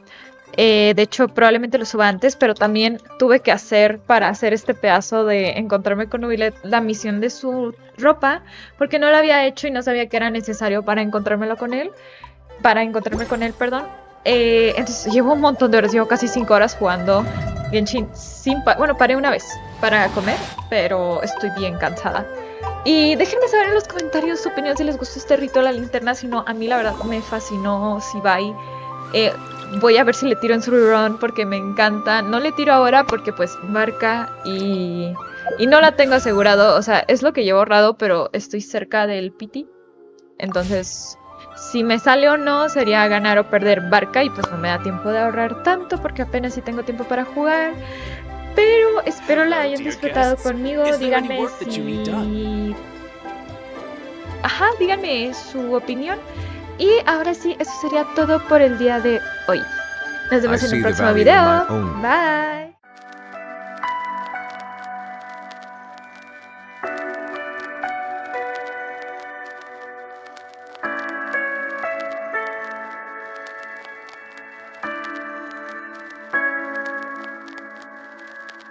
De hecho, probablemente lo suba antes, pero también tuve que hacer, para hacer este pedazo de encontrarme con Neuvillette, la misión de su ropa, porque no lo había hecho y no sabía que era necesario para encontrarme con él, perdón. Entonces llevo un montón de horas, llevo casi 5 horas jugando Genshin bueno, paré una vez para comer, pero estoy bien cansada. Y déjenme saber en los comentarios su opinión si les gustó este rito de la linterna. Si no, a mí la verdad me fascinó ZIBAI. Voy a ver si le tiro en su rerun porque me encanta. No le tiro ahora porque pues marca y no la tengo asegurado. O sea, es lo que llevo ahorrado, pero estoy cerca del PT. Entonces, si me sale o no, sería ganar o perder barca. Y pues no me da tiempo de ahorrar tanto porque apenas sí tengo tiempo para jugar. Pero espero la hayan disfrutado conmigo. Díganme si... Ajá, díganme su opinión. Y ahora sí, eso sería todo por el día de hoy. Nos vemos en el próximo video. Bye.